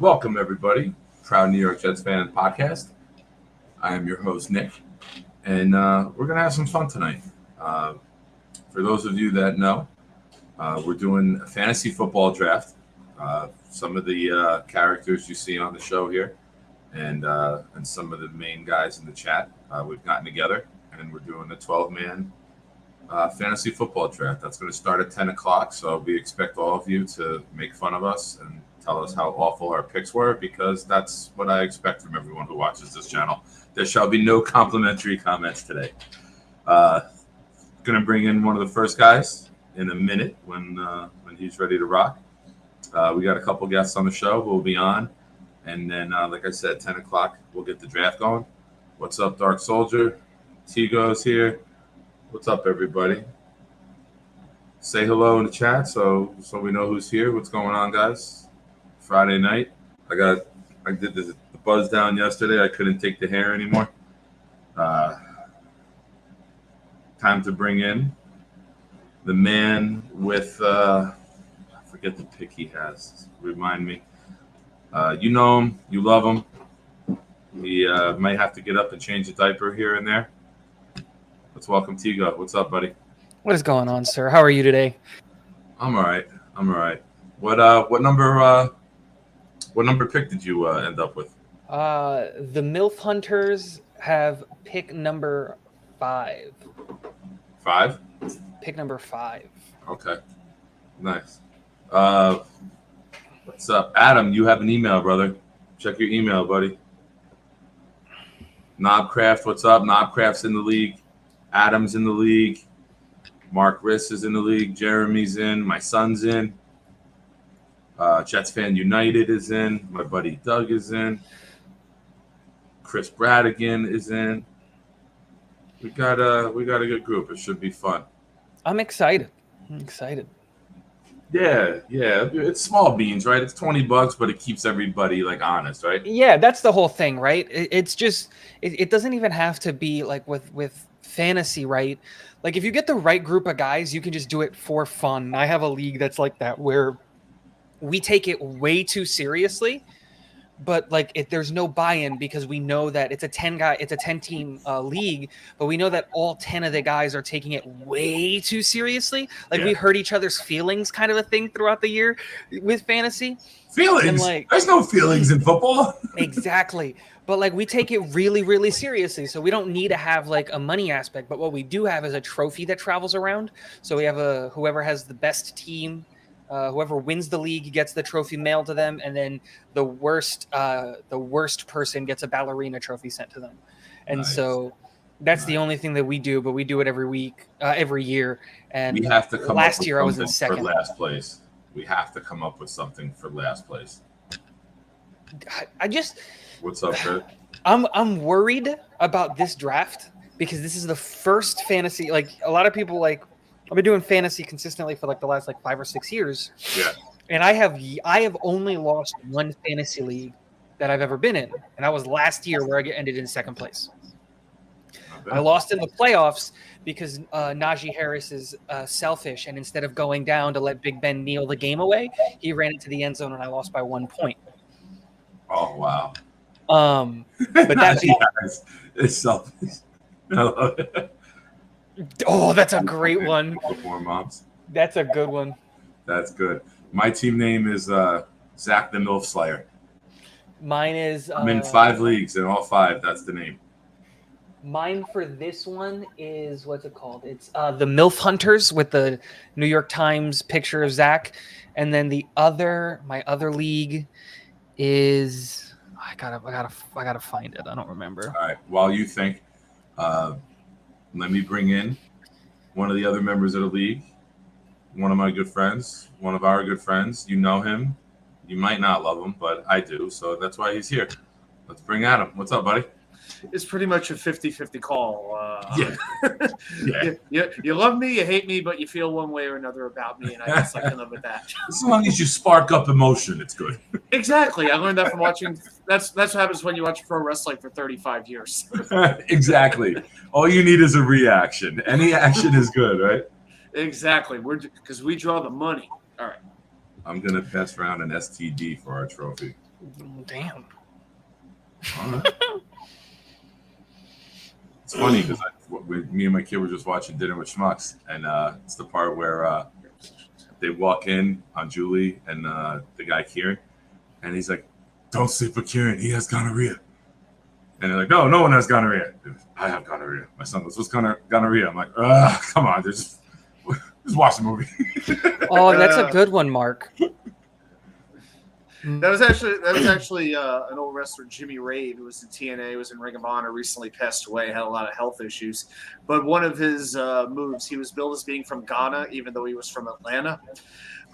Welcome, everybody. Proud New York Jets fan podcast. I am your host, Nick, and we're going to have some fun tonight. For those of you that know, we're doing a fantasy football draft. Some of the characters you see on the show here and some of the main guys in the chat, we've gotten together, and we're doing a 12-man fantasy football draft. That's going to start at 10 o'clock, so we expect all of you to make fun of us and tell us how awful our picks were, because that's what I expect from everyone who watches this channel. There shall be no complimentary comments today. Going to bring in one of the first guys in a minute when he's ready to rock. We got a couple guests on the show who will be on, and then, like I said, 10 o'clock, we'll get the draft going. What's up, Dark Soldier? Tigo's here. What's up, everybody? Say hello in the chat so we know who's here. What's going on, guys? Friday night. I did the buzz down yesterday. I couldn't take the hair anymore. Time to bring in the man with I forget the pick he has. Remind me. You know him. You love him. He might have to get up and change the diaper here and there. Let's welcome Tigo. What's up, buddy? What is going on, sir? How are you today? I'm all right. What number pick did you end up with? The MILF Hunters have pick number 5. 5? Pick number 5. Okay. Nice. What's up? Adam, you have an email, brother. Check your email, buddy. Knobcraft, what's up? Knobcraft's in the league. Adam's in the league. Mark Riss is in the league. Jeremy's in. My son's in. Jets Fan United is in. My buddy Doug is in. Chris Bradigan is in. We got a good group. It should be fun. I'm excited. Yeah. It's small beans, right? It's $20, but it keeps everybody like honest, right? Yeah, that's the whole thing, right? It's just it doesn't even have to be like with fantasy, right? Like if you get the right group of guys, you can just do it for fun. I have a league that's like that where we take it way too seriously, but like there's no buy-in because we know that it's a 10-team league, but we know that all 10 of the guys are taking it way too seriously. Like we hurt each other's feelings, kind of a thing throughout the year with fantasy. Feelings? And like, there's no feelings in football. Exactly. But like we take it really, really seriously. So we don't need to have like a money aspect, but what we do have is a trophy that travels around. So we have whoever has the best team. Whoever wins the league gets the trophy mailed to them, and then the worst person gets a ballerina trophy sent to them. And nice. So that's the only thing that we do, but we do it every year. And we have to come last year I was in second. For last place. We have to come up with something for last place. What's up, Kurt? I'm worried about this draft because this is the first fantasy. Like a lot of people like. I've been doing fantasy consistently for like the last 5 or 6 years. Yeah. And I have only lost one fantasy league that I've ever been in. And that was last year where I ended in second place. I lost in the playoffs because Najee Harris is selfish. And instead of going down to let Big Ben kneel the game away, he ran into the end zone and I lost by 1 point. Oh, wow. But that's it's selfish. I love it. Oh, that's a great one. More moms. That's a good one. That's good. My team name is Zach the MILF Slayer. Mine is... I'm in 5 leagues, and all 5, that's the name. Mine for this one is, what's it called? It's the MILF Hunters with the New York Times picture of Zach. And then my other league is... I gotta find it. I don't remember. All right. While you think... let me bring in one of the other members of the league, one of my good friends, one of our good friends. You know him. You might not love him, but I do, so that's why he's here. Let's bring Adam. What's up, buddy? It's pretty much a 50-50 call. Yeah. You love me, you hate me, but you feel one way or another about me, and I guess I can live with that. As long as you spark up emotion, it's good. Exactly. I learned that from watching. That's what happens when you watch pro wrestling for 35 years. Exactly. All you need is a reaction. Any action is good, right? Exactly. Because we draw the money. All right. I'm going to pass around an STD for our trophy. Damn. All right. It's funny because me and my kid were just watching Dinner with Schmucks, and it's the part where they walk in on Julie and the guy Kieran, and he's like, "Don't sleep with Kieran. He has gonorrhea." And they're like, "No, no one has gonorrhea." I have gonorrhea. My son goes, "What's gonorrhea?" I'm like, "Come on, just watch the movie." Oh, that's a good one, Mark. That was actually an old wrestler, Jimmy Rave, who was in TNA, was in Ring of Honor, recently passed away, had a lot of health issues. But one of his moves, he was billed as being from Ghana, even though he was from Atlanta.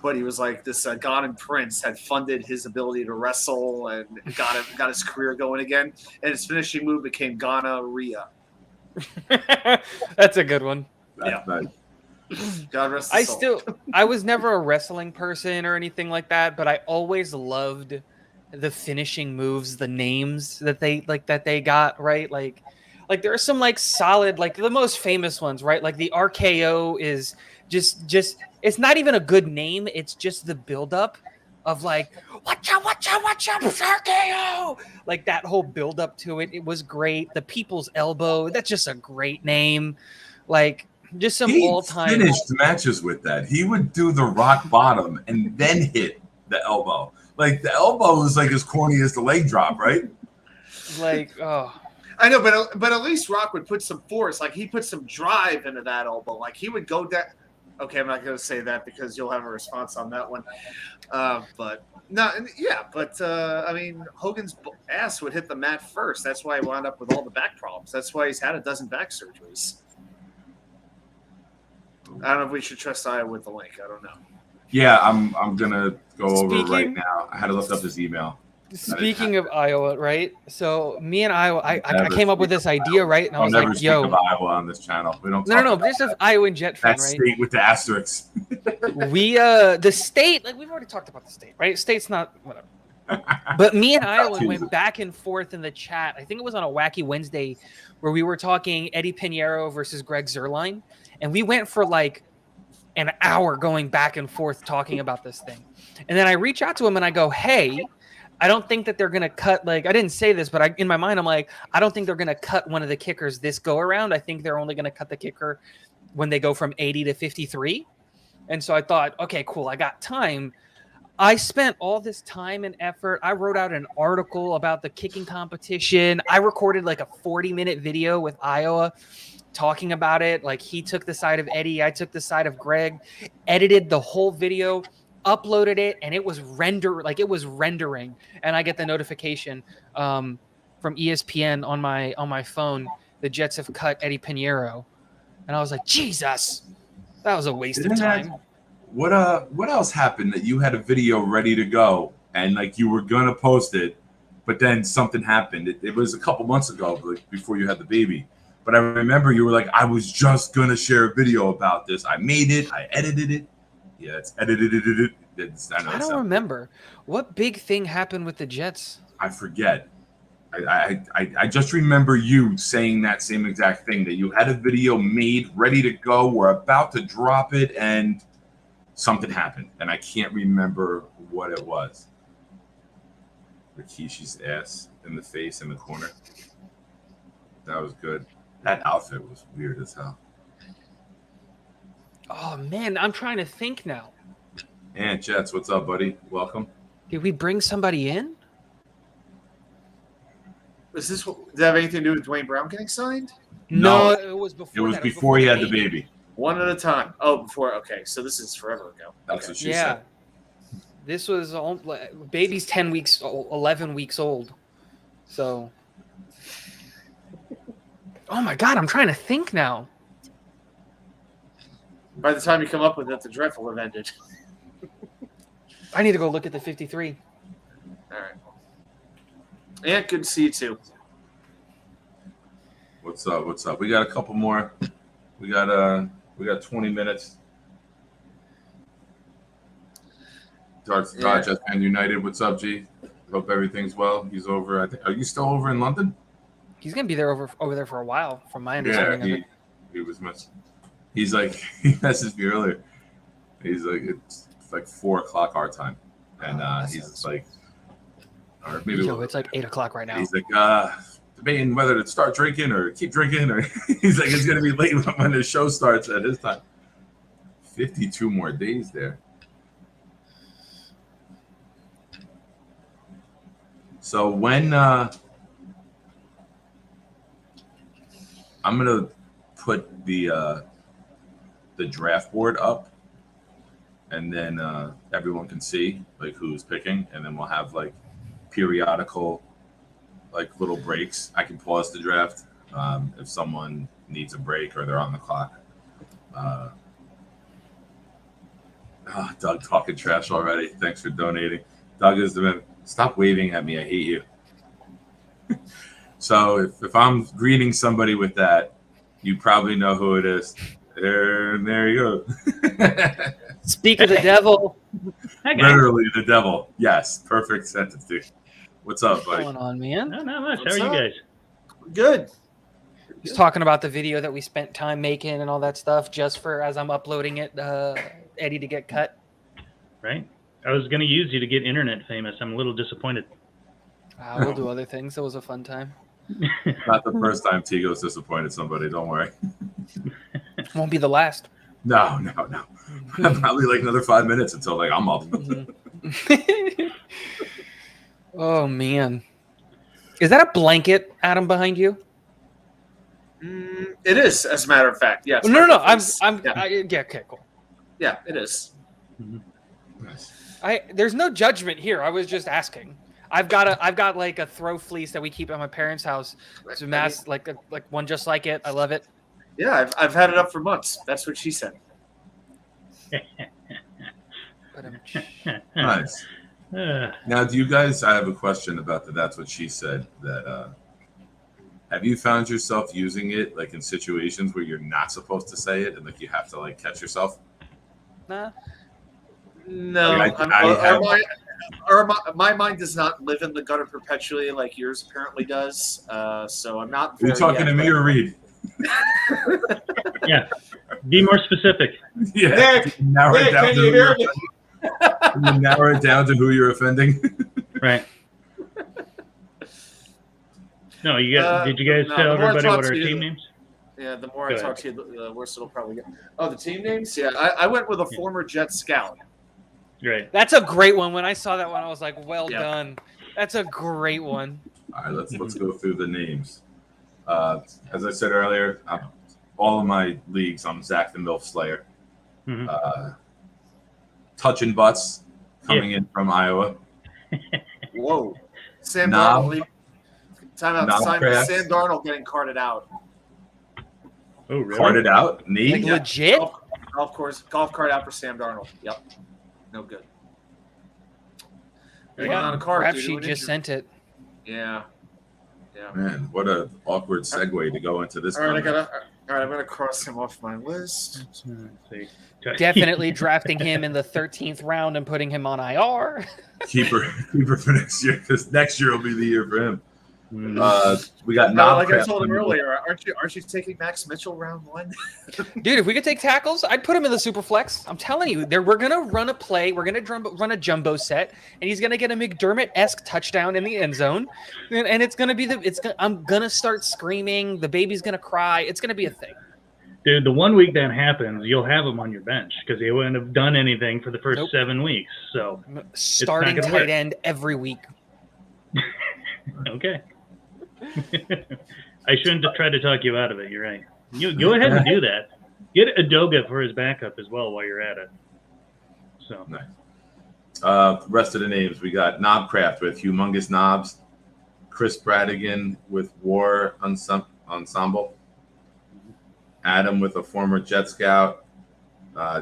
But he was like this Ghanaian prince had funded his ability to wrestle and got his career going again. And his finishing move became Ghana-ria. That's a good one. That's nice. God rest his soul. I was never a wrestling person or anything like that, but I always loved the finishing moves, the names that they got, right? Like there are some like solid, like the most famous ones, right? Like the RKO is just it's not even a good name, it's just the buildup of like watch out, RKO. Like that whole buildup to it was great. The People's Elbow, that's just a great name. Like just some all-time finished matches with that. He would do the rock bottom and then hit the elbow. Like the elbow is like as corny as the leg drop, right? Like, oh, I know, but at least Rock would put some force. Like he put some drive into that elbow. Like he would go down. Okay, I'm not going to say that because you'll have a response on that one. But no, yeah, but I mean, Hogan's ass would hit the mat first. That's why he wound up with all the back problems. That's why he's had a dozen back surgeries. I don't know if we should trust Iowa with the link. I don't know. Yeah, I'm gonna go over right now. I had to look up his email. Speaking of Iowa, right? So me and Iowa, I came up with this idea, right? And I was never like, speak "Yo, of Iowa on this channel. We don't. no, just an Iowa Jet fan, that right? state with the asterisks. We the state, like we've already talked about the state, right? State's not whatever. But me and Iowa went back and forth in the chat. I think it was on a Wacky Wednesday where we were talking Eddie Pinheiro versus Greg Zerline. And we went for like an hour going back and forth talking about this thing. And then I reach out to him and I go, "Hey, I don't think that they're going to cut, like, I didn't say this, but in my mind, I'm like, I don't think they're going to cut one of the kickers this go around. I think they're only going to cut the kicker when they go from 80 to 53. And so I thought, okay, cool. I got time. I spent all this time and effort. I wrote out an article about the kicking competition. I recorded like a 40-minute video with Iowa talking about it. Like he took the side of Eddie, I took the side of Greg, edited the whole video, uploaded it, and it was rendering. And I get the notification from ESPN on my phone. The Jets have cut Eddie Pinheiro, and I was like, Jesus, that was a waste of time. What else happened that you had a video ready to go and like you were gonna post it, but then something happened? It was a couple months ago, like before you had the baby. But I remember you were like, I was just gonna share a video about this. I made it. I edited it. Yeah, it's edited it. I don't remember. What big thing happened with the Jets? I forget. I just remember you saying that same exact thing, that you had a video made, ready to go. We're about to drop it, and something happened. And I can't remember what it was. Rikishi's ass in the face in the corner. That was good. That outfit was weird as hell. Oh, man, I'm trying to think now. And Jets, what's up, buddy? Welcome. Did we bring somebody in? Did that have anything to do with Dwayne Brown getting signed? No, it was before. It was before he had the baby. One at a time. Oh, before. Okay, so this is forever ago. That's what she said. This was baby's 10 weeks, 11 weeks old. So, oh my God, I'm trying to think now. By the time you come up with it, the draft will have ended. I need to go look at the 53. All right. Yeah, good to see you too. What's up? We got a couple more. We got 20 minutes. Jets Fan United. What's up, G? Hope everything's well. He's over. Are you still over in London? He's gonna be there over there for a while, from my understanding. Yeah, he was missing. He's like, he messaged me earlier. He's like, it's like 4:00 our time, and he's like, or maybe Yo, it's like 8 o'clock right now. he's like debating whether to start drinking or keep drinking, or he's like it's gonna be late when the show starts at his time. 52 more days there. So when I'm gonna put the draft board up, and then everyone can see like who's picking, and then we'll have like periodical like little breaks. I can pause the draft if someone needs a break or they're on the clock. Doug talking trash already. Thanks for donating. Doug is the man. Stop waving at me. I hate you. So if I'm greeting somebody with that, you probably know who it is. There you go. Speak of the devil. Literally the devil. Yes. Perfect sentence, dude. What's up, buddy? What's going on, man? No, not much. What's How are up? you guys? Good. Just talking about the video that we spent time making and all that stuff just for as I'm uploading it, Eddie to get cut. Right? I was going to use you to get internet famous. I'm a little disappointed. We'll do other things. It was a fun time. Not the first time Tigo's disappointed somebody. Don't worry. Won't be the last. No. Probably like another 5 minutes until like I'm up. Oh man, is that a blanket, Adam, behind you? It is, as a matter of fact. Yes. No. Yeah. Yeah, okay, cool. Yeah, it is. Nice. There's no judgment here. I was just asking. I've got like a throw fleece that we keep at my parents' house. It's a mass like one just like it. I love it. Yeah, I've had it up for months. That's what she said. Nice. Now, do you guys? I have a question about that. That's what she said. That have you found yourself using it like in situations where you're not supposed to say it and like you have to like catch yourself? Nah. No, Like, my mind does not live in the gutter perpetually like yours apparently does. So I'm not. Are you talking to me or Reed? Yeah. Be more specific. Yeah. Nick, Narrow it down can to you who hear you're me? offending. Can you narrow it down to who you're offending? Right. No, you got. Did you guys no, tell the more I everybody talk what our to you, team names? Yeah, the more Go I ahead. talk to you, the worse it'll probably get. Oh, the team names? Yeah, I went with a former Jet scout. Right. That's a great one. When I saw that one, I was like, "Well Yeah. done." That's a great one. All right, let's go through the names. As I said earlier, all of my leagues, I'm Zach the MILF Slayer. Mhm. Touching butts coming in from Iowa. Whoa. Sam Knob. Darnold. Time out. Knob crafts. Sam Darnold getting carted out. Oh, really? Carted out, knee. Like legit. Golf cart out for Sam Darnold. Yep. No good. Getting Yeah, on a cart Rap due to sheet an just injury. sent it. Yeah. Yeah. Man, what a awkward segue to go into this. All right, comment. I'm gonna cross him off my list. Let's see. Definitely drafting him in the 13th round and putting him on IR. keeper for next year, because next year will be the year for him. Mhm. We got No, Knob like I Craft told him in the middle. earlier, aren't you taking Max Mitchell round one? Dude, if we could take tackles, I'd put him in the super flex. I'm telling you, we're gonna run a play. We're gonna run a jumbo set, and he's gonna get a McDermott-esque touchdown in the end zone, and it's gonna be I'm gonna start screaming. The baby's gonna cry. It's gonna be a thing. Dude, the 1 week that happens, you'll have him on your bench because he wouldn't have done anything for the first Nope. 7 weeks. So, Starting gonna tight work. end every week. okay. I shouldn't have tried to talk you out of it. You're right. You go ahead and do that. Get Adoga for his backup as well while you're at it. So Nice. Rest of the names, we got Knobcraft with Humongous Knobs, Chris Bradigan with War Ensemble, Adam with a former Jet Scout,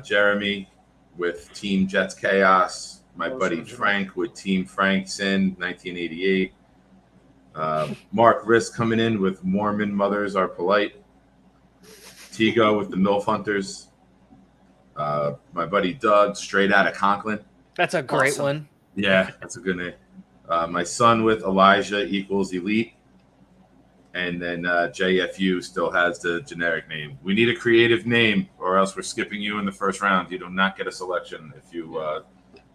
Jeremy with Team Jets Chaos, my buddy Frank with Team Frank Sin 1988, Mark Risk coming in with Mormon Mothers Are Polite, Tigo with the MILF Hunters, my buddy Doug straight out of Conklin. That's a great Awesome. one. Yeah, that's a good name. My son with Elijah equals Elite. And then JFU still has the generic name. We need a creative name or else we're skipping you in the first round. You do not get a selection if you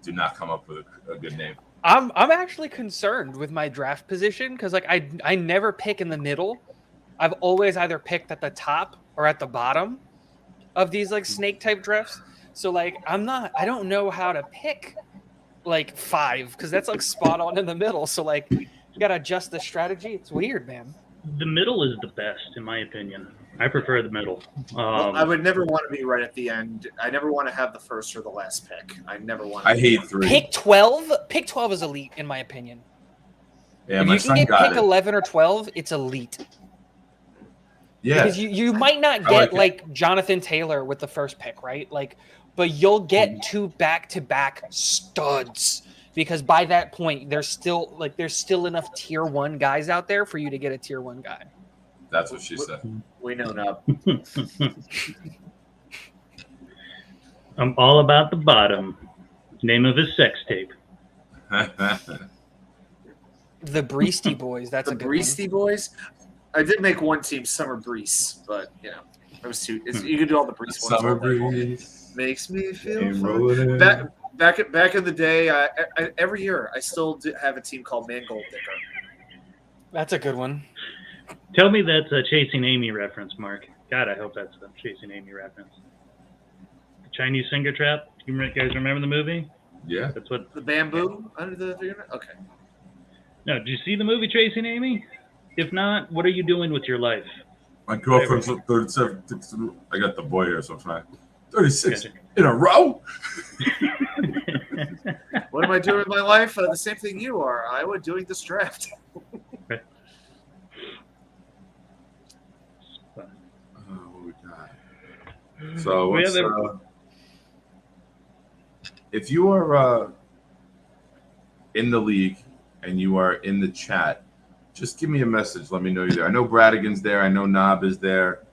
do not come up with a good name. I'm actually concerned with my draft position because like I never pick in the middle. I've always either picked at the top or at the bottom of these like snake type drafts. So like I don't know how to pick like 5 because that's like spot on in the middle. So like you gotta adjust the strategy. It's weird, man. The middle is the best, in my opinion. I prefer the middle. Well, I would never want to be right at the end. I never want to have the first or the last pick. I never want. I hate 3. Pick 12. Pick 12 is elite in my opinion. Yeah, If my you can son get got pick it. 11 or 12, it's elite. Yeah, Because you might not I get like like Jonathan Taylor with the first pick, right? Like, but you'll get 2 back-to-back studs because by that point there's still enough tier 1 guys out there for you to get a tier 1 guy. that's what she said. We know now. I'm all about the bottom. Name of his sex tape. The Breesty Boys, that's The a good Breesty Boys. I did make one team, Summer Breeze, but it was too. You can do all the Breeze ones. Summer all day long. breeze. Makes me feel Came fun. rolling. Back in the day, every year I still have a team called Mangold Dicker. one. That's a good one. Tell me that's a Chasing Amy reference, Mark. God, I hope that's a Chasing Amy reference. The Chinese Finger Trap. You guys remember the movie? Yeah. That's what. The bamboo under the figure. Okay. No, did you see the movie Chasing Amy? If not, what are you doing with your life? My girlfriend's 37. I got the boy here, so I'm fine. 36 Gotcha. in a row. What am I doing with my life? The same thing you are, Iowa, doing this draft. Oh, what we got? So We what's, have if you are in the league and you are in the chat, just give me a message. Let me know you're there. I know Bradigan's there. I know Knob is there.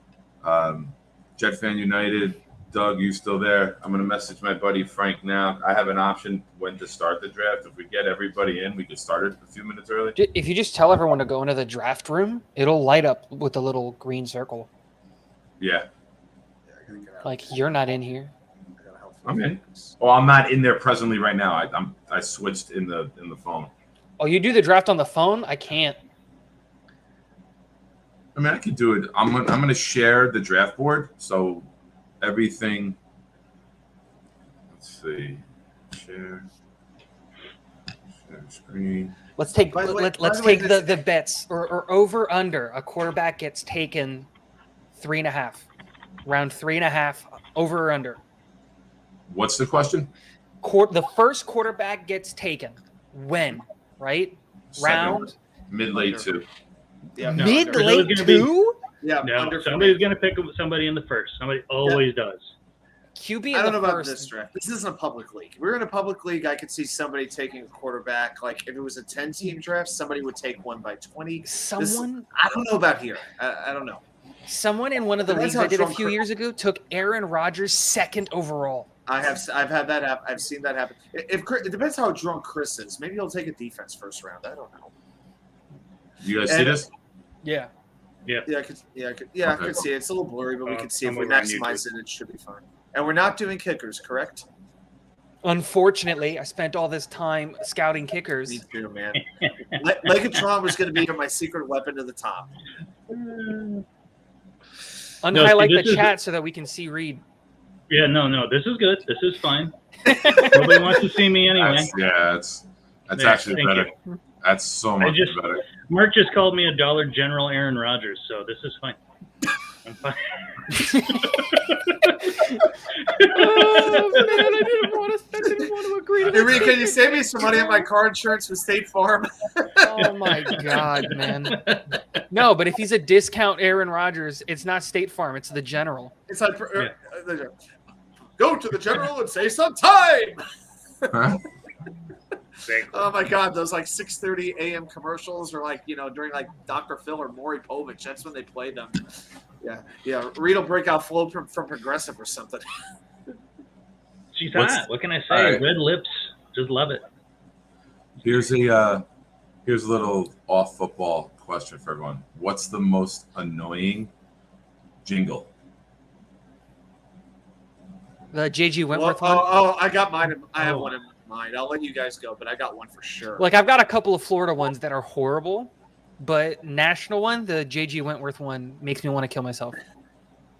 Jet Fan United. Doug, you still there? I'm going to message my buddy Frank now. I have an option when to start the draft. If we get everybody in, we could start it a few minutes early. If you just tell everyone to go into the draft room, it'll light up with a little green circle. Yeah. Like you're not in here. I'm in. Oh, I'm not in there presently right now. I switched in the phone. Oh, you do the draft on the phone? I can't. I mean, I could do it. I'm gonna share the draft board, so everything. Let's see. Share screen. Let's take By the way- let's by the take way, the bets or over under. A quarterback gets taken 3.5, round 3.5, over or under. What's the question? The first quarterback gets taken when, right? Round mid late 2. Yeah, No, mid there's always late gonna be- 2. yeah. No, Under somebody's going to pick somebody in the first. Somebody always does. QB I in don't the know about first. this draft. This isn't a public league. If we were in a public league, I could see somebody taking a quarterback. Like if it was a 10-team draft, somebody would take one by 20. Someone I don't know about here. I don't know. Someone in one of the Depends leagues I how did a drunk few years ago took Aaron Rodgers 2nd overall. I've had that happen. I've seen that happen. If it depends how drunk Chris is. Maybe he'll take a defense first round. I don't know. You guys see And- this? Yeah. I could Okay. see it. It's a little blurry, but we can see if we somewhere on maximize it, it should be fine. And we're not doing kickers, correct? Unfortunately, I spent all this time scouting kickers. Me too, man. Legatron was going to be my secret weapon to the top. Unhighlight this the is- chat so that we can see Reed. Yeah, no, this is good. This is fine. Nobody wants to see me anyway. That's Yeah, actually thank better. you. That's so much better. Mark just called me a Dollar General Aaron Rodgers, so this is fine. I'm fine. Oh man, I didn't want to agree to Hey, can you save me some money on my car insurance with State Farm? Oh my god, man. No, but if he's a discount Aaron Rodgers, it's not State Farm, it's the General. It's like, go to the general and say some time. Huh? Oh my God, those like 6:30 a.m. commercials are like, during like Dr. Phil or Maury Povich. That's when they play them. Yeah. Reed will break out flow from Progressive or something. She's What's- hot. What can I say? all right. Red lips. Just love it. Here's a little off football question for everyone. What's the most annoying jingle? The JG Well, Wentworth one. I got mine. I have one mind. I'll let you guys go, but I got one for sure. Like I've got a couple of Florida ones that are horrible, but national one, the J.G. Wentworth one, makes me want to kill myself.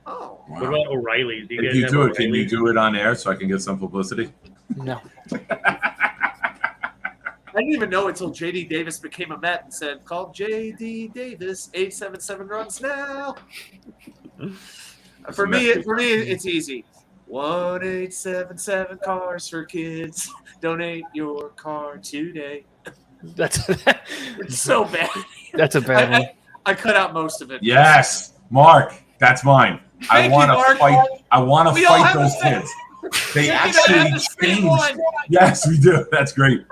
Oh, What about O'Reilly's? Do you If guys you have do it, can you O'Reilly's? do it on air so I can get some publicity? No. I didn't even know until J.D. Davis became a Met and said, "Call J.D. Davis, 877 runs now." For me, it's easy. 1-877 cars for kids. Donate your car today. That's It's so bad. that's a bad one. I cut out most of it. Yes, Mark, that's mine. I Thank you, want to Mark. fight. I want to We all fight have those the same- kids. They We don't have actually the same changed. one. Yes, we do. That's great.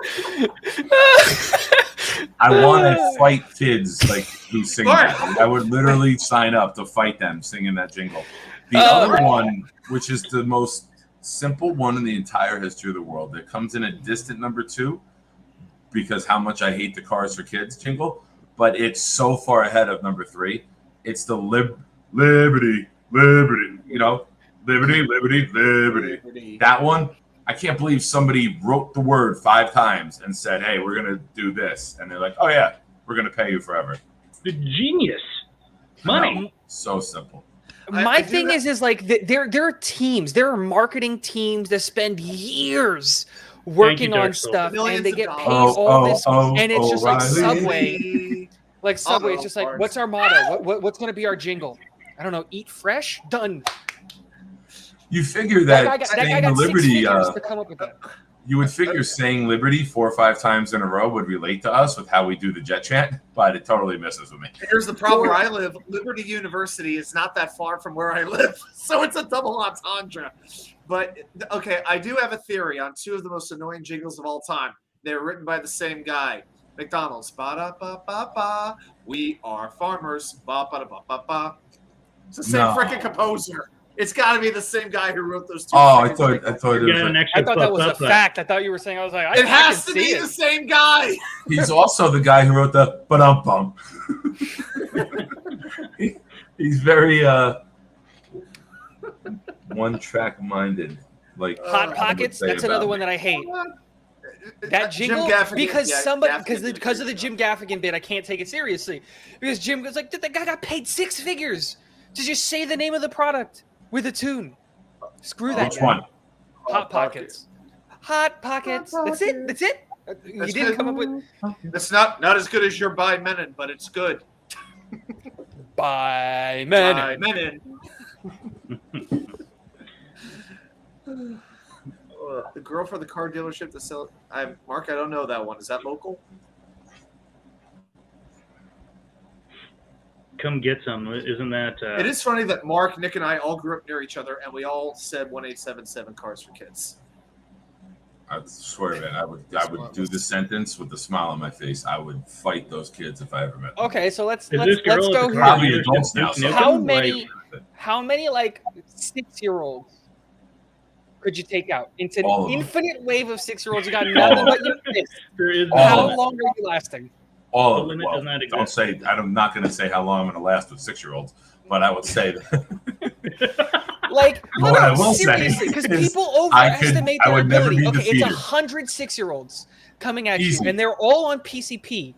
I want to fight kids like who sing Mark. that. I would literally sign up to fight them singing that jingle. The Oh. other one, which is the most simple one in the entire history of the world, that comes in a distant number 2 because how much I hate the Cars for Kids jingle, but it's so far ahead of number 3. It's the Liberty, you know, Liberty. That one, I can't believe somebody wrote the word 5 times and said, "Hey, we're gonna do this," and they're like, "Oh yeah, we're gonna pay you forever." The genius. Money. No, so simple. My I do thing have- is like there are teams, there are marketing teams that spend years working on Dark Soul. stuff, Millions and they of get dollars. paid all this, and it's just like O'Reilly. Subway. Like Subway, it's just like, what's our motto? What's going to be our jingle? I don't know. Eat fresh. Done. You figure That that, guy saying got 6 Liberty, figures to come up with that. you would figure saying Liberty 4 or 5 times in a row would relate to us with how we do the jet chant, but it totally misses with me. Here's the problem where I live. Liberty University is not that far from where I live, so it's a double entendre. But okay, I do have a theory on 2 of the most annoying jingles of all time. They're written by the same guy. McDonald's, ba-da-ba-ba-ba. We are farmers, ba-ba-da-ba-ba-ba. It's the same No. freaking composer. It's got to be the same guy who wrote those 2. Oh, I freaking thought jingles. it You was got an like, extra I thought that was a up, but- fact. I thought you were saying. I was like, It I has can to see be it. the same guy. he's also the guy who wrote the ba-dum-bum. He's very one-track minded. Like Hot I would Pockets. say That's about another me. one that I hate. That Jim jingle, Gaffigan, because yeah, somebody, Gaffigan because of the did Jim Gaffigan bit, I can't take it seriously. Because Jim was like, that guy got paid 6 figures to just say the name of the product with a tune. Screw that. Which guy. one? Hot Pockets. Hot Pockets. That's it. That's it. You That's didn't good. come up with It's not as good as your By Menon, but it's good. by men. By Menon. The girl for the car dealership to sell. Mark, I don't know that one. Is that local? Come get some. Isn't that? It is funny that Mark, Nick, and I all grew up near each other, and we all said 1-877 Cars for Kids. I swear, man, I would do the sentence with a smile on my face. I would fight those kids if I ever met them. Okay, so let's Is this girl go at the here. car Probably dealership adults now, Duke so- Nukem? How Like, many like 6-year-olds could you take out into All an of them. infinite wave of 6-year-olds? You got nothing but your fist. there is All How of no them. long are you lasting? All The of them. limit does not Don't exist. say. I'm not going to say how long I'm going to last with 6-year-olds, but I would say that. Like, no, What I no, will say seriously, because is people I overestimate would their never ability. be Okay, it's defeated. 100 6-year-olds coming at Easy. you, and they're all on PCP,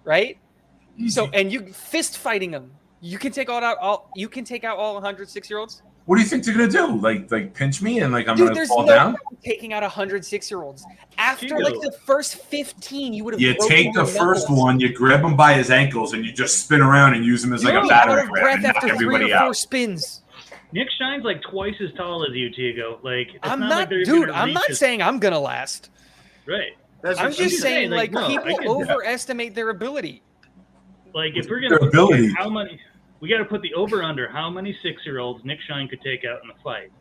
right? Easy. So, and you fist fighting them. You can take out all. You can take out all 100 6-year-olds. What do you think they're going to do? Like pinch me and like I'm Dude, going to there's fall no down? way taking out 100 6-year-olds. After Hugo. like the first 15, you would have. You broken take the your first knuckles. one, you grab him by his ankles, and you just spin around and use him as like You'll a be out battering of ram breath and knock after 3 everybody or 4 out. spins. Nick Shine's like twice as tall as you, Tiago. Like it's I'm not not, like they're dude. gonna I'm reach not his- saying I'm gonna last. right. That's I'm what she just said. saying, like, like, no, I people could- overestimate their ability. Like if we're Their gonna put, ability. how many, we got to put the over under how many 6-year-olds Nick Shine could take out in the fight.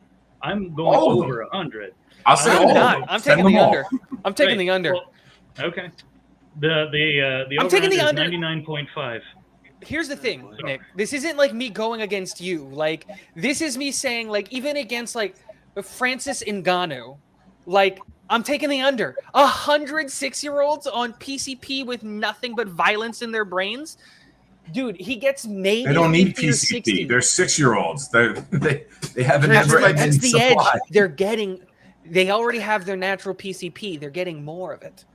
I'm going All of them. over 100. I'll say I'm all of not. them. I'm Send taking the them all. under. I'm taking Right. the under. Well, okay. The I'm over taking the under under. is 99.5. Here's the thing, Nick. This isn't like me going against you. Like, this is me saying, like, even against like Francis Ngannou, like, I'm taking the under. 100 6-year-olds on PCP with nothing but violence in their brains. Dude, he gets made. They don't need 50 or PCP. 60. They're 6-year-olds. They haven't That's ever right. been That's the edge supplied. they're getting. They already have their natural PCP. They're getting more of it.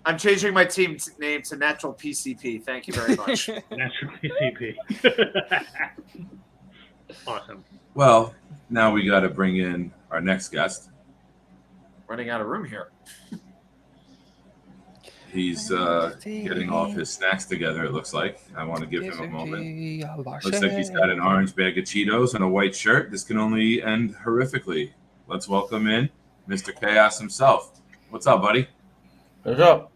I'm changing my team name to Natural PCP. Thank you very much. Natural PCP. Awesome. Well, now we got to bring in our next guest. Running out of room here. He's getting all of his snacks together, it looks like. I want to give him a moment. Looks like he's got an orange bag of Cheetos and a white shirt. This can only end horrifically. Let's welcome in Mr. Chaos himself. What's up, buddy? What's up?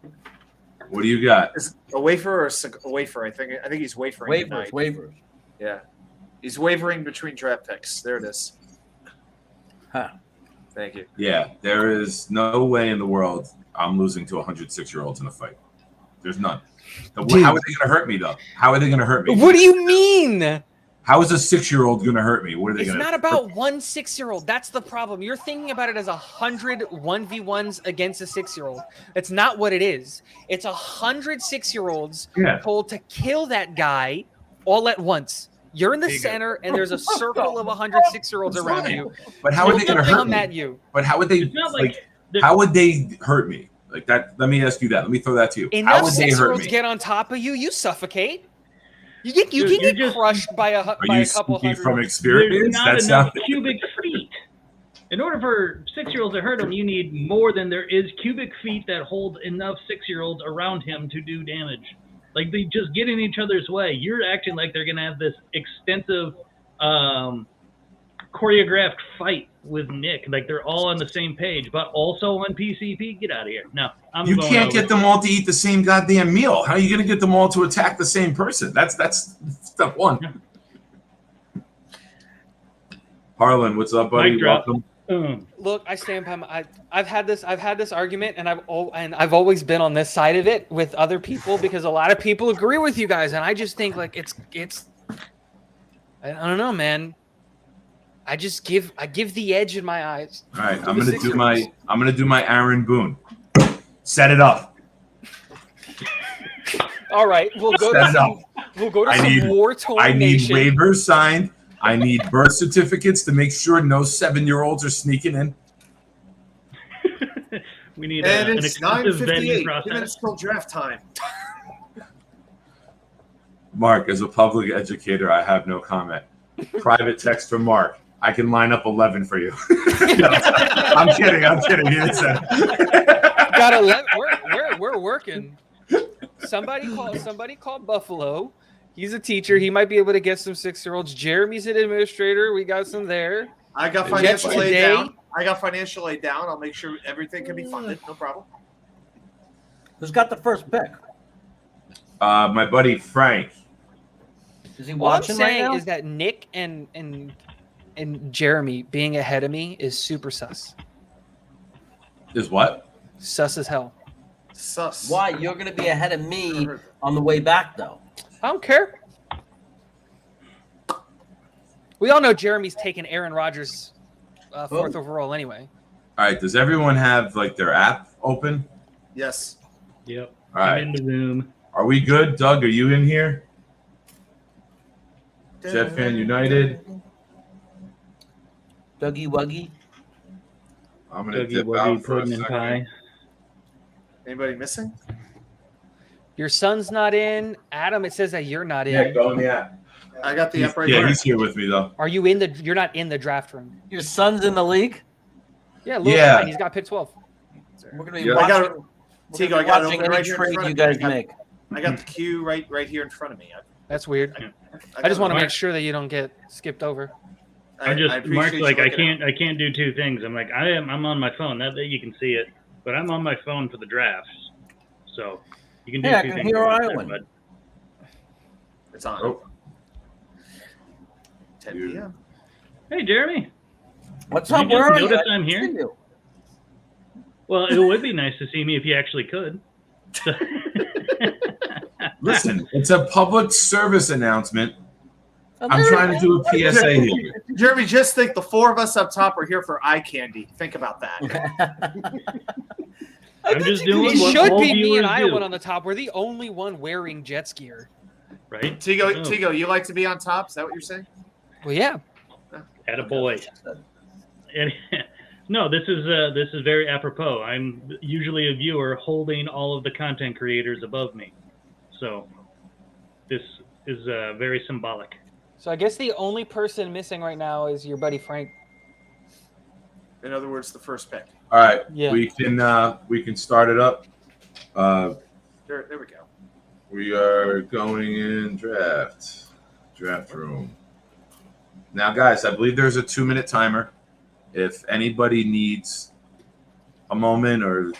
What do you got? Is it a wafer or a wafer? I think he's wafering. Waivers. Yeah. He's wavering between draft picks. There it is. Huh. Thank you. Yeah, there is no way in the world I'm losing to 106-year-olds in a fight. There's none. How are they going to hurt me, though? How are they going to hurt me? What do you mean? How is a 6-year-old going to hurt me? What are they It's going to? not about 1 6-year-old. That's the problem. You're thinking about it as 100 1v1s against a 6-year-old. That's not what it is. It's 100 6-year-olds told to kill that guy all at once. You're in the center, and there's a circle of 100 6-year-olds around you. But how are they going to hurt come me? at you? But how would they? It's not like how would they hurt me? Like that? Let me ask you that. Let me throw that to you. How Enough would they hurt 6-year-olds me? get on top of you, you suffocate. You can You're get crushed by a Are by you a couple speaking hundred. from There's experience? not That's enough not. cubic feet. In order for 6-year-olds to hurt him, you need more than there is cubic feet that hold enough 6-year-olds around him to do damage. Like, they just get in each other's way. You're acting like they're going to have this extensive choreographed fight with Nick. Like, they're all on the same page, but also on PCP. Get out of here. No, I'm You going can't over. get them all to eat the same goddamn meal. How are you going to get them all to attack the same person? That's step one. Harlan, what's up, buddy? Mic drop. Welcome. Look, I stand by my. I've had this argument, and I've always been on this side of it with other people because a lot of people agree with you guys, and I just think like it's. I don't know, man. I give the edge in my eyes. All right, I'm gonna do my Aaron Boone. Set it up. All right, we'll go Set to it up. some war-torn I need nation. waivers signed. I need birth certificates to make sure no 7-year-olds are sneaking in. We need And an it's extensive 9:58. vetting 2 process. minutes till draft time. Mark, as a public educator, I have no comment. Private text from Mark. I can line up 11 for you. No, I'm kidding. He didn't say it. Got 11. We're working. Somebody called Buffalo. He's a teacher. He might be able to get some 6-year-olds. Jeremy's an administrator. We got some there. I got Jets financial aid today. down. I'll make sure everything can be funded. No problem. Who's got the first pick? My buddy Frank. Is he All I'm watching right saying now? is that Nick and Jeremy being ahead of me is super sus. Is what? Sus as hell. Sus. Why? You're going to be ahead of me on the way back, though. I don't care. We all know Jeremy's taking Aaron Rodgers 4th overall anyway. All right. Does everyone have like their app open? Yes. Yep. All right. I'm in the room. Are we good? Doug, are you in here? Jet Fan United. Dougie Wuggy. I'm gonna Dougie dip Wuggy, out for a pudding and second. pie. Anybody missing? Your son's not in. Adam, it says that you're not in. Yeah, go in the app. I got the app right Yeah, here. he's here with me though. Are you in the? You're not in the draft room. Your son's in the league? Yeah, Lil Yeah. Shine, he's got pick 12. We're going to be Yeah. I got watching, it. we're Tigo, gonna I be got it watching open any right here in trade front you of me. guys make. I got the queue right here in front of me. That's weird. I just want to make sure that you don't get skipped over. I'm just appreciate Mark's you like looking I can't do two things. I'm like I'm on my phone. Not that you can see it, but I'm on my phone for the drafts. So you can do Yeah, I two can things. hear at once, Island. but It's on. Oh, 10 Dude. p.m. hey, Jeremy. What's Did up? you Where just are you? notice I I'm here? didn't see you. Well, it would be nice to see me if you actually could. So- listen, it's a public service announcement. Oh, I'm there trying you to do a PSA here. Jeremy, just think the 4 of us up top are here for eye candy. Think about that. I'm just doing It what should all be me viewers and Iowa do, on the top. We're the only one wearing Jets gear. right? Tigo, you like to be on top? Is that what you're saying? Well, yeah. Attaboy. And No, this is very apropos. I'm usually a viewer holding all of the content creators above me, so this is very symbolic. So I guess the only person missing right now is your buddy Frank. In other words, the first pick. All right, Yeah. we can start it up. There we go. We are going in draft room. Now, guys, I believe there's a 2-minute timer. If anybody needs a moment or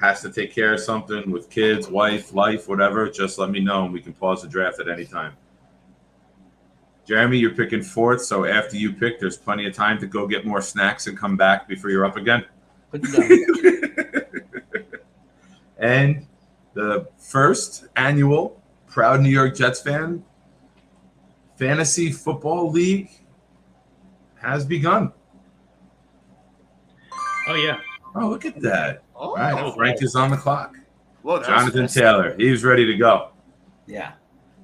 has to take care of something with kids, wife, life, whatever, just let me know and we can pause the draft at any time. Jeremy, you're picking 4th, so after you pick, there's plenty of time to go get more snacks and come back before you're up again. And the first annual Proud New York Jets fan Fantasy Football League has begun. Oh yeah. Oh, look at that. Oh, All right, Frank is on the clock. Whoa, that was Jonathan fast. Taylor, he's ready to go. Yeah.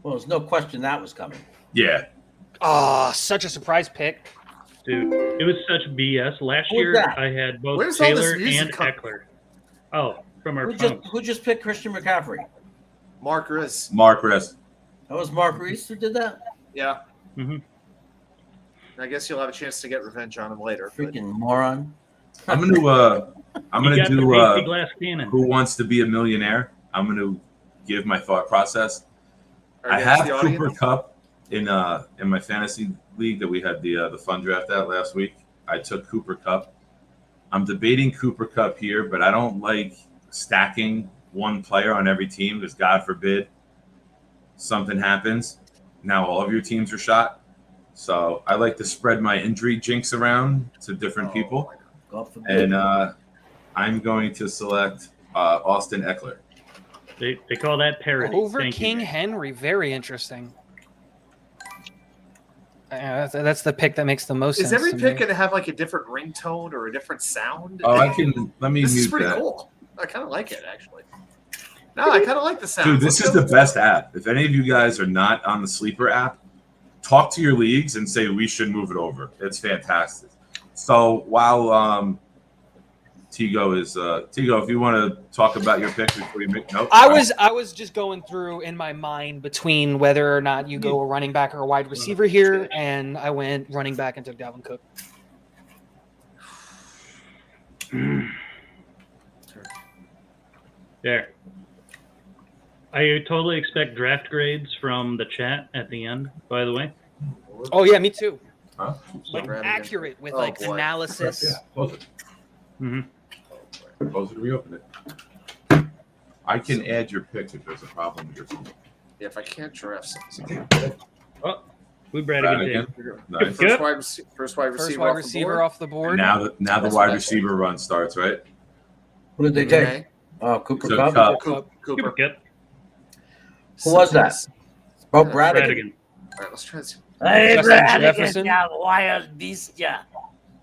Well, there's no question that was coming. Yeah. Oh, such a surprise pick. Dude, it was such BS. Last Who was year, that? I had both Where's all this Taylor music and coming? Eckler. Oh, from our Who phones. just picked Christian McCaffrey? Mark Riz. Mark Rest. That was Mark Reese who did that? Yeah. Mm-hmm. I guess you'll have a chance to get revenge on him later. but- Freaking moron. I'm gonna You got the do hasty glass cannon. Who Wants to Be a Millionaire. I'm gonna give my thought process. Or I against have the Cooper audience. Kupp in my fantasy league that we had the fun draft at last week. I took Cooper Kupp. I'm debating Cooper Kupp here, but I don't like stacking one player on every team because God forbid something happens. Now all of your teams are shot. So I like to spread my injury jinx around to different people. God forbid. And I'm going to select Austin Eckler. They call that parody. Over Thank you, King Nick. Henry, very interesting. That's the pick that makes the most Is sense. every to pick me. going to have like a different ringtone or a different sound? Oh, let me This is mute pretty that. cool. I kind of like it, actually. No, I kind of like the sound. Dude, this is the best app. If any of you guys are not on the Sleeper app, talk to your leagues and say we should move it over. It's fantastic. So while Tigo is Tigo, if you want to talk about your pick before you make nope. I was just going through in my mind between whether or not you go a running back or a wide receiver here, and I went running back and took Dalvin Cook. There. I totally expect draft grades from the chat at the end, by the way. Oh yeah, me too. Huh? Like Grab it. accurate with Oh, like boy. analysis. Yeah, close it. Mm-hmm. Close it and reopen it. I can add your pick if there's a problem with your phone. Yeah, if I can't draft something. Oh, we Brad Brad again. again? Nice. Yep. First wide First receiver, wide off the receiver board. off the board. Now the That's wide what I receiver run starts, right? Who did they take? Okay. Oh, Cooper So Kupp. Kupp. Cooper. Yep. Who was that? Oh, Brad. Bradigan. All right, let's try this. Hey, Justin Brad. Jefferson. Wild beast, yeah.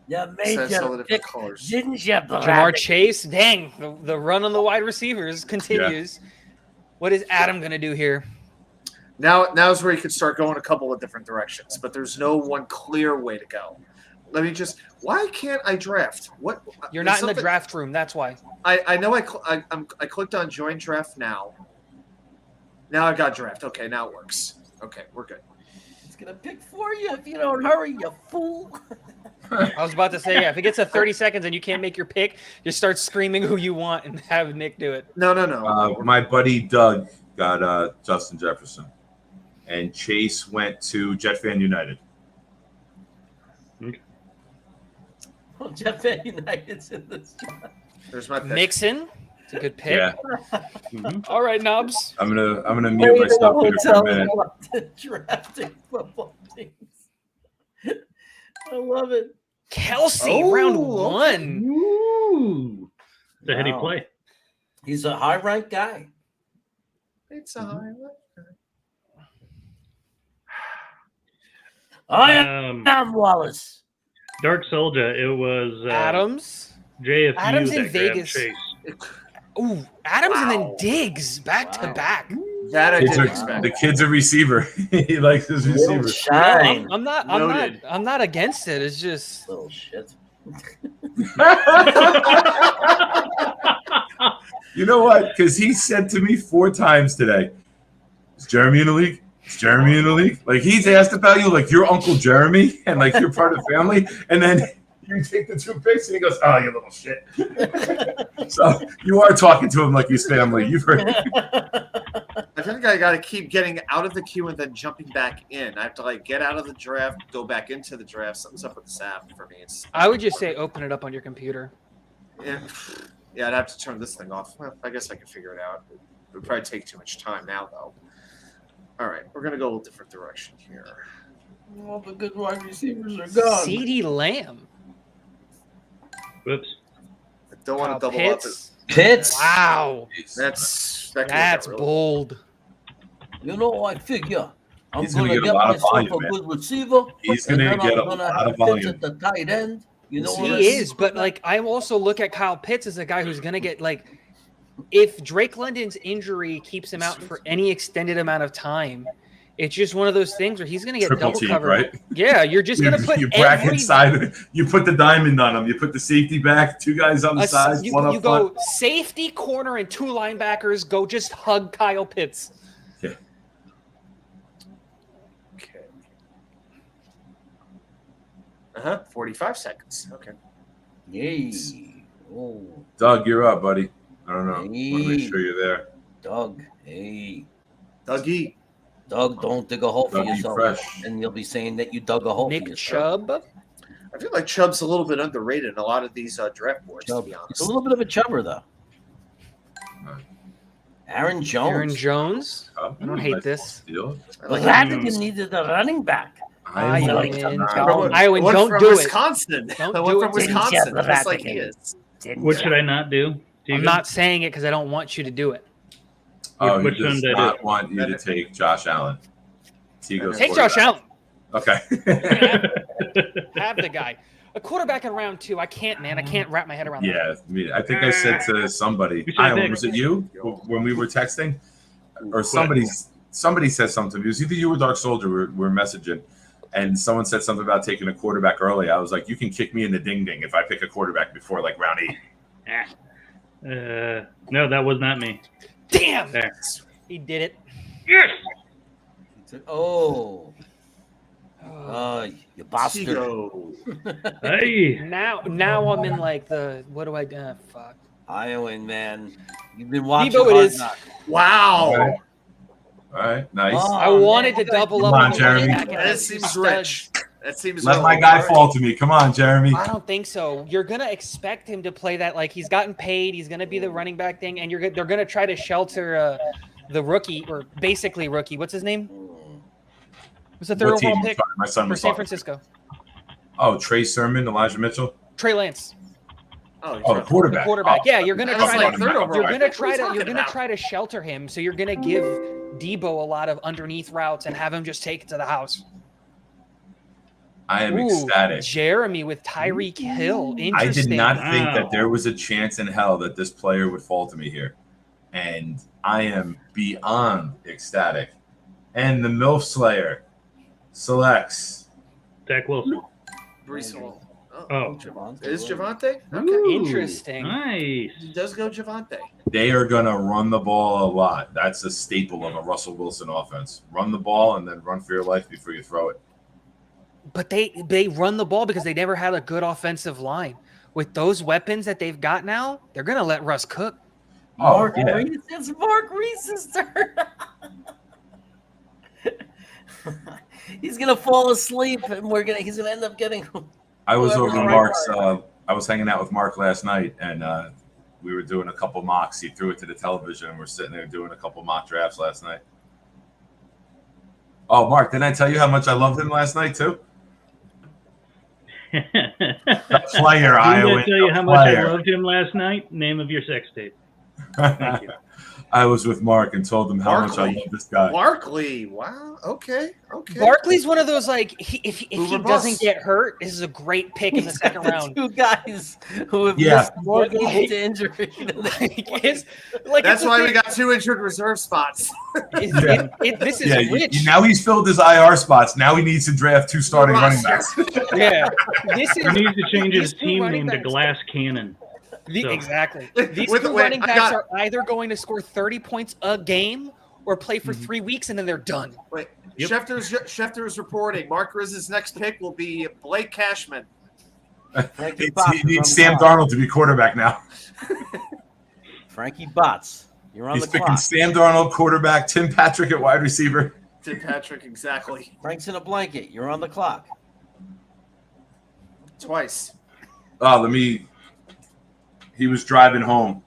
You made Says all the your different pick, colors. didn't you, Jamar Brad? Chase. Dang, the run on the wide receivers continues. What is Adam gonna do here? Now's where you can start going a couple of different directions, but there's no one clear way to go. Let me just. Why can't I draft? What? You're there's not in the something- draft room. That's why. I know I clicked on join draft now. Now I got draft. Okay, now it works. Okay, we're good. It's going to pick for you if you don't hurry, you fool. I was about to say, yeah, if it gets to 30 seconds and you can't make your pick, just start screaming who you want and have Nick do it. No. My buddy Doug got Justin Jefferson, and Chase went to Jet Fan United. Well, Jeff Van United's in this job. There's my pick. Mixon, it's a good pick. Yeah, All right, Knobs. I'm gonna mute myself here for a minute. Drafting football teams. I love it. Kelsey, Oh, round okay. 1. Ooh. It's a heady Wow. play. He's a high-ranked guy. It's a highlight. I am Wallace. Dark Soldier, it was Adams. JFU Adams in that grabbed Vegas. Chase. Ooh, Adams and then Wow. Diggs back to Wow. back. That I Kids didn't are- expect. the kid's a receiver. He likes his Little receivers. shine. I'm not Noted. against it. It's just Little shit. You know what? Because he said to me 4 times today, "Is Jeremy in the league? Is Jeremy in the league?" Like he's asked about you, like your Uncle Jeremy, and like you're part of the family, and then you take the 2 picks, and he goes, "Oh, you little shit." So you are talking to him like he's family. You've heard. I think I got to keep getting out of the queue and then jumping back in. I have to like get out of the draft, go back into the draft. Something's up with this app for me. I would just say open it up on your computer. Yeah, I'd have to turn this thing off. Well, I guess I could figure it out. It would probably take too much time now, though. All right, we're gonna go a different direction here. All the good wide receivers are gone. CeeDee Lamb. Whoops. I don't want to double Pitts. Pitts. Wow. That's That's really bold. You know, I figure I'm He's going gonna to get a get lot of myself volume, a man. good receiver. He's and gonna then get a I'm gonna lot have of volume. Pitts at the tight end. You know what I He mean? is, but like I also look at Kyle Pitts as a guy who's gonna get like if Drake London's injury keeps him out for any extended amount of time, it's just one of those things where he's gonna get Triple double team, covered. right? Yeah, you're just gonna put you bracket every side. You put the diamond on him. You put the safety back. 2 guys on the sides. you, One up you front. go safety, corner, and 2 linebackers. Go just hug Kyle Pitts. Yeah. Okay. 45 seconds. Okay. Yay. Oh, Doug, you're up, buddy. I don't know. I want to make Hey. sure you're there. Doug. Hey. Dougie. Doug, don't dig a hole for Dougie yourself. Fresh. And you'll be saying that you dug a hole for Nick yourself. Chubb. I feel like Chubb's a little bit underrated in a lot of these draft boards, Chubb. to be It's a honest. little bit of a chubber, though. Aaron Jones. Aaron Jones. I don't hate this. Deal. I like Glad him. that you needed a running back. I am like Iowan, Jones. Iowan, One don't from do it. Wisconsin. Don't I do went it. from Wisconsin, just like he is. What should I not do? I'm not saying it because I don't want you to do it. Oh, he Which one does did I not do? want you to take Josh Allen. He goes Take Josh quarterback. Allen. Okay. Have the guy. A quarterback in round 2. I can't, man. I can't wrap my head around that. Yeah, I think I said to somebody, You should Iowa, pick. was it you when we were texting, or somebody said something to me. It was either you or Dark Soldier. We're messaging, and someone said something about taking a quarterback early. I was like, you can kick me in the ding ding if I pick a quarterback before like round 8. No, that was not me. Damn. There. He did it. Yes. Oh. You bastard. Chico. Hey. Now I'm in like the what do I do? Fuck. Iowan, man. You've been watching Debo it Hard is. Knocks. Wow. All right, nice. Oh, I wanted to man. double Come up on, the Jeremy. running back and That have seems studs. rich. That seems Let real. my guy fall to me. Come on, Jeremy. I don't think so. You're gonna expect him to play that like he's gotten paid. He's gonna be the running back thing, and they're gonna try to shelter the rookie or basically rookie. What's his name? What's the third What team? overall pick My son for was San talking. Francisco? Oh, Trey Sermon, Elijah Mitchell. Trey Lance, Oh, Oh, the you're quarterback. the quarterback. Oh, Yeah, you're gonna That was try like to third overall. you're gonna What try are you to talking you're gonna about? try to shelter him. So you're gonna give Debo a lot of underneath routes and have him just take it to the house. I am Ooh, ecstatic. Jeremy with Tyreke Hill. I Interesting. did not think Wow. that there was a chance in hell that this player would fall to me here. And I am beyond ecstatic. And the MILF Slayer selects. Zach Wilson. Brees Hall. Oh. Javonte Is Williams. Javante? Okay. Ooh, Interesting. Nice. He does go Javante. They are going to run the ball a lot. That's a staple of a Russell Wilson offense. Run the ball and then run for your life before you throw it. But they run the ball because they never had a good offensive line. With those weapons that they've got now, they're gonna let Russ cook. Mark yeah. Reese. It's Mark Reese's turn. He's gonna fall asleep, and he's gonna end up getting. I was Whoever's over right Mark's. part. I was hanging out with Mark last night, and we were doing a couple mocks. He threw it to the television, and we're sitting there doing a couple mock drafts last night. Oh, Mark, didn't I tell you how much I loved him last night too? Player, Didn't Iowa. I tell you how much I loved him last night? Name of your sex tape. Thank you. I was with Mark and told him how much I Barkley. love this guy. Barkley. Wow. Okay. Barkley's one of those like if he Boomer doesn't bust. get hurt, this is a great pick in the He's got second the round. two guys who have Yeah. missed more But, games like- to injury. Than That's why we got 2 injured reserve spots. This is rich. Now he's filled his IR spots. Now he needs to draft 2 starting running backs. Yeah, this He is needs to change his these two team running name to backs- Glass Cannon. So- Exactly. These With- two wait, running I backs got- are either going to score 30 points a game or play for 3 weeks and then they're done. Wait, Yep. Schefter's reporting. Mark Riz's next pick will be Blake Cashman. Frankie Botts He is on needs the Sam clock. Darnold to be quarterback now. Frankie Botts, you're on He's the picking clock. Sam Darnold quarterback, Tim Patrick at wide receiver. Tim Patrick, exactly. Frank's in a blanket. You're on the clock. Twice. Oh, he was driving home.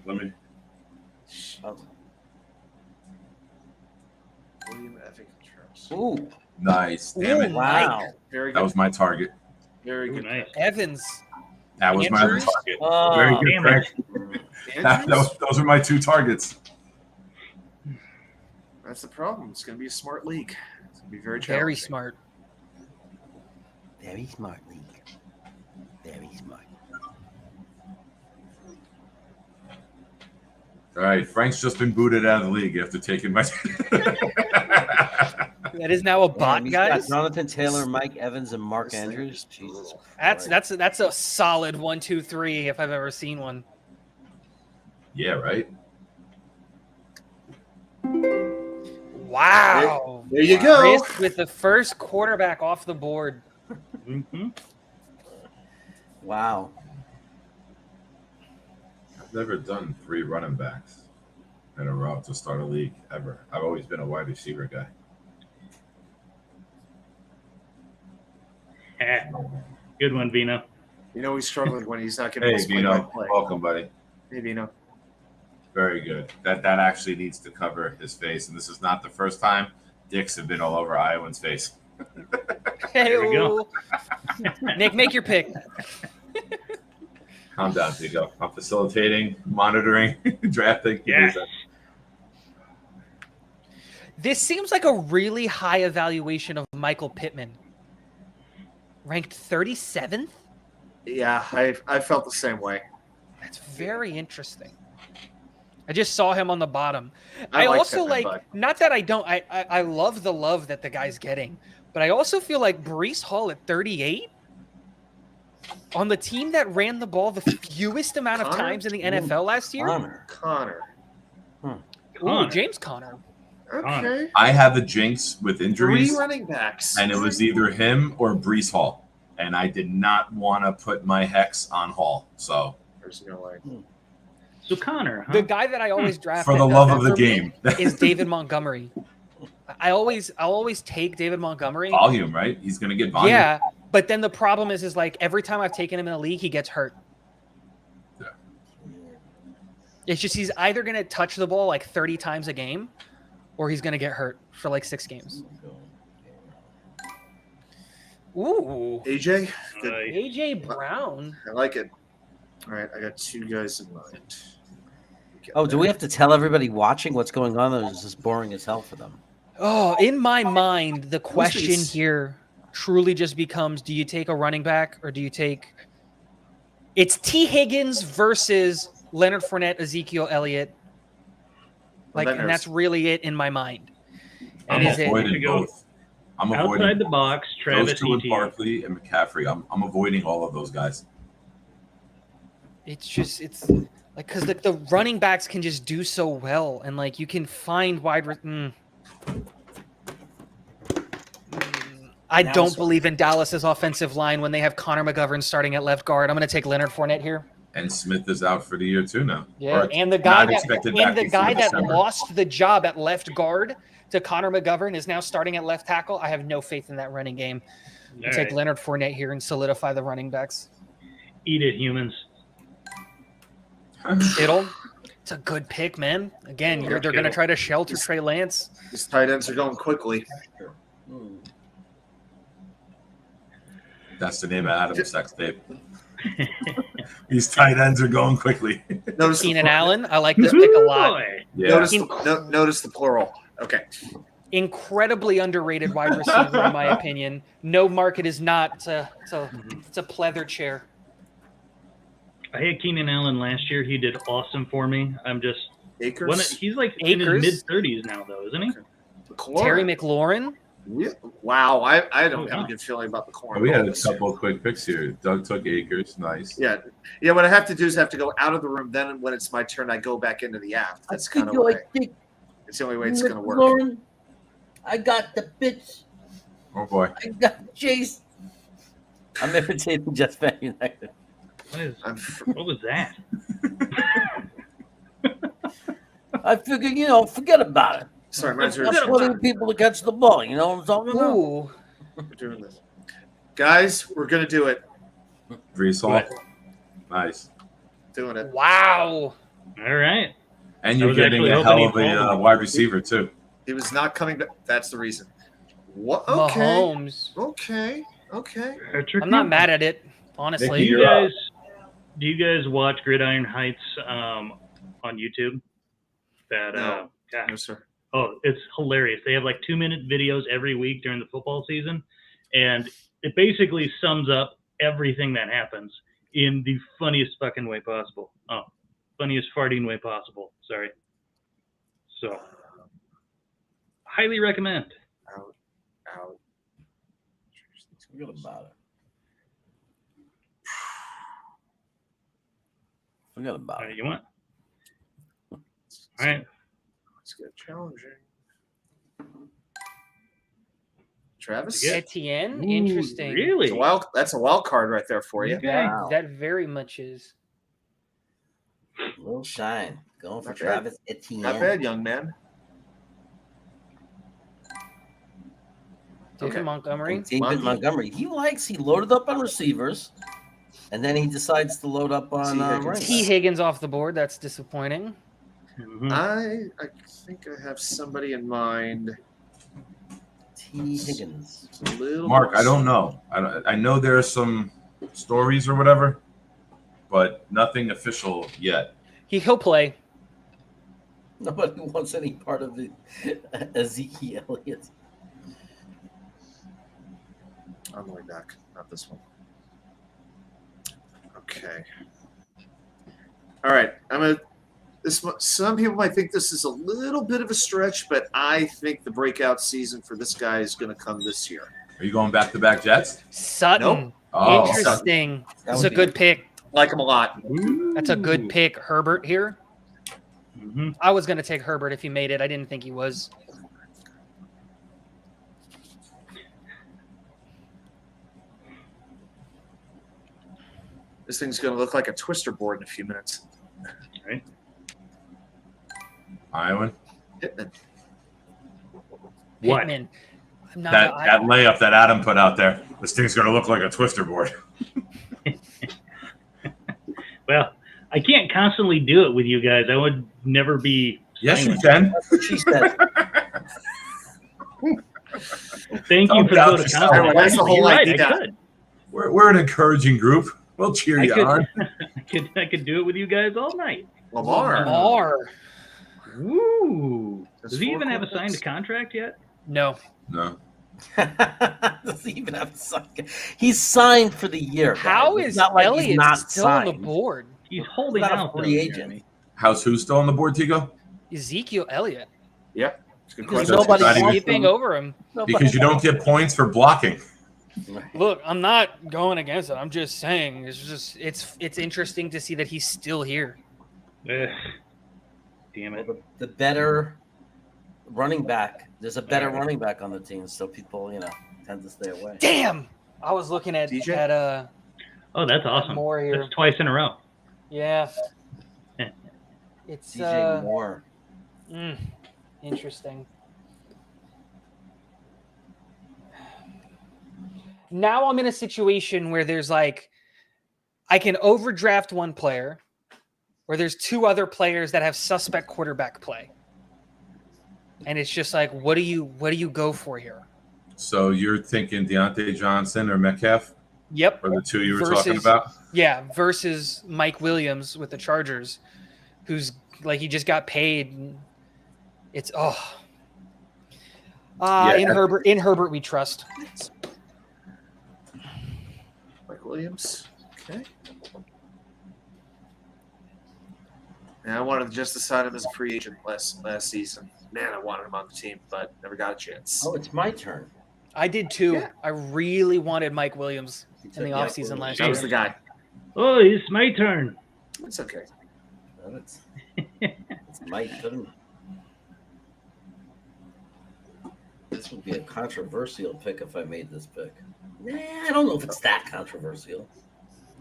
William Evan Contreras. Ooh, Nice. Damn it. Ooh, wow. Very That good. was my target. Very Ooh, good. nice. Evans. That was my other Andrews? target. Oh, Very good, damn Frank. Andrews? Those are my 2 targets. That's the problem. It's going to be a smart league. It's going to be very challenging. Very smart. Very smart league. Very smart. All right, Frank's just been booted out of the league after taking my. That is now a bot, He's guys. got Jonathan Taylor, Mike Evans, and Mark Andrews. Jesus. That's Christ. that's a solid 1, 2, 3 if I've ever seen one. Yeah, right. Wow. There you go. Chris with the first quarterback off the board. Mm-hmm. Wow. I've never done 3 running backs in a row to start a league ever. I've always been a wide receiver guy. Good one, Vino. You know he's struggling when he's not getting Hey, his Vino, play-by-play. welcome, buddy. Hey, Vino. Very good. That actually needs to cover his face, and this is not the first time dicks have been all over Iowan's face. There we go. Nick, make your pick. Calm down, Tigo. I'm facilitating, monitoring, drafting. Yes. This seems like a really high evaluation of Michael Pittman. Ranked 37th? Yeah, I felt the same way. That's very interesting. I just saw him on the bottom. I I like also Pittman, like, but- not that I don't, I love the love that the guy's getting, but I also feel like Breece Hall at 38 on the team that ran the ball the fewest amount of Connor? times in the NFL last year. Connor. Connor. Ooh, James Conner. Okay. I have a jinx with 3 injuries, running backs. and it was either him or Brees Hall, and I did not want to put my hex on Hall. So There's no way. So Connor, huh? The guy that I always draft for the that love does of that the for me game, is David Montgomery. I always take David Montgomery. volume, right? He's gonna get volume. Yeah, but then the problem is like every time I've taken him in the league, he gets hurt. Yeah. It's just he's either going to touch the ball like 30 times a game, or he's going to get hurt for like 6 games. Ooh, AJ? Good. AJ Brown. I like it. All right, I got 2 guys in mind. Oh, do we have to tell everybody watching what's going on, or is this boring as hell for them? Oh, in my mind, the question these? here truly just becomes: do you take a running back or do you take? It's T. Higgins versus Leonard Fournette, Ezekiel Elliott. Like, and that's really it in my mind. I'm And is it? avoiding Go both. I'm Outside avoiding the box, Travis those 2 with Etienne. Barkley and McCaffrey. I'm avoiding all of those guys. It's just like because the running backs can just do so well, and like you can find I Now don't it's- believe in Dallas's offensive line when they have Connor McGovern starting at left guard. I'm going to take Leonard Fournette here. And Smith is out for the year too now. Yeah, Or and the guy not expected that back before December. lost the job at left guard to Connor McGovern is now starting at left tackle. I have no faith in that running game. All Take right. Leonard Fournette here and solidify the running backs. Eat it, humans. Kittle, it's a good pick, man. Again, they're going to Kittle. try to shelter Trey Lance. These tight ends are going quickly. That's the name of Adam's sex tape. These tight ends are going quickly. Notice Keenan the, Allen. I like this pick a lot. Boy. Yeah. notice the plural. Okay. Incredibly underrated wide receiver, in my opinion. No market is not. It's a pleather chair. I had Keenan Allen last year. He did awesome for me. I'm just Akers. he's like in his Akers? mid-30s now, though, isn't he? Terry McLaurin. Yeah. Wow. I don't Oh, have wow. a good feeling about the corner. Oh, we had a couple of quick picks here. Doug took Akers. Nice. Yeah. Yeah. What I have to do is have to go out of the room. Then when it's my turn, I go back into the app. That's kind of it's the only way it's going to work. McLaurin, I got the bitch. Oh boy. I got Chase. I'm imitating Jets fan United. What was that? I figured, forget about it. Sorry, my turn. Just wanting people to catch the ball. You know what I'm talking about? Ooh. We're doing this. Guys, we're going to do it. Brees Hall. Nice. Doing it. Wow. All right. And I you're was getting actually a hoping hell of he'd a fall. wide receiver too. He was not coming back. That's the reason. What? Okay. Mahomes. Okay. I'm not mad at it, honestly. You're up. Do you guys watch Gridiron Heights on YouTube? That No. yeah. No, sir. Oh, it's hilarious. They have like 2-minute videos every week during the football season, and it basically sums up everything that happens in the funniest fucking way possible. Oh, funniest farting way possible. Sorry. So, highly recommend. Out. Forget about it. Forget about it. You want? All right. Let's get challenging. Travis? Yeah. Etienne. Ooh, Interesting. Really? That's a wild card right there for you. Okay. That very much is. Little shine. Going for Not bad. Travis Etienne. Not bad, young man. David Okay. Montgomery. David Montgomery. He loaded up on receivers, and then he decides to load up on running T. backs. Higgins off the board. That's disappointing. Mhm. I think I have somebody in mind. T. Higgins. It's a little Mark, more- I don't know. I know there are some stories or whatever, but nothing official yet. He'll play. Nobody wants any part of the Ezekiel Elliott. On the way back, not this one. Okay. All right. Some people might think this is a little bit of a stretch, but I think the breakout season for this guy is going to come this year. Are you going back-to-back Jets? Sutton. Nope. Oh, Interesting. That That's would a be- good pick. Like him a lot. That's a good pick. Herbert here. Mhm. I was going to take Herbert if he made it. I didn't think he was. This thing's going to look like a twister board in a few minutes. Right. Iowa. Pittman. What? Pittman. I'm not, That layup that Adam put out there. This thing's going to look like a twister board. Well, I can't constantly do it with you guys. I would never be. Yes, you silent. can. That's what she said. Thank you Don't for doubt the yourself. compliment. That's the whole You're right, idea. I could. We're an encouraging group. We'll cheer I you could, on. I could do it with you guys all night. Lamar. Lamar. Woo! That's Does he four even have a quarterbacks. signed contract yet? No. No. Does he even have a sign? He's signed for the year. guys. How It's is not like he's Elliott not still on the signed. board? He's holding not a out. free though, agent. Jeremy. How's who still on the board, Tigo? Ezekiel Elliott. Yeah. It's a good Because question. nobody Not even- wants Sleeping him. over him. Because you don't get points for blocking. Look, I'm not going against it. I'm just saying it's interesting to see that he's still here. Ugh. Damn it. The better running back. There's a better running back on the team, so people, tend to stay away. Damn. I was looking at DJ? Oh, that's awesome. Moore here. That's twice in a row. Yeah. It's DJ Moore. interesting. Now I'm in a situation where there's I can overdraft one player, where there's two other players that have suspect quarterback play. And it's just what do you go for here? So you're thinking Deontay Johnson or Metcalf? Yep. Or the two you were talking about? Yeah, versus Mike Williams with the Chargers, who's like he just got paid. It's in Herbert we trust. Mike Williams. Okay. And I wanted to just to sign him as a free agent last season. Man, I wanted him on the team, but never got a chance. Oh, it's my turn. I did too. Yeah. I really wanted Mike Williams in the offseason last That year. was the guy. Oh, it's my turn. It's okay. It's my turn. This would be a controversial pick if I made this pick. I don't know if it's that controversial.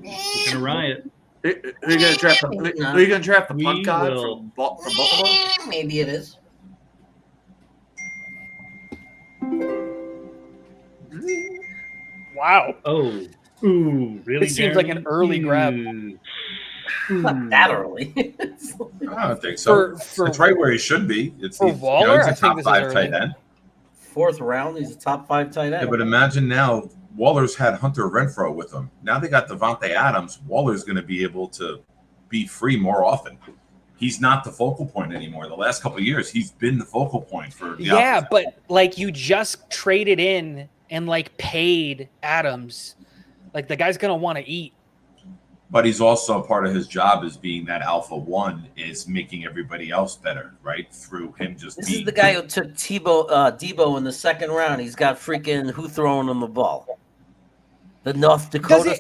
It's gonna riot. Who are you going to draft? Who are you going to draft? The punt guy will. from Buffalo? Maybe it is. Wow. Oh, ooh, really? It seems like an early grab. Not that early. I don't think so. It's right where he should be. It's Waller, he's I a think top this is 5 early. tight end. 4th round, he's a top 5 tight end. Yeah, but imagine now Waller's had Hunter Renfrow with him. Now they got Devontae Adams. Waller's going to be able to be free more often. He's not the focal point anymore. The last couple of years, he's been the focal point for the offense. But like you just traded in and like paid Adams. Like the guy's gonna want to eat. But he's also part of his job as being that alpha one is making everybody else better, right? Through him just This being is the guy who took Debo in the 2nd round. He's got freaking who throwing him the ball? The North Dakota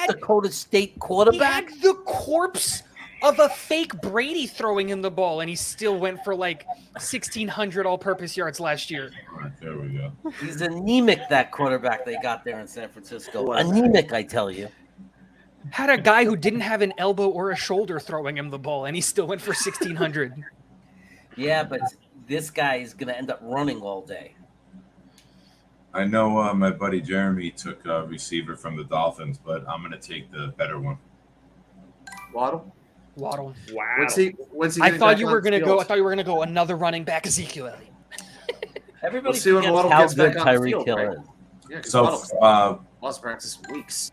Dakota State quarterback. He had the corpse of a fake Brady throwing him the ball, and he still went for like 1,600 all-purpose yards last year. Right, there we go. He's anemic, that quarterback they got there in San Francisco. Anemic, I tell you. Had a guy who didn't have an elbow or a shoulder throwing him the ball, and he still went for 1,600. Yeah, but this guy is going to end up running all day. I know my buddy Jeremy took a receiver from the Dolphins, but I'm going to take the better one. Waddle. Wow. When's he I getting thought back you on were the going to field? go. I thought you were going to go another running back, Ezekiel Elliott. Everybody see when forgets Waddle how gets good back on the Tyreke field, Hill right? is. Yeah, 'cause So, Waddle's lost practice in weeks.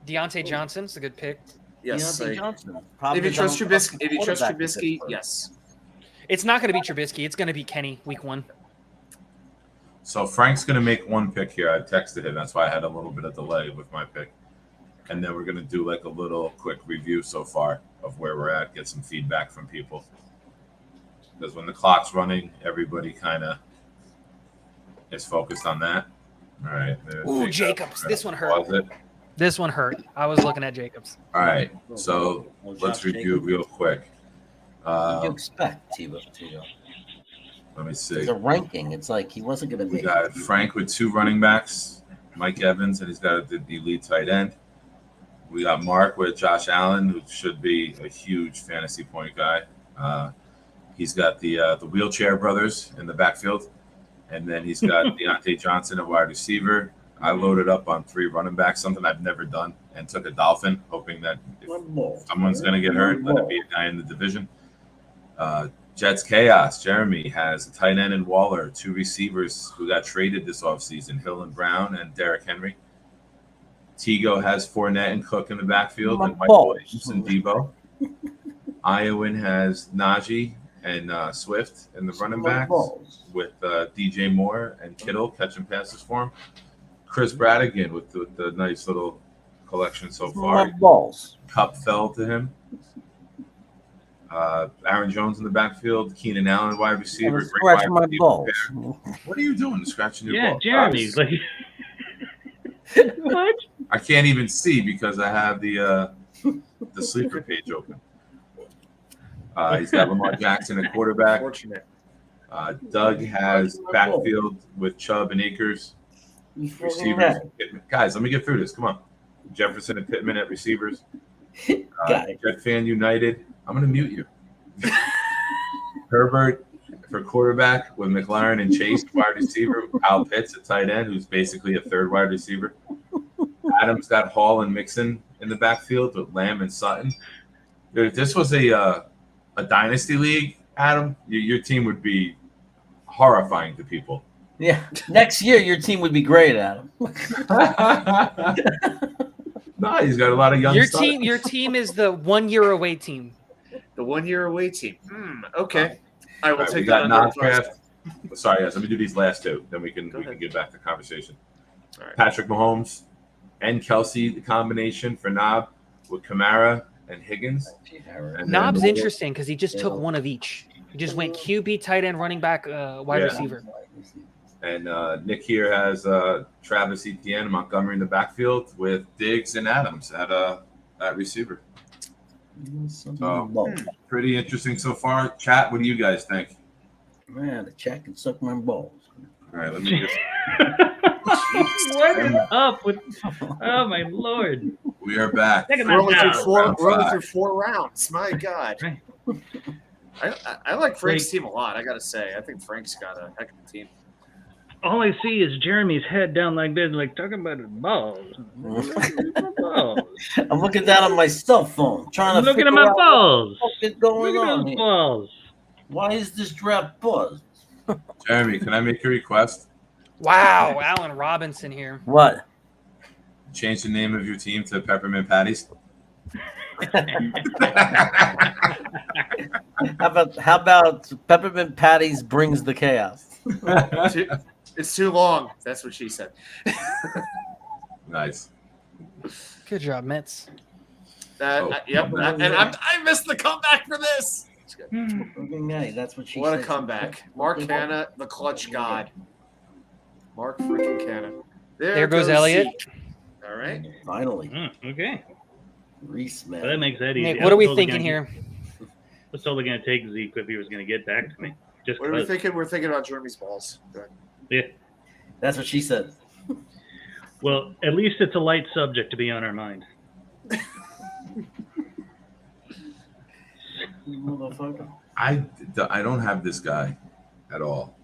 Deontay Johnson's a good pick. Yes. Deontay Johnson. Probably If you trust don't- Trubisky, quarterback yes. It's not going to be Trubisky. It's going to be Kenny week 1. So Frank's going to make one pick here. I texted him. That's why I had a little bit of delay with my pick. And then we're going to do like a little quick review so far of where we're at, get some feedback from people. Because when the clock's running, everybody kind of is focused on that. All right. Ooh, Jacobs. This one hurt. Pause it. This one hurt. I was looking at Jacobs. All right. So Well, let's Josh review Jacobs. real quick. What do you expect, Tebow? Let me It's see. a ranking. It's like he wasn't going to We make got Frank with 2 running backs, Mike Evans, and he's got the elite tight end. We got Mark with Josh Allen, who should be a huge fantasy point guy. He's got the wheelchair brothers in the backfield, and then he's got Deontay Johnson at wide receiver. I loaded up on 3 running backs, something I've never done, and took a Dolphin, hoping that if someone's going to get hurt, let it be a guy in the division. Jets Chaos. Jeremy has a tight end in Waller, 2 receivers who got traded this offseason, Hill and Brown and Derrick Henry. Tego has Fournette and Cook in the backfield, and Mike Williams and Debo. Iowan has Najee and Swift in the running backs with DJ Moore and Kittle catching passes for him. Chris Bradigan with the nice little collection so far. balls. Cup fell to him. Aaron Jones in the backfield, Keenan Allen wide receiver. Great Scratch wide my receiver balls. pair. What are you doing? Scratching your balls? Jeremy. Like, what? I can't even see because I have the sleeper page open. He's got Lamar Jackson at quarterback. Fortunate. Doug has backfield with Chubb and Akers. Receivers. Guys, let me get through this. Come on. Jefferson and Pittman at receivers. Jet Fan United. I'm going to mute you. Herbert for quarterback with McLaren and Chase, wide receiver. Kyle Pitts at tight end, who's basically a 3rd wide receiver. Adams got Hall and Mixon in the backfield with Lamb and Sutton. Dude, if this was a dynasty league, Adam, your team would be horrifying to people. Yeah. Next year, your team would be great, Adam. No, he's got a lot of young Your stuff. team is the 1 year away team. The 1 year away team. Okay. I will All right, we take got that under advisement. non-draft. Sorry, guys. Let me do these last two. Then we can get back to conversation. All right. Patrick Mahomes and Kelsey, the combination for Knob with Kamara and Higgins. And Knob's then- interesting because he just took one of each. He just went QB, tight end, running back, wide Yeah. receiver. And Nick here has Travis Etienne and Montgomery in the backfield with Diggs and Adams at receiver. So pretty interesting so far. Chat, what do you guys think? Man, the chat can suck my balls. All right, let me just. What is up with? Oh my lord! We are back. Look at We're only that through now. four. Round We're only five. through 4 rounds. My God. I like Frank's team a lot. I gotta say, I think Frank's got a heck of a team. All I see is Jeremy's head down like this, like talking about his balls. Balls. I'm looking down on my cell phone, trying to Looking figure at my out balls. what is going Look at on those here. balls. Why is this draft buzzed? Jeremy, can I make a request? Wow, Allen Robinson here. What? Change the name of your team to Peppermint Patties. How about Peppermint Patties brings the chaos? It's too long. That's what she said. Nice. Good job, Mets. Yep. I missed the comeback for this. It's good. Okay, that's what she What said. a comeback. Mark Hanna, the clutch god. Mark freaking Canna. There goes Elliott. Zeke. All right. Finally, Okay. Reese, man. Well, that makes that easy. Nick, I what are was we totally thinking gonna- here? I was totally going to take Zeke if he was going to get back to me. Just What are we 'cause. thinking? We're thinking about Jeremy's balls. Good. Yeah. That's what she said. Well, at least it's a light subject to be on our mind. Motherfucker. I don't have this guy at all,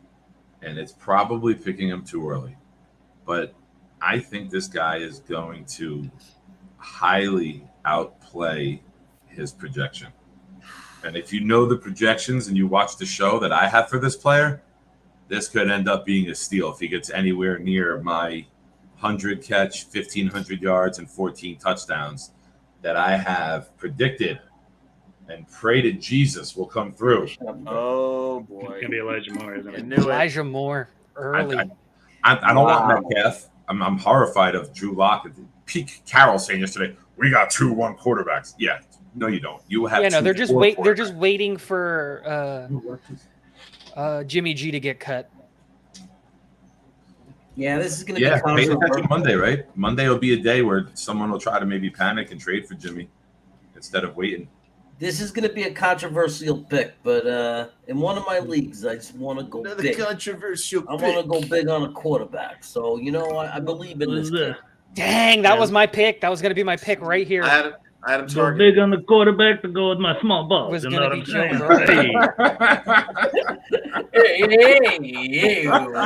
and it's probably picking him too early. But I think this guy is going to highly outplay his projection. And if you know the projections and you watch the show that I have for this player, this could end up being a steal if he gets anywhere near my 100 catch, 1,500 yards, and 14 touchdowns that I have predicted and pray to Jesus will come through. Oh It's boy. going to be Elijah Moore, isn't I it? knew it. Elijah Moore early. I don't want Metcalf. I'm horrified of Drew Lock. Pete Carroll saying yesterday, we got 2-1 quarterbacks. Yeah, no, you don't. You have They're 2-4 They're just waiting for Jimmy G to get cut. Yeah, this is going to Yeah, be pay attention controversial. Monday, right? Monday will be a day where someone will try to maybe panic and trade for Jimmy instead of waiting. This is going to be a controversial pick, but in one of my leagues, I just want to go Another big. controversial I want to pick. go big on a quarterback. So, I believe in this kid. Dang, that was my pick. That was going to be my pick right here. I had him Go targeted. big on the quarterback to go with my small balls. Was You gonna know what be I'm saying? Joe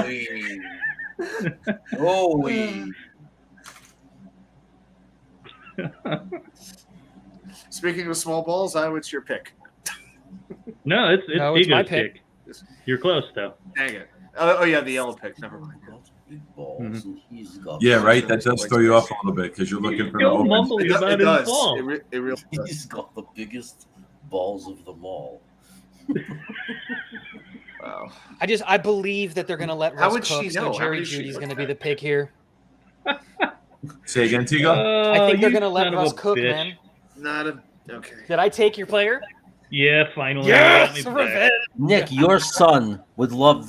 Hey. Oh, Speaking of small balls, what's your pick? No, it's it's my Ego's pick. You're close, though. Dang it. Oh yeah, the yellow pick. Never mind. big balls. And he's got Yeah, right. That does throw you off a little bit because you're looking for the Still open. mumbling It about his does. ball. It really does. He's got the biggest balls of them all. Wow. I believe that they're going to let How Russ would she cook, know? so How Jerry did she Judy's look going to at be it? the pick here. Say again, Tigo. I think they're you going to let son of Russ a cook, bitch. man. Not a okay. Did I take your player? Yeah, finally. Yes, you got me back. revenge. Nick, your son would love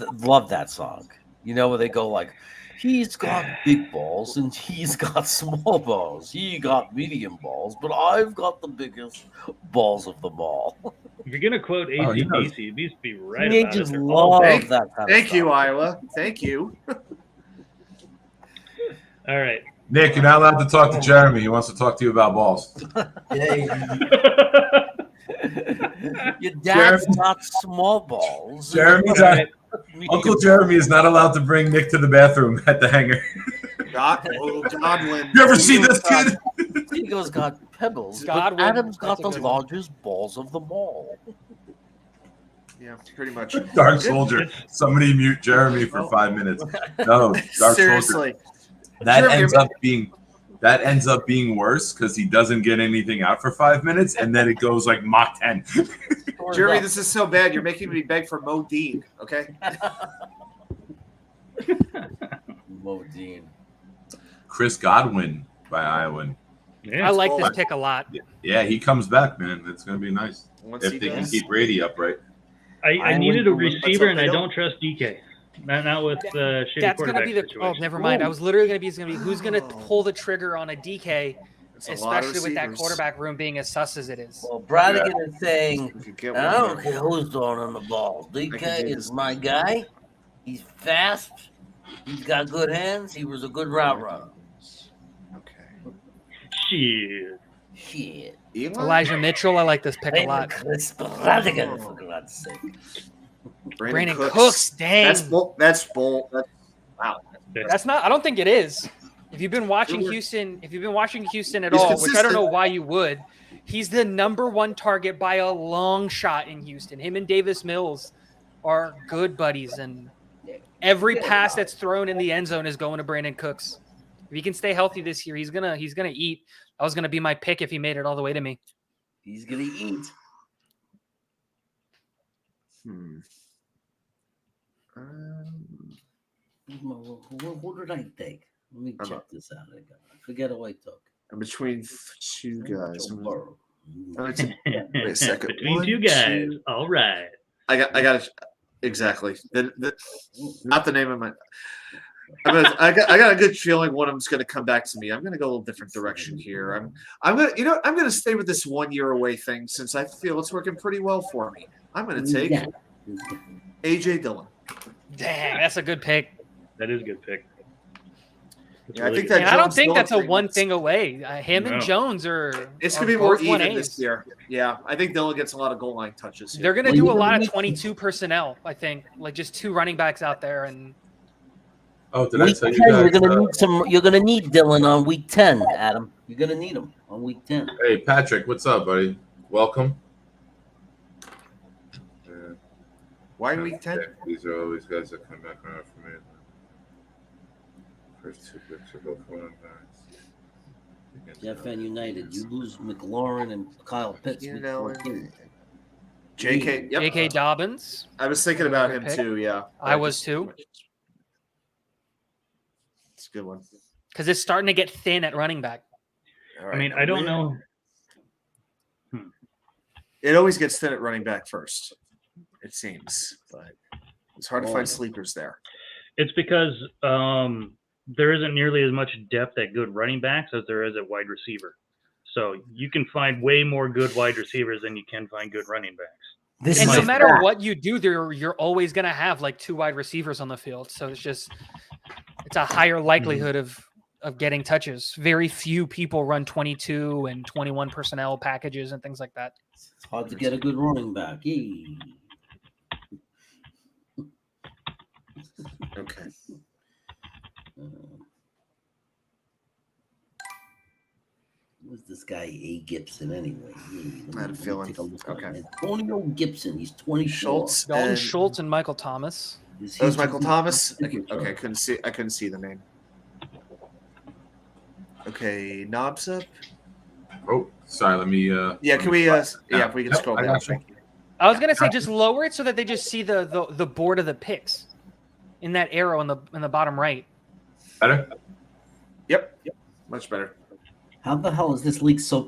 that song. You know where they go like, he's got big balls and he's got small balls. He got medium balls, but I've got the biggest balls of them all. If you're gonna quote Oh, you know. ACDC, these be right They about just it. love Thank- that kind of Thank stuff. you, Iowa. Thank you. All right. Nick, you're not allowed to talk to Jeremy. He wants to talk to you about balls. Your dad's got small balls. Jeremy's not, Uncle Jeremy is not allowed to bring Nick to the bathroom at the hangar. Godwin. You ever see this kid? Ego's got pebbles, but Godwin. Adam's got That's a the good one. largest balls of them all. Yeah, Yeah, pretty much. Dark Soldier. Somebody mute Jeremy for 5 minutes. No, Dark Seriously. Soldier. That Jeremy, ends up being worse because he doesn't get anything out for 5 minutes, and then it goes like Mach 10. Jeremy, this is so bad. You're making me beg for Modine, okay? Modine. Chris Godwin by Iowan. Yeah. I like this pick a lot. Yeah, he comes back, man. It's going to be nice. Once If he they can does. keep Brady upright. I needed a receiver, and I they don't trust DK. Not with shitty That's gonna quarterback be the. situation. Oh, never mind. I was literally gonna be who's gonna pull the trigger on a DK, It's a lot of especially with that receivers. quarterback room being as sus as it is. Well, Bradigan is saying, You could get I one don't more. care who's throwing on the ball. I can DK do is this. my guy. He's fast. He's got good hands. He was a good route runner. Okay. Shit. Eli? Elijah Mitchell, I like this pick a lot. Chris Bradigan, for God's sake. Brandon Cooks, dang. That's bold. That's wow. That's not. I don't think it is. If you've been watching Houston, at He's all, which I don't know consistent. why you would, he's the #1 target by a long shot in Houston. Him and Davis Mills are good buddies, and every pass that's thrown in the end zone is going to Brandon Cooks. If he can stay healthy this year, he's gonna eat. That was gonna be my pick if he made it all the way to me. He's going to eat. What did I take? Let me check this out again. I forget who I took. I'm between two guys. Joe Burrow. Wait a second. Between One, two guys. two. All right. I got it. Exactly. Not the name of my. I got a good feeling one of them's going to come back to me. I'm going to go a little different direction here. I'm going to stay with this 1 year away thing since I feel it's working pretty well for me. I'm going to take AJ Dillon. Dang, that's a good pick. That is a good pick. That's Yeah, really I think good. that And I don't Jones think that's a Dillon one thing away. Him and No. Jones are. It's are going to be more both even 1As. this year. Yeah, I think Dillon gets a lot of goal line touches. Here. They're going to Well, do you're a gonna lot of need 22 personnel, I think. Like just 2 running backs out there. And Oh, did I Week tell 10, you guys? you're gonna need some. You're gonna need Dylan on week 10, Adam. You're gonna need him on week 10. Hey, Patrick, what's up, buddy? Welcome. Why week 10? These are always guys that come back around for me. First 2 picks are both running backs. Jeff and United. You lose McLaurin and Kyle Pitts. You week know, 14. JK. Yep. J.K. Dobbins. I was thinking about him Pick. too. Yeah, I was too. It's a good one. Because it's starting to get thin at running back. All I mean, I don't know. It always gets thin at running back first, it seems, but it's hard to find sleepers there. It's because there isn't nearly as much depth at good running backs as there is at wide receiver. So you can find way more good wide receivers than you can find good running backs. This And is no a matter fact. what you do, you're always going to have like 2 wide receivers on the field. So it's a higher likelihood of getting touches. Very few people run 22 and 21 personnel packages and things like that. It's hard to get a good running back. Yee. Okay. Who's this guy A. Gibson anyway? Yee. I had a feeling. Take a look at Okay. him. Antonio Gibson. He's 24. Schultz. Dalton and- Schultz and Michael Thomas. Is he That was Michael Thomas. Superstar? Okay, I couldn't see the name. Okay, knobs up. Oh, sorry. Let me. Yeah, can we? If we can Yep, scroll I down. got you. Thank you. I was gonna say just lower it so that they just see the board of the picks in that arrow in the bottom right. Better? Yep. Much better. How the hell is this league so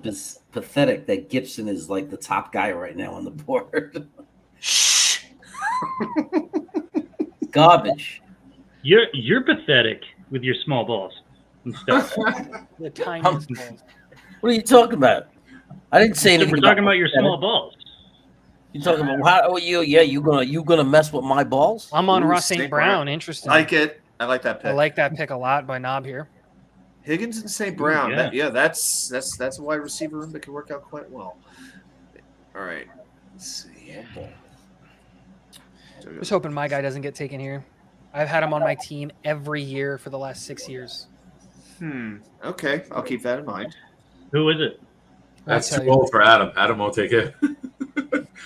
pathetic that Gibson is like the top guy right now on the board? Shh. Garbage. You're pathetic with your small balls and stuff. The tiniest balls. What are you talking about? I didn't say anything. We're talking about your pathetic. small balls. You talking about how are you? Yeah, you gonna mess with my balls? I'm on Ooh, Ross St. St. Brown. Brown. Interesting. Like it. I like that pick. I like that pick a lot by Knob here. Higgins and St. Brown. yeah. That's a wide receiver room that can work out quite well. All right. Let's see. Just hoping my guy doesn't get taken here. I've had him on my team every year for the last 6 years. Okay, I'll keep that in mind. Who is it? I'll That's tell too you. old for Adam. Adam won't take it.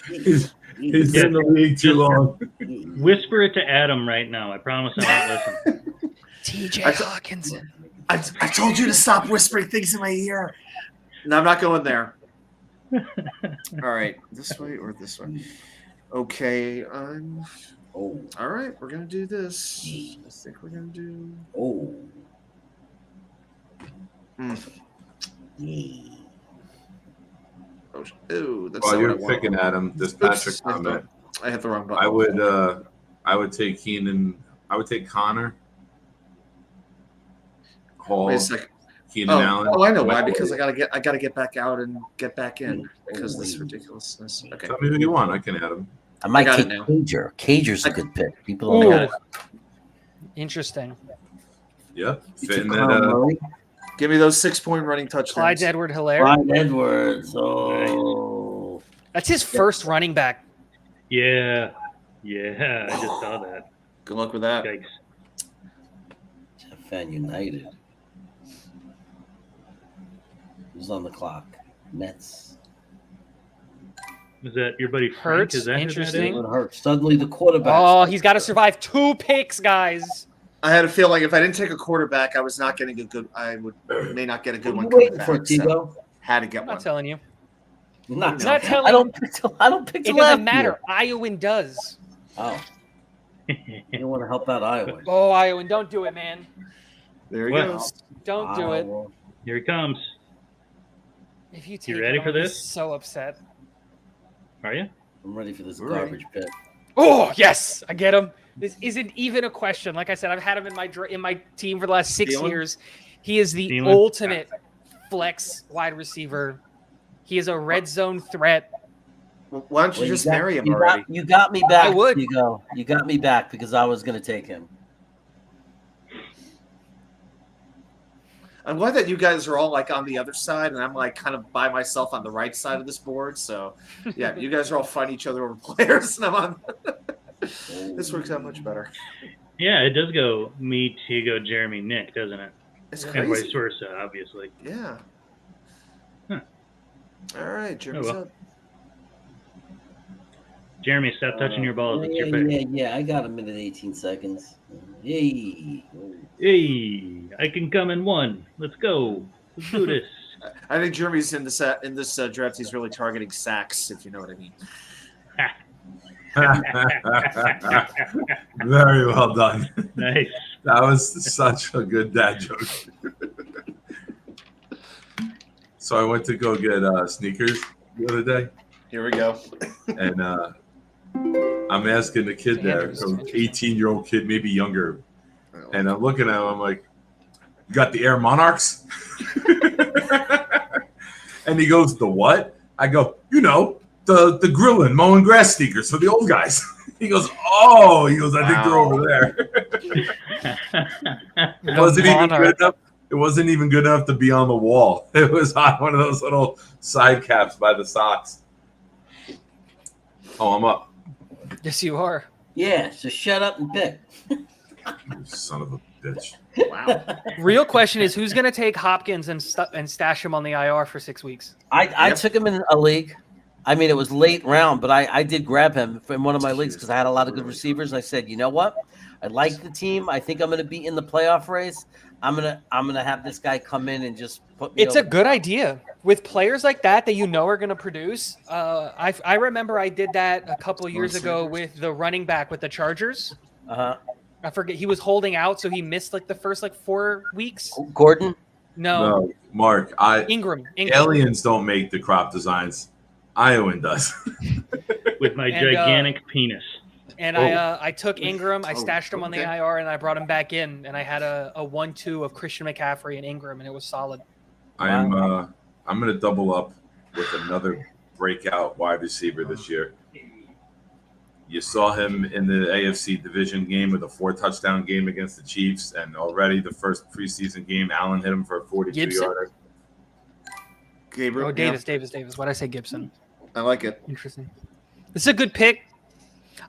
He's He's been in the league too long. Whisper it to Adam right now. I promise I won't listen. TJ Hawkins. I told you to stop whispering things in my ear. No, I'm not going there. All right, this way or this way? Okay, all right, we're gonna do this. I think we're gonna do. Oh. Oh, that's While not you're what I want. picking at him, this Patrick Oops, comment. I hit the wrong button. I would take Keenan. I would take Connor. Hall. Wait a second. Keenan Allen. Oh, I know why. Because I gotta get back out and get back in because of this ridiculousness. Okay. Tell me who you want. I can add him. I might got take it now. Cager. Cager's a good pick. People Ooh. don't know. Interesting. Yep. You Fitting took that. Clown Murray? Give me those 6-point running touchdowns. Clyde Edward-Helaire. Clyde Edwards. Oh. That's his first running back. Yeah. Yeah, I just saw that. Good luck with that. Yikes. Fan United. Who's on the clock? Mets. Is that your buddy Frank? Hurts, Is that interesting. Jalen Hurts. Suddenly the quarterback. Oh, he's got to survive 2 picks, guys. I had a feeling if I didn't take a quarterback, I was not getting a good. May not get a good What are one you waiting coming for, back. So Tebow? had to get I'm one. not telling you. Not Not telling I don't pick till I don't pick It till doesn't after matter. you. Iowan does. Oh. You don't want to help out Iowa. Oh, Iowan, don't do it, man. There he Well, goes. Don't do it. Iowa. Here he comes. If you take You ready it, for I'll be this? So upset. Are you? I'm ready for this We're ready. garbage pick. Oh, yes, I get him. This isn't even a question. Like I said, I've had him in my team for the last 6 Thielen? years. He is the Thielen? ultimate flex wide receiver. He is a red zone threat. Well, why don't you Well, just got- marry him you already? Got, you got me back. I would. You got me back because I was going to take him. I'm glad that you guys are all like on the other side, and I'm like kind of by myself on the right side of this board. So, yeah, you guys are all fighting each other over players, and I'm on. This works out much better. Yeah, it does go me, Tigo, Jeremy, Nick, doesn't it? It's And vice crazy. versa, obviously. Yeah. Huh. All right, Jeremy's well. up. Jeremy, stop touching your balls. It's your pick. Yeah. I got a minute 18 seconds. Yay. Hey, I can come in one. Let's go. Let's do this. I think Jeremy's in this draft. He's really targeting sacks, if you know what I mean. Very well done. Nice. That was such a good dad joke. So I went to go get sneakers the other day, Here we go. and I'm asking the kid there, so 18-year-old kid, maybe younger, and I'm looking at him. I'm like, "You got the Air Monarchs?" And he goes, "The what?" I go, the grilling, mowing grass sneakers for the old guys. He goes, "Oh," he goes, "I think they're over there." It wasn't even good enough. It wasn't even good enough to be on the wall. It was on one of those little side caps by the socks. Oh, I'm up. Yes, you are. Yeah, so shut up and pick. You son of a bitch. Wow. Real question is, who's going to take Hopkins and stash him on the IR for 6 weeks? I Yep. took him in a league. I mean, it was late round, but I did grab him in one of my leagues because I had a lot of good receivers. I said, you know what? I like the team. I think I'm going to be in the playoff race. I'm gonna have this guy come in and just put me. It's a over. good idea with players like that you know are going to produce. I remember I did that a couple of years ago with the running back with the Chargers. Uh-huh. I forget, he was holding out, so he missed like the first 4 weeks. Gordon. No, No, Mark. Ingram. Aliens don't make the crop designs. Iowan does. With my And, gigantic penis. And Oh. I took Ingram, I Oh, stashed him on the okay. IR, and I brought him back in, and I had a 1-2 of Christian McCaffrey and Ingram, and it was solid. I'm going to double up with another breakout wide receiver this year. You saw him in the AFC division game with a 4-touchdown game against the Chiefs, and already the first preseason game, Allen hit him for a 42-yarder. Gabriel. Oh, Davis. Why'd I say Gibson? I like it. Interesting. This is a good pick.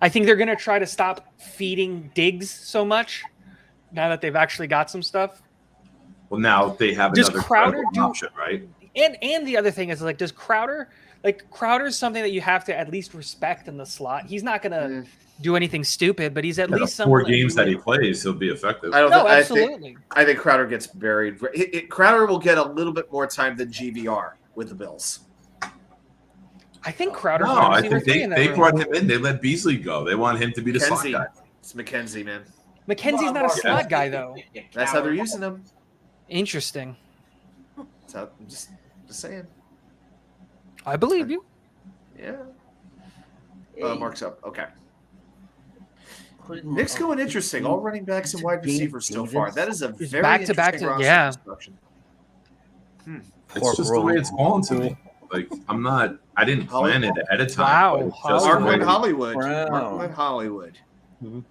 I think they're going to try to stop feeding Diggs so much now that they've actually got some stuff. Well, now they have Does another Crowder credible do- option, right? And the other thing is, like, does Crowder Like Crowder's something that you have to at least respect in the slot. He's not gonna do anything stupid, but he's at least the 4 someone games that he plays, he'll be effective. absolutely. I think Crowder gets buried. Crowder will get a little bit more time than GVR with the Bills. I think Crowder's No, wide I receiver think three in that they room. brought him in. They let Beasley go. They want him to be the slot guy. It's McKenzie, man. McKenzie's not a slot guy though. That's how they're using him. Interesting. So I'm just saying. I believe you. Yeah. Hey. Mark's up. Okay. Couldn't- Nick's going interesting. All running backs and wide receivers so far. That is a It's very back-to-back interesting roster yeah. construction. It's just the way it's fallen to me. Like I didn't plan it ahead of time. Wow. but it's just Mark the went way- Hollywood. Wow. Mark went Hollywood. Mhm.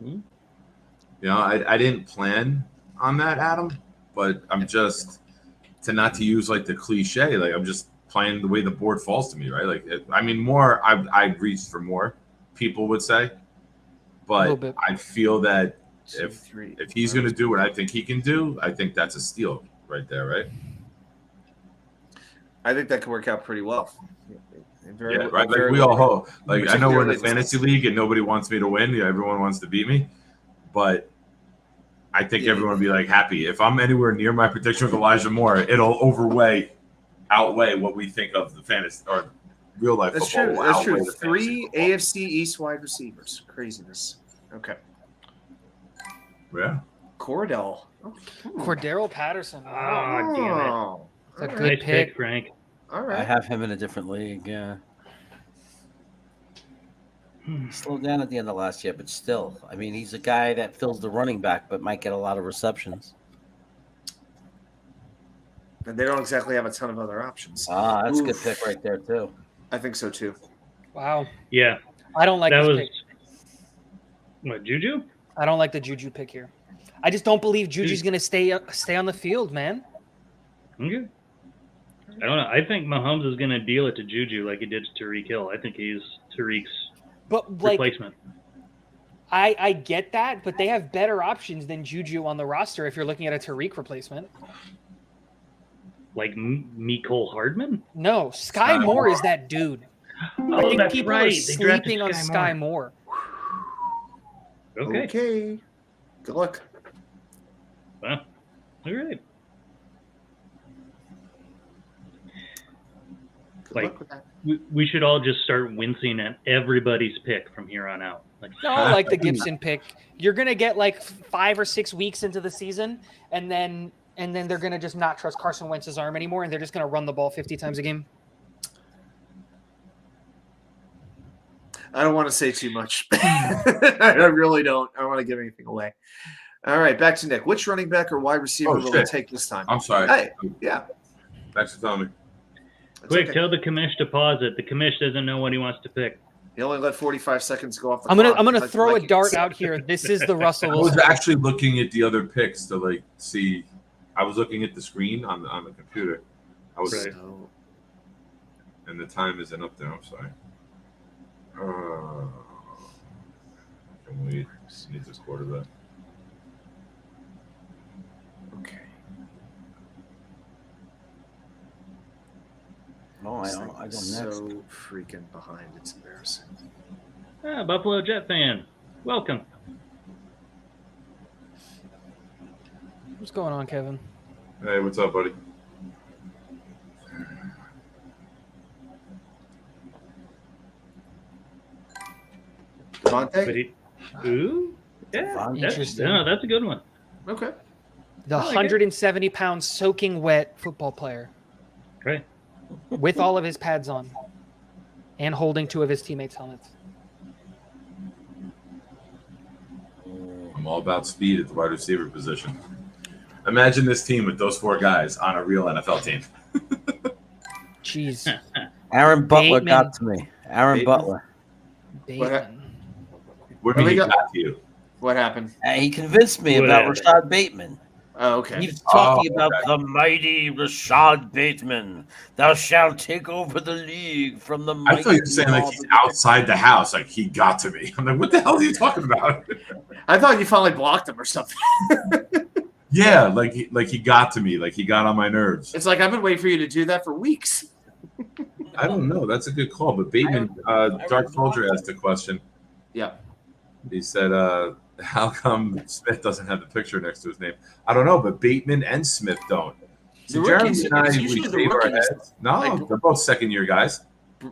You know, I didn't plan on that, Adam, but I'm just to use like the cliche, like I'm just playing the way the board falls to me, right? Like, more, I'd reach for more, people would say, little but bit. I feel that if 2, 3, he's going to do what I think he can do, I think that's a steal right there, right? I think that could work out pretty well. Very, Yeah, right. Like very we well. all hope. Like I know we're in a Particularly- fantasy league and nobody wants me to win. Yeah, everyone wants to beat me, but I think Yeah. everyone will be like happy if I'm anywhere near my prediction with Elijah Moore. It'll outweigh what we think of the fantasy or real life That's football. true. will That's outweigh true. the 3 fantasy football. AFC East wide receivers. Craziness. Okay. Yeah. Cordell. Cordero Patterson. Ah, damn it. Oh, It's a all good right. Nice pick. pick, Frank. All I right. have him in a different league. Yeah. Slowed down at the end of last year, but still, I mean, he's a guy that fills the running back, but might get a lot of receptions. And they don't exactly have a ton of other options. Ah, that's a good Oof. pick right there too. I think so too. Wow. Yeah, I don't like that this was pick. what Juju. I don't like the Juju pick here. I just don't believe Juju's going to stay on the field, man. Okay. I don't know. I think Mahomes is going to deal it to Juju like he did to Tyreke Hill. I think he's Tyreek's But like replacement. I get that, but they have better options than Juju on the roster if you're looking at a Tariq replacement. Like Mecole Hardman? No, Sky Moore is that dude. I think that's people right. are They drafted sleeping on Sky Moore. Okay. Okay. Good luck. Well, all right. Good Like- luck with that. We should all just start wincing at everybody's pick from here on out. Like, No, like the Gibson pick. You're gonna get like 5 or 6 weeks into the season, and then they're gonna just not trust Carson Wentz's arm anymore, and they're just gonna run the ball 50 times a game. I don't want to say too much. I really don't. I don't want to give anything away. All right, back to Nick. Which running back or wide receiver Oh, will he shit. take this time? I'm sorry. Hey, yeah. Thanks for telling me. That's quick, okay. tell the commish to pause it. The commish doesn't know what he wants to pick. You only let 45 seconds go off the I'm gonna clock. throw Like a dart you out here. This is the Russell I was Wilson. actually looking at the other picks to like see. I was looking at the screen on the computer. I was, Right. So, and the time isn't up there. I'm sorry. Can wait. Needs a quarterback. okay. No, I This don't. thing I is go next. so freaking behind. It's embarrassing. Buffalo Jet fan, welcome. What's going on, Kevin? Hey, what's up, buddy? But Devontae? ooh, yeah, Devontae. that's, Interesting. no, that's a good one. Okay. The I like it. 170-pound soaking wet football player Right. with all of his pads on and holding 2 of his teammates' helmets. I'm all about speed at the wide receiver position. Imagine this team with those 4 guys on a real NFL team. Jeez. Aaron Butler Bateman. got to me. Aaron Bateman. Butler. Bateman. What Well, do we you got- got to you? What happened? He convinced me about Whatever. Rashad Bateman. Oh, okay. He was talking Oh, about okay. the mighty Rashad Bateman. Thou shalt take over the league from the mighty. I thought you were saying like he's outside the house, like he got to me. I'm like, what the hell are you talking about? I thought you finally blocked him or something. Yeah, like he got to me, like he got on my nerves. It's like I've been waiting for you to do that for weeks. I don't know. That's a good call. But Bateman, Dark Soldier asked a question. Yeah. He said, how come Smith doesn't have the picture next to his name? I don't know, but Bateman and Smith don't. So The Jeremy rookies, and I, it's we usually the shave our rookies. heads. No, Like- they're both second-year guys.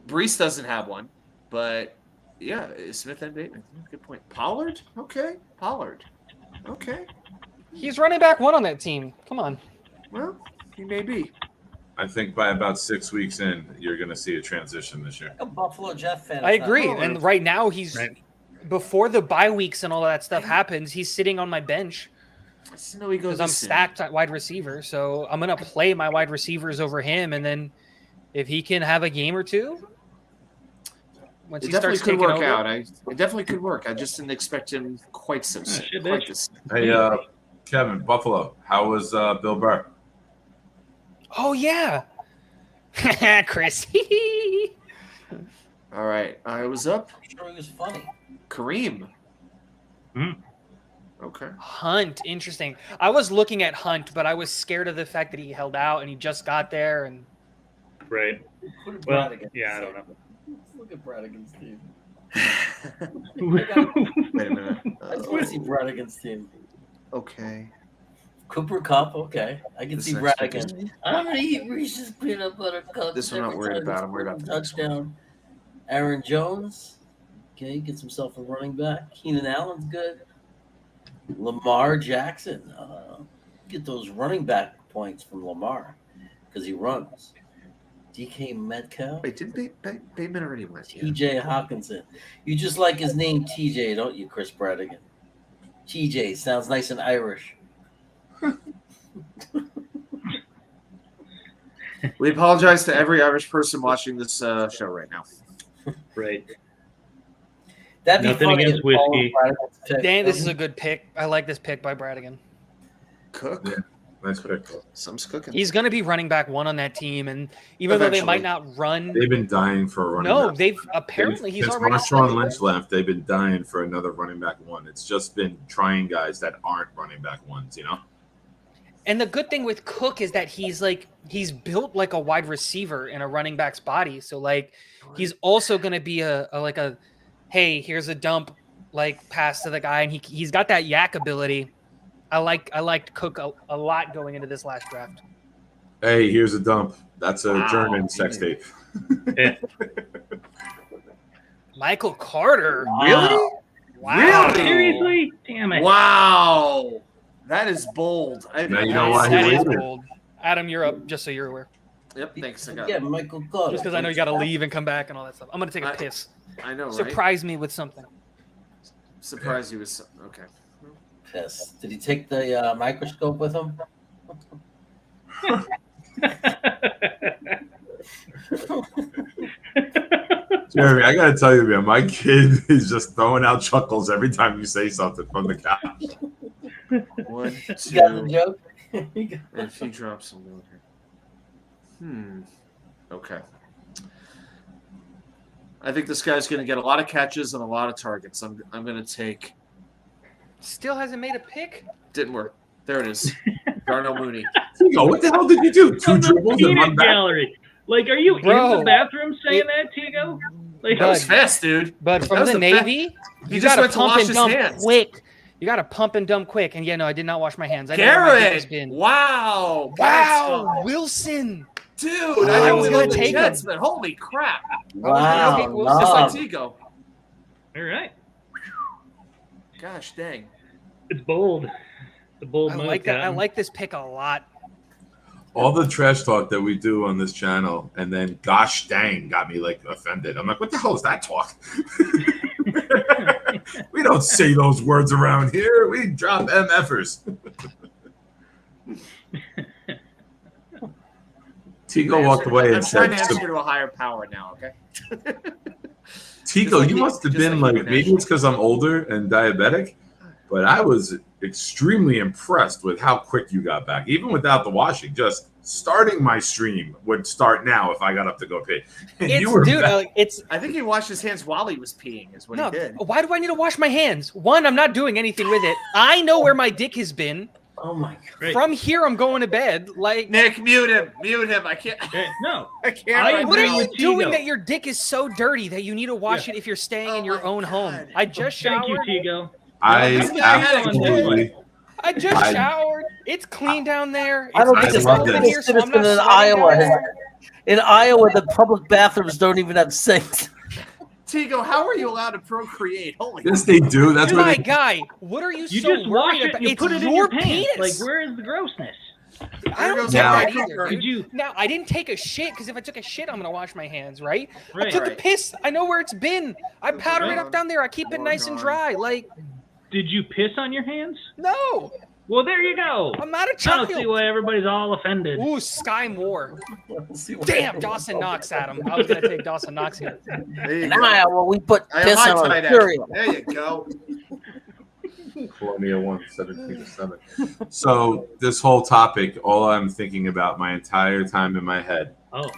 Brees doesn't have one, but yeah, Smith and Bateman. Good point. Pollard? Okay. Pollard. Okay. He's running back 1 on that team. Come on. Well, he may be. I think by about 6 weeks in, you're going to see a transition this year. A Buffalo Jet fan. I is not agree. wrong. And right now he's before the bye weeks and all that stuff happens, he's sitting on my bench I just know he goes. because I'm stacked at wide receiver. So I'm gonna play my wide receivers over him, and then if he can have a game or two, once It he definitely starts could taking work over, out. It definitely could work. I just didn't expect him quite so soon. shit, Quite bitch. this. Hey, Kevin, Buffalo, how was Bill Burr? Oh yeah, Chris. All right. I was up. I'm sure he was funny. Kareem. Hmm. Okay. Hunt, interesting. I was looking at Hunt, but I was scared of the fact that he held out and he just got there. And Right. Put it Well, Bradigan's yeah, I team. don't know. Look at Bradigan's team. Wait a minute. I just want to see Bradigan's team. Okay. Cooper Cup, okay. I can This see next Bradigan. I'm gonna eat Reese's peanut butter cups. This one I'm not every worried time about. he I'm worried about scores the a next one. touchdown. Aaron Jones, okay, gets himself a running back. Keenan Allen's good. Lamar Jackson, get those running back points from Lamar because he runs. DK Metcalf, Wait, didn't Bateman already went? TJ Hawkinson. You just like his name, TJ, don't you, Chris Bradigan? TJ sounds nice and Irish. We apologize to every Irish person watching this show right now. Right. That'd be Nothing funny against if all of whiskey. Bradigan's pick- Dan, this is a good pick. I like this pick by Bradigan. Cook. Yeah. Nice pick. Some's cooking. He's going to be running back 1 on that team, and even though they might not run, They've been dying for a running no, back. they've apparently he's Since already Marshawn played. Lynch left, they've been dying for another running back 1. It's just been trying guys that aren't running back 1s, you know? And the good thing with Cook is that he's built like a wide receiver in a running back's body. So like he's also going to be a hey, here's a dump like pass to the guy, and he's got that yak ability. I liked Cook a lot going into this last draft. Hey, here's a dump. That's a Wow. German sex tape. Yeah. Michael Carter. Really? Wow. Seriously? Damn it. Wow. That is bold. Now you know why That he is waited. bold. Adam, you're up, just so you're aware. Yep. Thanks. I got Yeah, it. Michael Carter. Just because I know you got to leave and come back and all that stuff. I'm going to take a I- piss. I know, right? Surprise me with something. Surprised you was okay. Piss. Did he take the microscope with him? Jeremy, I gotta tell you, man, my kid is just throwing out chuckles every time you say something from the couch. 1, You got the 2, joke? and a few drops of milk here. Okay. I think this guy's going to get a lot of catches and a lot of targets. I'm going to take. Still hasn't made a pick? Didn't work. There it is. Darnell Mooney. Tigo, what the hell did you do? 2 From the dribbles and peanut run back? gallery. Like, are you in Bro. the bathroom saying that, Tigo? Like, That was fast, dude. But That from was the the Navy, He you just got to went to pump wash and his dump hands. quick. You got to pump and dump quick. And yeah, no, I did not wash my hands. I know where my dick has Garrett. been. Wow. Wow, Wilson. Dude, I I was was gonna going to take Jets, him. but holy crap. Wow, Okay, well, Just like no. Tigo. all right. Gosh dang. It's bold. It's a bold I move, like that. I Cotton. like this pick a lot. All the trash talk that we do on this channel, and then gosh dang got me like offended. I'm like, what the hell is that talk? We don't say those words around here. We drop MFers. Tigo walked away I'm and trying said, to answer to a higher power now, okay? Tigo, like you he- must have just been like he like, would maybe it's because I'm older and diabetic, but I was extremely impressed with how quick you got back, even without the washing. Just starting my stream would start now if I got up to go pee. And It's, you were dude, back. it's I think he washed his hands while he was peeing, is what no. he did. Why do I need to wash my hands? One, I'm not doing anything with it. I know where my dick has been. Oh my god. Great. From here, I'm going to bed. Like, Nick, mute him. Mute him. I can't. Okay, no. I can't. I right what are agree now. you with doing Tigo. that your dick is so dirty that you need to wash it if you're staying in your Oh own my home? God. I just Thank you, showered. Tigo. I I'm absolutely. I just I- showered. It's clean down there. I don't It's think nice it's love and open this. here, so I'm not in sweating Iowa. down there. In Iowa, the public bathrooms don't even have sinks. Tigo, how are you allowed to procreate? Holy Yes, they do. That's why My they. guy, what are you, You so just wash worried it about? and you It's put it in your your pants. penis. Like, where is the grossness? I don't goes get Now- that either. Did Dude. you? Now, I didn't take a shit because if I took a shit, I'm gonna wash my hands, right? I Right. took a Right. piss. I know where it's been. I powder it Right. up down there. I keep it nice and dry. Like, Did you piss on your hands? no, Well, there you go. I'm not a I child. don't see why everybody's all offended. Ooh, Sky Moore. Let's see what Damn, happens. Dawson Knox at him. I was gonna take Dawson Knox here. There you In go. Iowa, we put I piss am on high our tight cereal. There you go. Columbia won 17-7. So this whole topic, all I'm thinking about my entire time in my head Oh,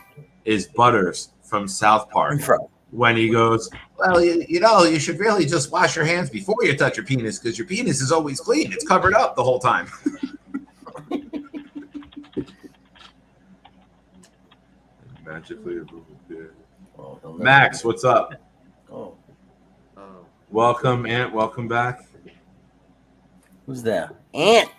is Butters from South Park when he goes, "Well, you should really just wash your hands before you touch your penis because your penis is always clean. It's covered up the whole time." Magically, Oh, he'll never- Max, what's up? Oh, Oh. Welcome, Aunt. Welcome back. who's that? Aunt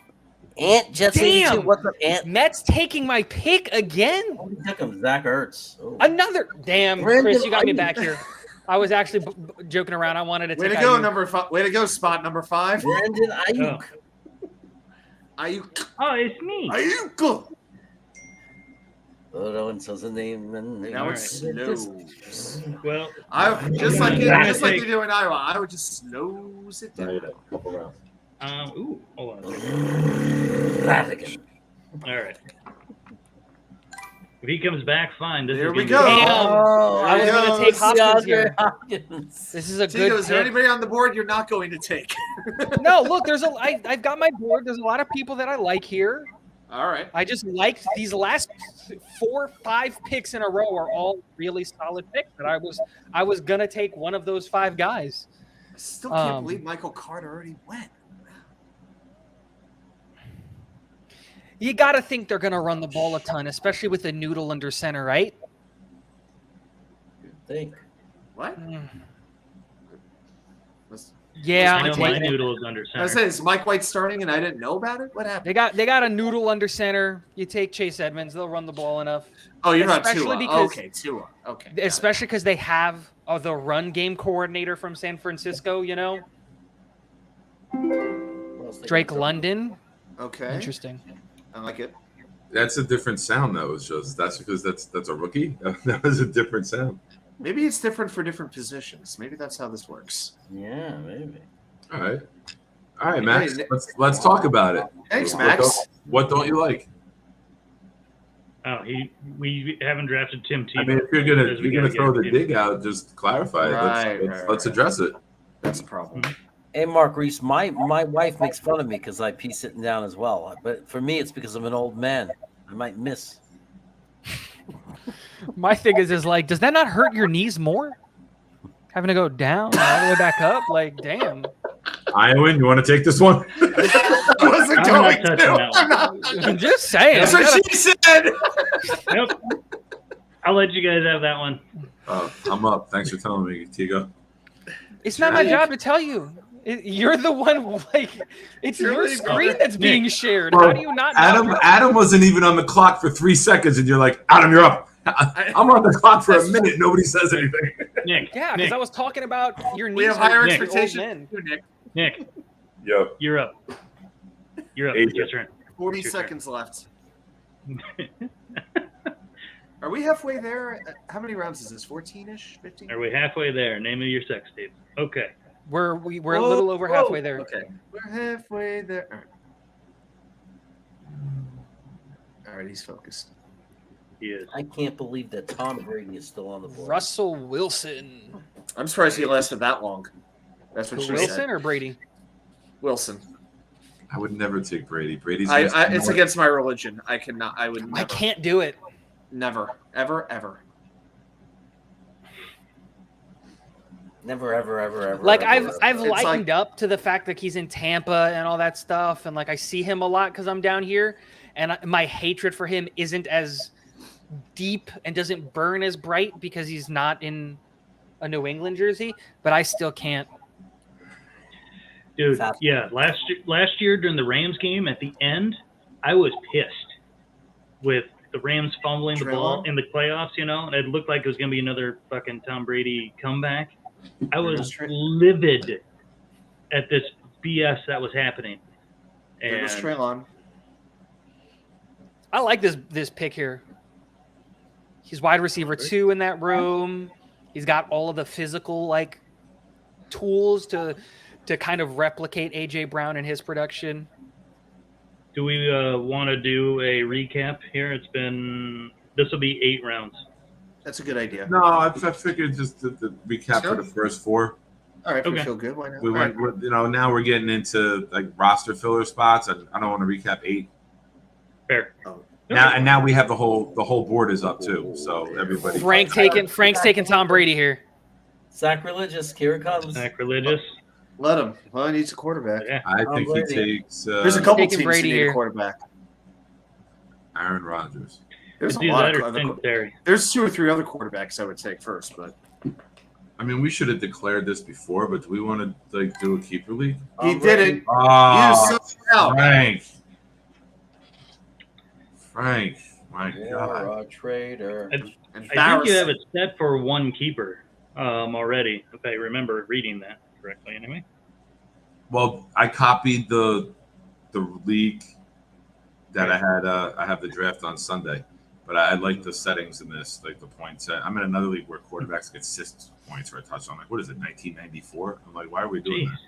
Jets 82. Damn. What's up, Aunt? Mets taking my pick again. Oh, pick him, Zach Ertz. Oh. Another damn, Brandon Chris, you got me Ayuk. back here. I was actually joking around. I wanted to Way take to go, Ayuk. number 5. Way to go, spot number 5. Brandon Ayuk. Ayuk. oh, it's me. Ayuk. Oh, no one says a name. And Now it's slows. Well, I just like Yeah. you do in Iowa. I would just slows it down. ooh, hold on. Vatican. All right. If he comes back, fine. This There is we gonna go. be- Damn. Oh, I was gonna take Hopkins here. Hopkins. This is a Tigo, good is there pick. anybody on the board you're not going to take? No, look, I've got my board. There's a lot of people that I like here. All right. I just liked these last 4, 5 picks in a row are all really solid picks. That I was gonna take one of those 5 guys. I still can't believe Michael Carter already went. You got to think they're gonna run the ball a ton, especially with the noodle under center, right? Think. What? Mm. Was- Yeah, I I'm know my taking it. noodle is under I center. said, is Mike White starting and I didn't know about it? What happened? They got a noodle under center. You take Chase Edmonds, they'll run the ball enough. Oh, you're not especially Tua. because- Okay, Tua. Okay. got it. Especially because they have the run game coordinator from San Francisco. You know, Drake London. Okay. Interesting. I like it. That's a different sound. That was just. That's because that's a rookie. That was a different sound. Maybe it's different for different positions. Maybe that's how this works. Yeah, maybe. All right, Max. Hey, Let's talk about it. Thanks, What Max. What don't you like? Oh, we haven't drafted Tim Tebow. I mean, if you're because we gonna gotta throw get the him. dig out, just clarify it. Let's address it. That's a problem. Hey, Mark Reese, my wife makes fun of me because I pee sitting down as well. But for me, it's because I'm an old man. I might miss. My thing is like, does that not hurt your knees more? Having to go down all the way back up, like, damn. Iowan, you want to take this one? I wasn't I'm going not touching to. that I'm not. I'm just saying. That's what she said. Nope. I'll let you guys have that one. I'm up. Thanks for telling me, Tigo. It's not my job to tell you. You're the one, like, it's your Really, screen brother? that's being shared. Well, How do you not know? Adam wasn't even on the clock for 3 seconds, and you're like, Adam, you're up. I'm on the clock for a minute. Nobody says anything. Nick. Yeah, because Nick, I was talking about your knees. We have higher hurting old expectations. men. too, Nick. Nick, Yo, you're up. You're up. Hey, It's your turn. 40 It's your seconds left. Are we halfway there? How many rounds is this? 14-ish? 15? Are we halfway there? Name of your sex tape. Okay. We're a little over halfway there. Okay. We're halfway there. All right. All right, he's focused. He is. I can't believe that Tom Brady is still on the board. Russell Wilson. I'm surprised he lasted that long. That's what she Wilson said. or Brady? Wilson. I would never take Brady. Brady's. It's against my religion. I cannot. I would never. I can't do it. Never. Ever. Ever. Never, ever, ever, ever. Like ever, I've ever. It's lightened up to the fact that he's in Tampa and all that stuff, and like I see him a lot because I'm down here, and my hatred for him isn't as deep and doesn't burn as bright because he's not in a New England jersey, but I still can't. Dude, yeah, last year during the Rams game at the end, I was pissed with the Rams fumbling the ball in the playoffs, you know, and it looked like it was going to be another fucking Tom Brady comeback. I was livid at this BS that was happening. There goes Treylon. I like this pick here. He's wide receiver 2 in that room. He's got all of the physical like tools to kind of replicate AJ Brown and his production. Do we want to do a recap here? This will be 8 rounds. That's a good idea. No, I figured just to recap for the first 4. All right, if Okay. we feel good, why not? We went, now we're getting into like roster filler spots. I don't want to recap 8. Fair. Now we have the whole board is up too. So everybody. Frank's taking Tom Brady here. Sacrilegious. Here it comes. Sacrilegious. Let him. Well, he needs a quarterback. Yeah. I think he takes. There's a couple Taking teams Brady who need here. a quarterback. Aaron Rodgers. There's a Do lot that of or other. Singletary. There's 2 or 3 other quarterbacks I would take first, but I mean, we should have declared this before, but do we want to like do a keeper league? he did it. Oh, You sucked out. Frank, my You're God. a traitor. I think you have Embarrassing. it set for 1 keeper already, if I remember reading that correctly anyway. Well, I copied the league that I had. I have the draft on Sunday, but I like the settings in this, like the points. I'm in another league where quarterbacks get 6 points for a touchdown. Like, what is it, 1994? I'm like, why are we doing that?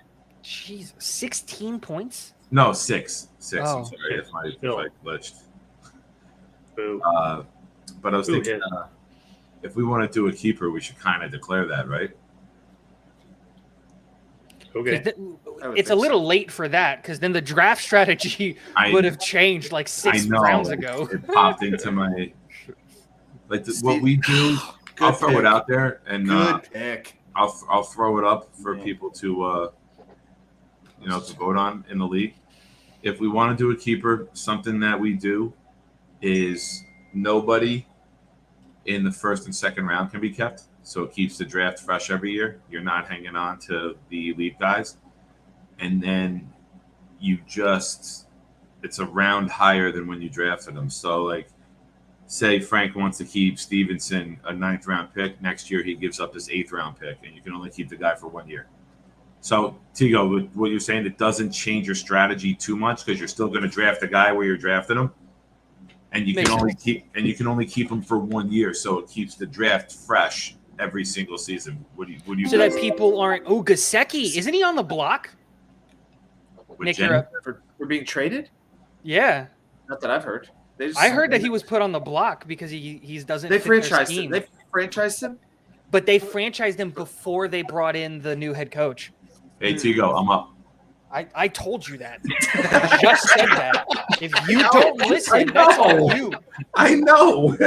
Jeez, 16 points? No, 6. Oh. I'm sorry if I glitched. Boo. But I was Ooh, thinking, if we want to do a keeper, we should kind of declare that, right? Okay. It's a little late for that because then the draft strategy would have changed like 6 rounds ago. It popped into my what we do. I'll throw it out there, and Good pick. I'll throw it up for people to to vote on in the league. If we want to do a keeper, something that we do is nobody in the first and second round can be kept. So it keeps the draft fresh every year. You're not hanging on to the elite guys. And then it's a round higher than when you drafted them. So like, say Frank wants to keep Stevenson a 9th round pick. Next year, he gives up his 8th round pick, and you can only keep the guy for 1 year. So Tigo, with what you're saying, it doesn't change your strategy too much because you're still going to draft a guy where you're drafting him. And you can only keep him for 1 year, so it keeps the draft fresh every single season. What do you? So that people aren't. Oh, Gasecki, isn't he on the block? Nick, you're up. We're being traded? Yeah, Not that I've heard. I heard that he was put on the block because he doesn't. They fit their franchised scheme. him. They franchised him? But they franchised him before they brought in the new head coach. Hey, Tigo, I'm up. I told you that. I just said that. If you don't listen, that's on you. I know.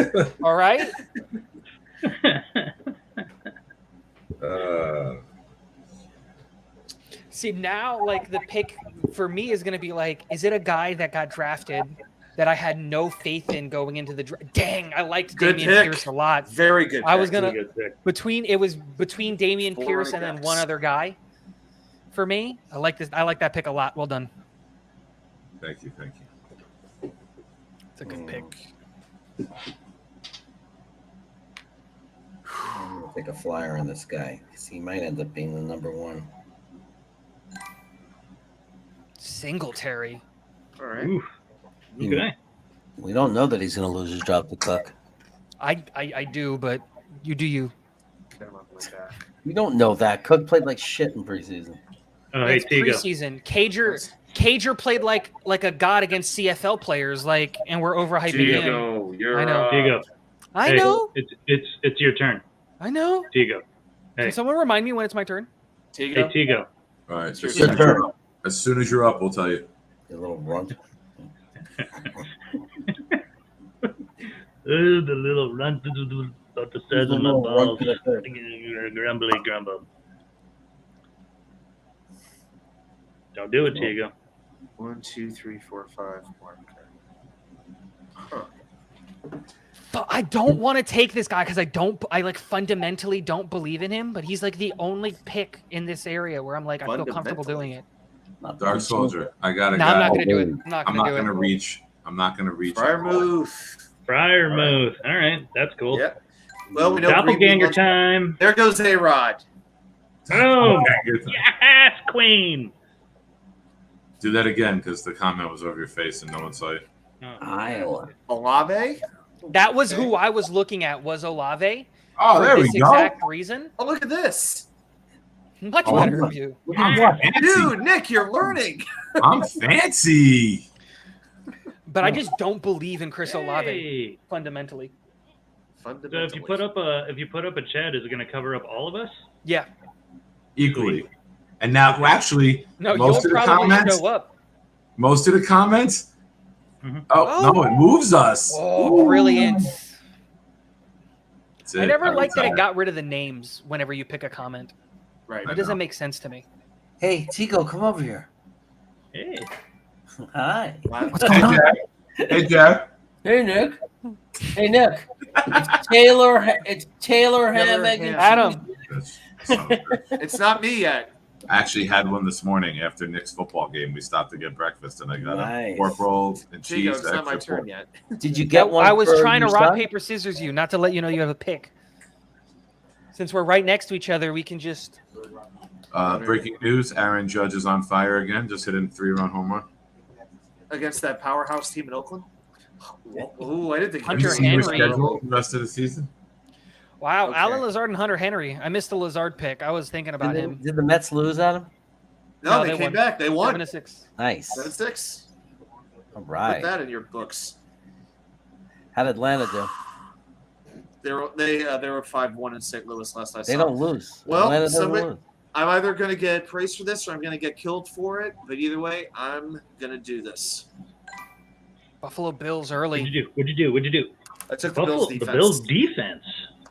All right? See, now, like, the pick for me is going to be like, is it a guy that got drafted that I had no faith in going into the draft? Dang, I liked Good Dameon pick. Pierce a lot. Very good. I was pick. going to, between Dameon Pierce and then one other guy. For me, I like that pick a lot. Well done. Thank you. It's a good pick. I'm gonna take a flyer on this guy because he might end up being the number 1. Singletary. All right. Oof. Okay. We don't know that he's going to lose his job to Cook. I do, but you do you. Get him up like that. We don't know that. Cook played like shit in preseason. Hey, It's Tigo. preseason. Cager played like a god against CFL players, and we're overhyping him. Tigo, you're I know. Tigo. I Hey, know. It's your turn. I know. Tigo. Hey. Can someone remind me when it's my turn? Hey, Tigo. Tigo. All right. So Your turn. as soon as you're up, we'll tell you. You little runt. The little runt about the size of my Little runt balls. to the third. Grumbly grumble. Don't do it, Tigo. 1, 2, 3, 4, 5. Huh. But I don't want to take this guy because I like fundamentally don't believe in him. But he's like the only pick in this area where I'm like I feel comfortable doing it. Dark Soldier. I got a No, guy. I'm not gonna do it. I'm not gonna do it. reach. I'm not gonna reach. Friarmouth. Friarmouth. All right, that's cool. Yeah. Well, we know Doppelganger time. There goes A-Rod. Boom. Yes, Queen. Do that again because the comment was over your face and no one saw you. Iowa. Olave? That was who I was looking at. Was Olave? Oh, for there this we go. exact reason. Oh, look at this. Much Oh, better review. I'm fancy. Dude, Nick, you're learning. I'm fancy. But I just don't believe in Chris Olave Hey. fundamentally. So if you put up a chat, is it going to cover up all of us? Yeah. Equally. And now, actually, No, most you'll of the probably comments. show up. Most of the comments. Mhm. Oh no, it moves us. Oh, brilliant. That's it. I never liked that it retired. got rid of the names whenever you pick a comment. Right. It doesn't make sense to me. Hey, Tigo, come over here. Hey. Hi. What's Hey, Jack. Hey, Jack. Hey, Nick. Hey, Nick. It's Taylor. It's Taylor ham, egg, and Adam. It's not me yet. I actually had one this morning after Nick's football game. We stopped to get breakfast, and I got Nice. a pork roll and Chico, cheese. it's not my extra turn pork. yet. Did you get one? I was for trying to your rock, son? paper, scissors you, not to let you know you have a pick. Since we're right next to each other, we can just... Breaking news: Aaron Judge is on fire again. Just hit a 3-run home run. Against that powerhouse team in Oakland? Ooh, I didn't think Hunter Have you seen their Henry. schedule the rest of the season? Wow, Okay. Alan Lazard and Hunter Henry. I missed the Lazard pick. I was thinking about him. Did the Mets lose at him? No, No, they they came won. back. They won. 7-6. Nice. 7-6. All Put right. that in your books. How did Atlanta do? They were 5-1 in St. Louis last I saw. They don't lose. Well, Atlanta doesn't somebody- lose. I'm either going to get praised for this or I'm going to get killed for it. But either way, I'm going to do this. Buffalo Bills What'd early. you do? I took the Bills The defense. Bills defense.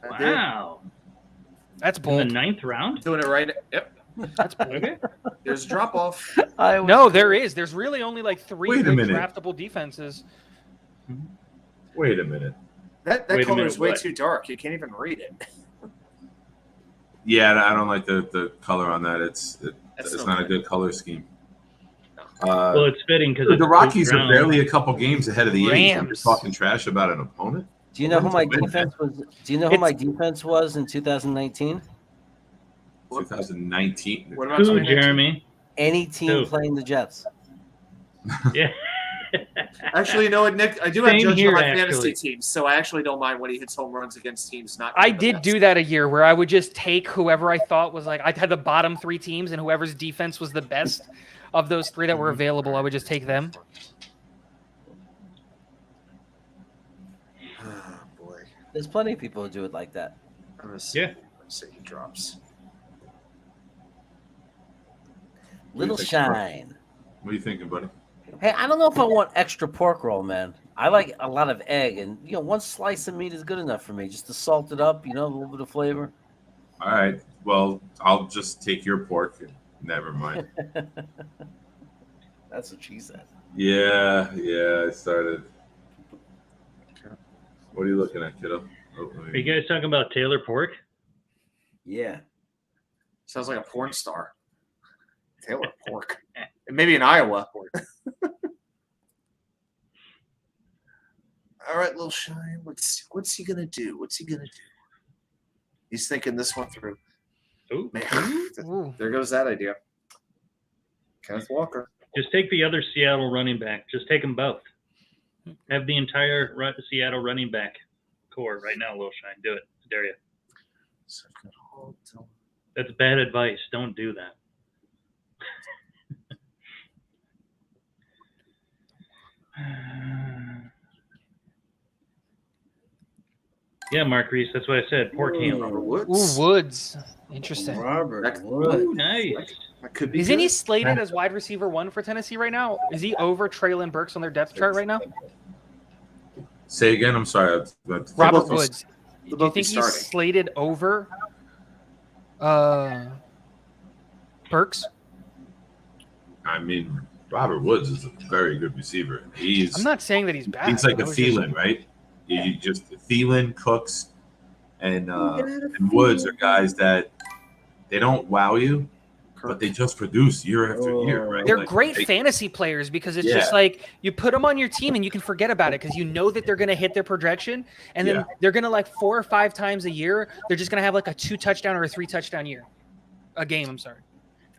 I did. Wow. That's In bold. the 9th round? Doing it right. Yep. That's bold. Okay. There's a drop off. No, there is. There's really only like 3 Wait a good minute. draftable defenses. Wait a minute. That Wait a color minute, is way what? too dark. You can't even read it. Yeah, I don't like the color on that. It's That's not a okay. good color scheme. Well, it's fitting because The Rockies are barely a couple games ahead of the Yankees. You're Rams. talking trash about an opponent. Do you know who my Wait a minute. defense was? Do you know who my defense was in 2019? 2019. What about Who, 2019? Jeremy? Any team Who? playing the Jets. Yeah. Actually, you know what, Nick? I do have Same Judge here, on my actually. fantasy teams, so I actually don't mind when he hits home runs against teams not. I the did best. do that a year where I would just take whoever I thought was like, I had the bottom 3 teams and whoever's defense was the best of those 3 that were available, I would just take them. Oh, boy. There's plenty of people who do it like that. I'm gonna see. Yeah. Let's see. He drops. Little think, shine. What are you thinking, buddy? Hey, I don't know if I want extra pork roll, man. I like a lot of egg, and one slice of meat is good enough for me, just to salt it up, a little bit of flavor. All right. Well, I'll just take your pork. Never mind. That's what she said. Yeah. I started. What are you looking at, kiddo? Oh, Are you guys talking about Taylor Pork? Yeah. Sounds like a porn star. Taylor Pork. And maybe in Iowa. All right, little shine. What's he gonna do? He's thinking this one through. Ooh. Man, Ooh. there goes that idea. Kenneth Walker. Just take the other Seattle running back. Just take them both. Have the entire Seattle running back core right now, Lil Shine. Do it. I dare you. That's bad advice. Don't do that. Yeah, Mark Reese. That's what I said. Pork ham. Robert Woods. Ooh, Woods. Interesting. Robert That- Wood. Ooh, nice. That could be. Isn't good. he slated as wide receiver 1 for Tennessee right now? Is he over Traylon Burks on their depth chart right now? Say again. I'm sorry. Robert both be- Woods. they'll Do you both be think he's starting. slated over Burks? I mean, Robert Woods is a very good receiver. I'm not saying that he's bad. He's like a I was just- Thielen, right? You just Thielen, Cooks, and Woods are guys that they don't wow you, but they just produce year after year, right? They're Like, great they- fantasy players because it's just like you put them on your team and you can forget about it because you know that they're going to hit their projection and then they're going to like 4 or 5 times a year. They're just going to have like a 2 touchdown or a 3 touchdown a game. I'm sorry.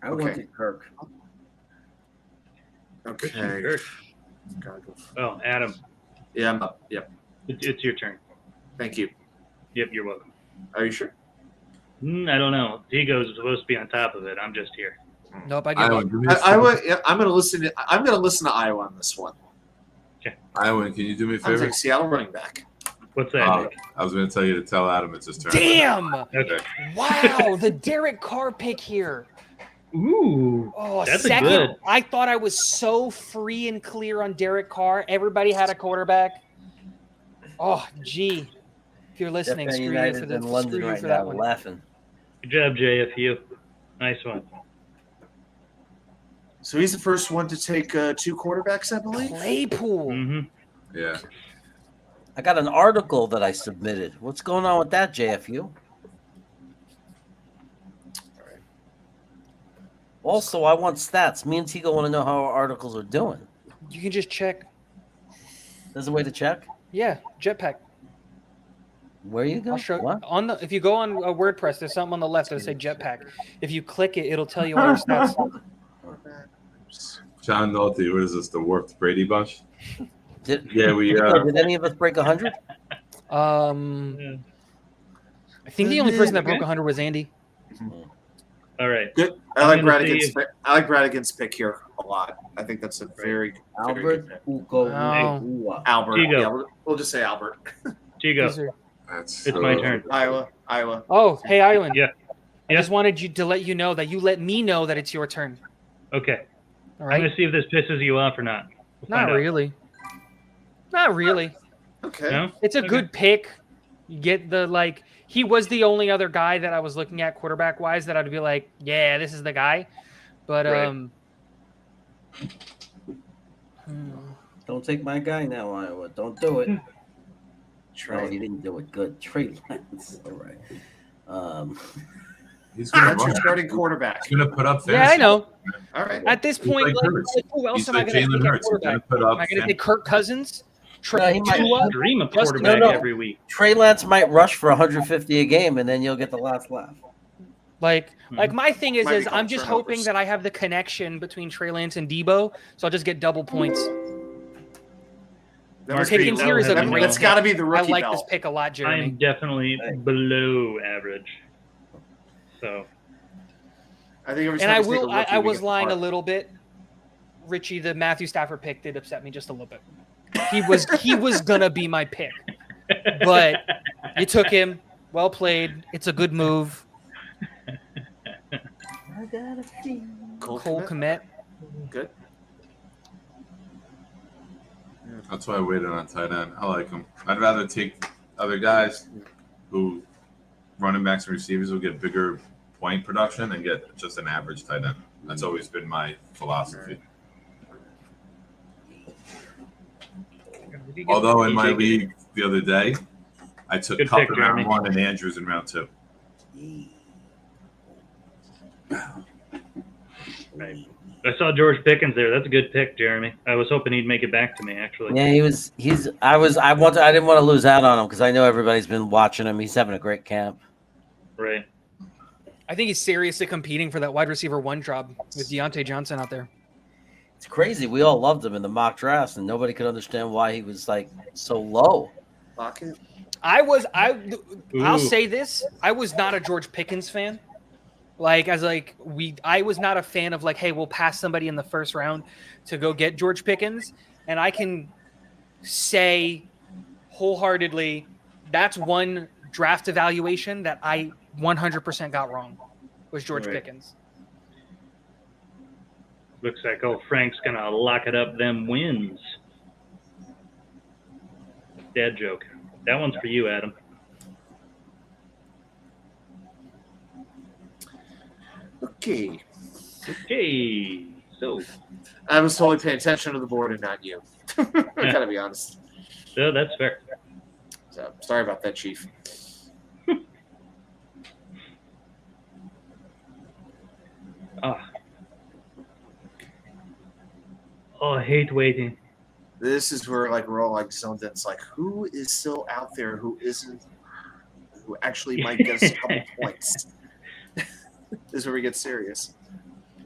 I wanted Kirk. Okay. Oh, Adam, Yeah, I'm up. Yep. it's your turn. Thank you. Yep, you're welcome. Are you sure? I don't know. Digo's supposed to be on top of it. I'm just here. Nope, I give Iowa, up. give me a Iowa. second. Yeah, I'm gonna listen to Iowa on this one. Iowa, can you do me a I'm favor? like Seattle running back. What's that? Nick? I was going to tell you to tell Adam it's his turn. Damn! Okay. Wow, the Derek Carr pick here. Ooh, Oh, that's second. a good. I thought I was so free and clear on Derek Carr. Everybody had a quarterback. Oh, gee. If you're listening, Japan screw you United for, in London right for now, that one. laughing. Good job, JFU. Nice one. So he's the first one to take 2 quarterbacks, I believe. Claypool. Mm-hmm. Yeah. I got an article that I submitted. What's going on with that, JFU? Also, I want stats. Me and Tigo want to know how our articles are doing. You can just check. There's a way to check. Yeah, Jetpack. Where you go? I'll show What? on the. If you go on WordPress, there's something on the left that'll say Jetpack. If you click it, it'll tell you all your stats. John Nolte, what is this, the Warped Brady Bunch? Did, Yeah, we did any of us break 100? I think the only person that broke 100 was Andy. All right. Good. I like Radigan's pick here a lot. I think that's a very good Albert pick. Ugo Wow. Ua. Albert. Tigo. Yeah, we'll just say Albert. Tigo, These are- That's it's my turn. Iowa. Oh, hey, Iwan. Yeah. I just wanted you to let you know that you let me know that it's your turn. Okay. All I'm right. gonna see if this pisses you off or not. We'll Not find out. really. Not really. Okay. No? It's a Okay. good pick. You get the like. He was the only other guy that I was looking at quarterback wise that I'd be like, yeah, this is the guy. But Right. Don't take my guy now, Iowa. Don't do it. No, Trey. he didn't do it. Good. Trey Lance. All right. He's going That's your to starting quarterback. He's going to put up yeah, I fantasy. know. All right. At this point, like like, Hurts. who else He's am I like going to Jalen take at Hurts. He's going to quarterback? put up Am I going to take Kirk Cousins? No, he might- Tua? Dream of Justin- quarterback No. every week. Trey Lance might rush for 150 a game, and then you'll get the last laugh. Like my thing is Might be I'm called just turnovers. hoping that I have the connection between Trey Lance and Debo, so I'll just get double points. That must Pickens be- here is a that- great That's pick. got to be the I rookie like belt. this pick a lot, I Jeremy. am definitely Hey. below average. So I think every And time I we take will. a rookie, I we was get the lying a part. little bit. Richie, the Matthew Stafford pick did upset me just a little bit. He was gonna be my pick, but you took him. Well played. It's a good move. Cole Kmet. Good. That's why I waited on tight end. I like him. I'd rather take other guys who running backs and receivers will get bigger point production than get just an average tight end. That's always been my philosophy. Although in my league the other day, I took Good Cup pick, in round Jeremy. 1 and Andrews in round 2. Right. I saw George Pickens there. That's a good pick, Jeremy. I was hoping he'd make it back to me, actually. Yeah, I didn't want to lose out on him because I know everybody's been watching him. He's having a great camp. Right. I think he's seriously competing for that wide receiver 1 job with Deontay Johnson out there. It's crazy. We all loved him in the mock drafts, and nobody could understand why he was like so low. Pocket. I'll Ooh. say this. I was not a George Pickens fan. I was not a fan of like, hey, we'll pass somebody in the first round to go get George Pickens. And I can say wholeheartedly that's one draft evaluation that I 100% got wrong was George Right. Pickens. Looks like old Frank's going to lock it up them wins. Dad joke. That one's for you, Adam. Okay. Okay. So, I was totally paying attention to the board and not you. I gotta be honest. so that's fair. So sorry about that, Chief. Oh, I hate waiting. This is where like we're all like zoned in. It's like who is still out there who actually might get us a couple points. This is where we get serious.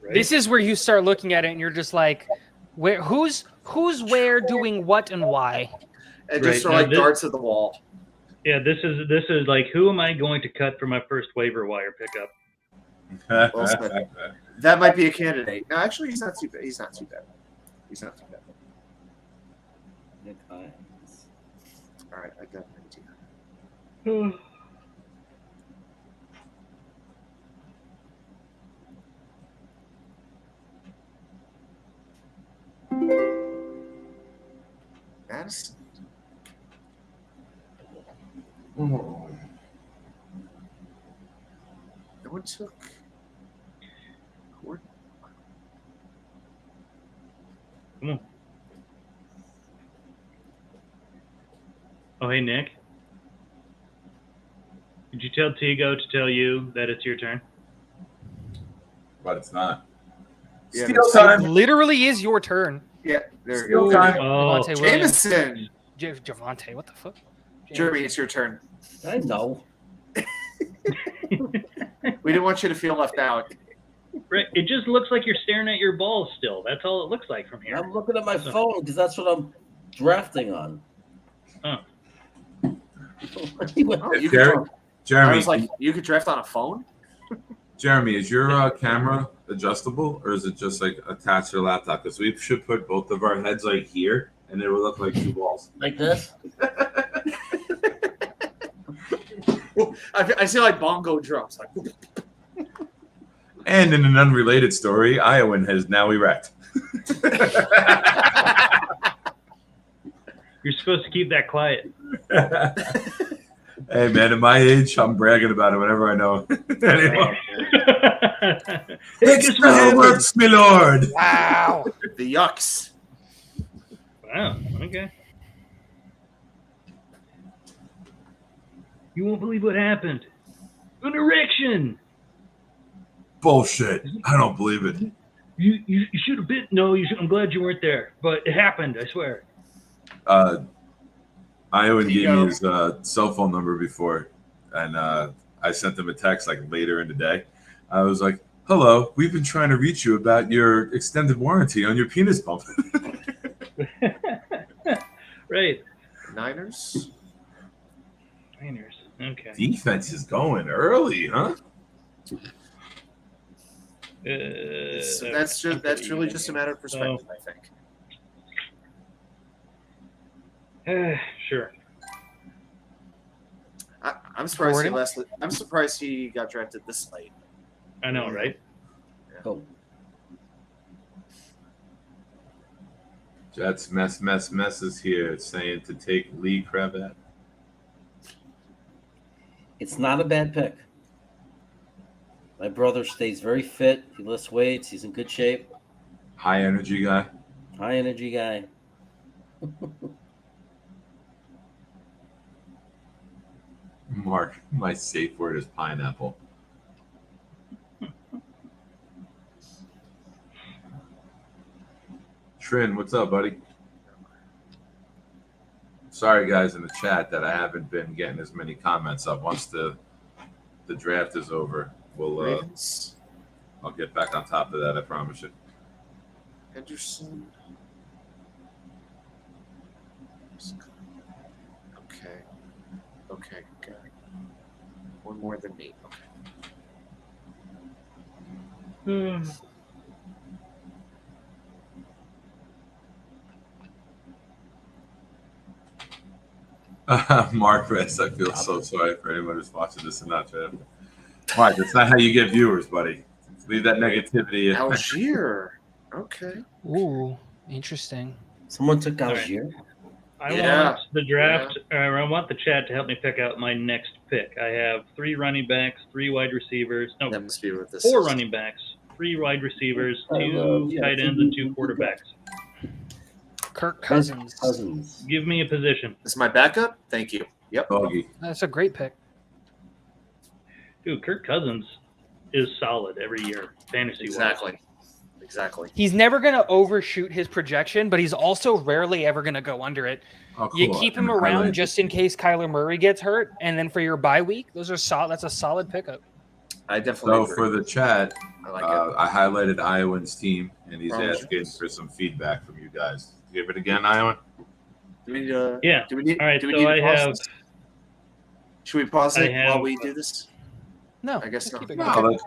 Right? This is where you start looking at it and you're just like, who's where doing what and why? And Right. just throw Now like this- darts at the wall. Yeah, this is like, who am I going to cut for my first waiver wire pickup? Well said. That might be a candidate. No, actually, he's not too bad. He's not too bad. He's not too bad. Okay. All right, I got an idea. Madison. No one took. Gordon. Come on. Oh, hey, Nick. Did you tell Tigo to tell you that it's your turn? But it's not. Yeah, Steal that's- time. It literally is your turn. Yeah, there you Still go. time. Oh, Javante Williams. Jameson. Javante, what the fuck? Jeremy, it's your turn. I know. We didn't want you to feel left out. right. It just looks like you're staring at your balls still. That's all it looks like from here. I'm looking at my phone because that's what I'm drafting on. Oh. Oh, you could Jerry- draft. I Jeremy, was like, you could draft on a phone? Jeremy, is your camera adjustable or is it just like attached to your laptop? Because we should put both of our heads like here, and it will look like two balls. Like this? I see like bongo drums. Like, And in an unrelated story, Iowan has now erect. You're supposed to keep that quiet. Hey man, at my age, I'm bragging about it whenever I know. Anyway. Guess what happened? Works, my lord. Wow. the yucks. Wow. Okay. You won't believe what happened. An erection. Bullshit. I don't believe it. You should have been. No, you should. I'm glad you weren't there, but it happened. I swear. Iowan gave me Theo. his cell phone number before, and I sent him a text like later in the day. I was like, "Hello, we've been trying to reach you about your extended warranty on your penis pump." Right. Niners. Niners. Okay. Defense is going early, huh? So that's really just a matter of perspective, I think. Sure. I'm surprised he Gordon? I'm surprised he got drafted this late. I know, right? Oh, Jets mess is here saying to take Lee Cravat. it's not a bad pick. My brother stays very fit. He lifts weights. He's in good shape. High energy guy. High energy guy. Mark, my safe word is pineapple. Trin, what's up, buddy? Sorry, guys, in the chat that I haven't been getting as many comments up. Once the draft is over, Ravens. I'll get back on top of that. I promise you. Henderson. Okay. Okay, good. One more than me. Okay. Mark Rest, I feel so sorry for anyone who's watching this and not drafting. Mark, that's not how you get viewers, buddy. Leave that negativity. Algier. Okay. Ooh, interesting. Someone took All right. Algier. I Yeah. want the draft, or I want the chat to help me pick out my next pick. I have 3 running backs, 3 wide receivers, no, That must be what this 4 is. running backs, 3 wide receivers, I 2 love- yeah, tight ends, and 2 quarterbacks. Kirk Cousins. Cousins. Give me a position. This is my backup. Thank you. Yep. Doggy. That's a great pick. Dude, Kirk Cousins is solid every year, fantasy-wise. Exactly. He's never going to overshoot his projection, but he's also rarely ever going to go under it. Oh, cool. You keep him And around highlight- just in case Kyler Murray gets hurt, and then for your bye week, those are solid. That's a solid pickup. I definitely So agree. for the chat, I like it. I highlighted Iowan's team, and he's Oh, asking yes. for some feedback from you guys. Give it again, Iowan. Do we need Yeah. Do we need? All right, do we so need to I pause have- this? Should we pause I it while have- we do this? No, I guess let's not. keep it No, going. let's-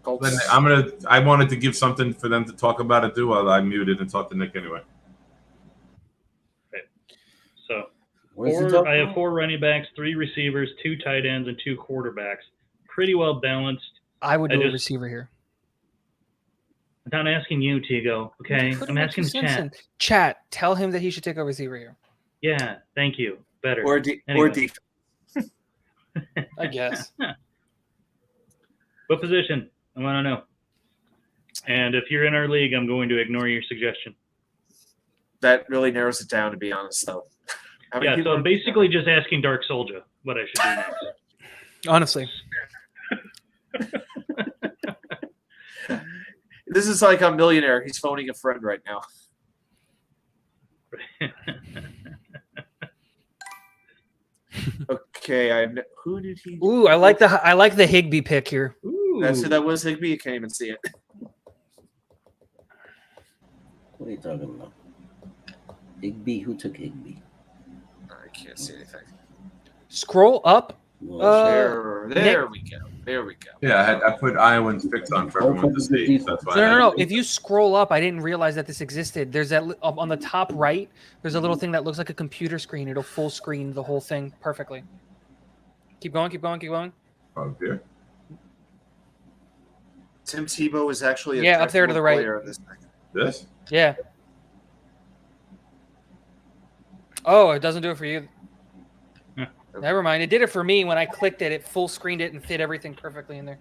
Colts. then I wanted to give something for them to talk about it too. While I muted and talked to Nick anyway. So What is he I talking have about? 4 running backs, 3 receivers, 2 tight ends, and 2 quarterbacks. Pretty well balanced. I would I do a just- receiver here. I'm not asking you, Tigo. Okay, Put I'm him with asking the chat. Simpson. Chat, tell him that he should take a receiver here. Yeah, thank you. Better. Or Anyway. defense. I guess. What position? I want to know. And if you're in our league, I'm going to ignore your suggestion. That really narrows it down, to be honest, though. How many Yeah, people so I'm basically just asking Dark Soldier what I should do next. Honestly, This is like a millionaire. He's phoning a friend right now. Okay, who did he? ooh, I like the Higbee pick here. Ooh. That's who that was. Higbee. You can't even see it. What are you talking about? Higby? Who took Higby? I can't see anything. Scroll up. There Nick- we go. There we go. Yeah, I put Iowan's picks on for everyone to see. So that's why. I had No. it. If you scroll up, I didn't realize that this existed. There's that up on the top right. There's a little thing that looks like a computer screen. It'll full screen the whole thing perfectly. Keep going. Oh, dear. Tim Tebow is actually a Yeah, up there to the right. player of this thing. This? Yeah. Oh, it doesn't do it for you. Yeah. Never mind. It did it for me when I clicked it. It full screened it and fit everything perfectly in there.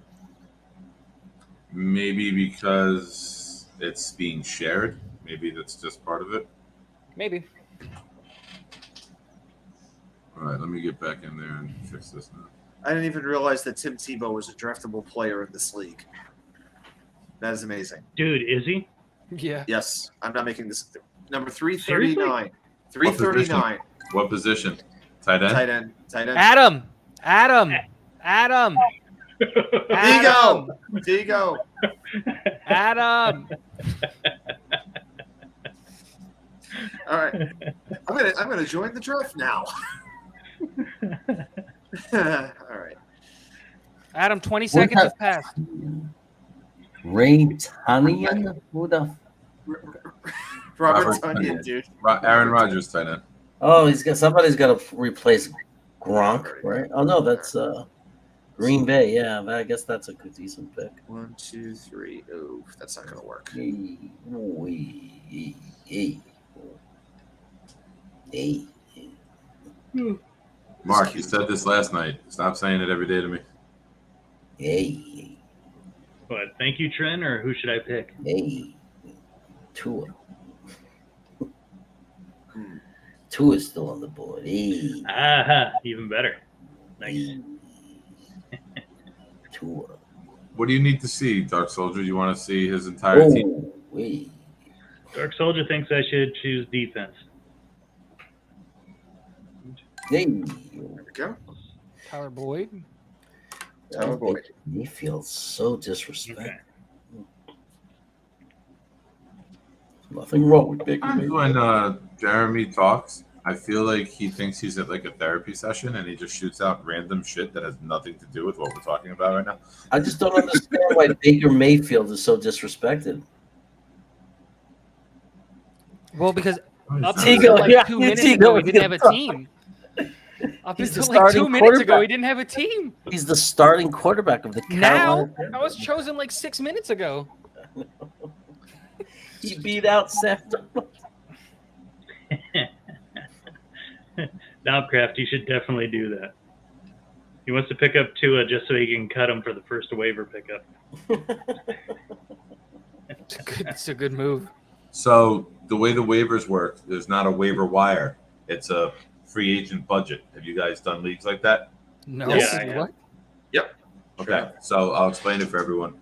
Maybe because it's being shared. Maybe that's just part of it. Maybe. All right, let me get back in there and fix this now. I didn't even realize that Tim Tebow was a draftable player in this league. That is amazing. Dude, is he? Yeah. Yes, I'm not making this. Number 339. What 339. What position? Tight end? Tight end. Adam. Digo. Adam. All right. I'm gonna join the draft now. All right. Adam, 20 seconds have passed. Ray Tanian? Who the? Robert Robert Tonyan, Tonyan. dude. Aaron Rodgers, tight end. Oh, somebody's got to replace Gronk, right? Oh no, that's Green Bay. Yeah, I guess that's a good decent pick. 1, 2, 3. Oh, that's not gonna work. Mark, you said this last night. Stop saying it every day to me. Hey, But thank you, Trent, or who should I pick? Tua. Tua's still on the board. Hey, Aha, even better. Nice. Tua. What do you need to see, Dark Soldier? You want to see his entire team? Oh, wait. Dark Soldier thinks I should choose defense. Hey. There we go. Tyler Boyd. Tyler Boyd. He feels so disrespected. Okay. Nothing wrong with Baker Sometimes Mayfield. when Jeremy talks, I feel like he thinks he's at like a therapy session and he just shoots out random shit that has nothing to do with what we're talking about right now. I just don't understand why Baker Mayfield is so disrespected. Well, because up He's until Tigo, like yeah, 2 minutes Tigo, ago, he didn't have a Tigo. team. Up He's the until like 2 starting minutes ago, he quarterback. didn't have a team. He's the starting quarterback of the Now, Carolina I was Panthers. chosen like 6 minutes ago. He beat out Sam Darnold. Knobcraft, you should definitely do that. He wants to pick up Tua just so he can cut him for the first waiver pickup. It's a good move. So the way the waivers work, there's not a waiver wire. It's a free agent budget. Have you guys done leagues like that? No, Yes. Yeah, I what? Okay, so I'll explain it for everyone.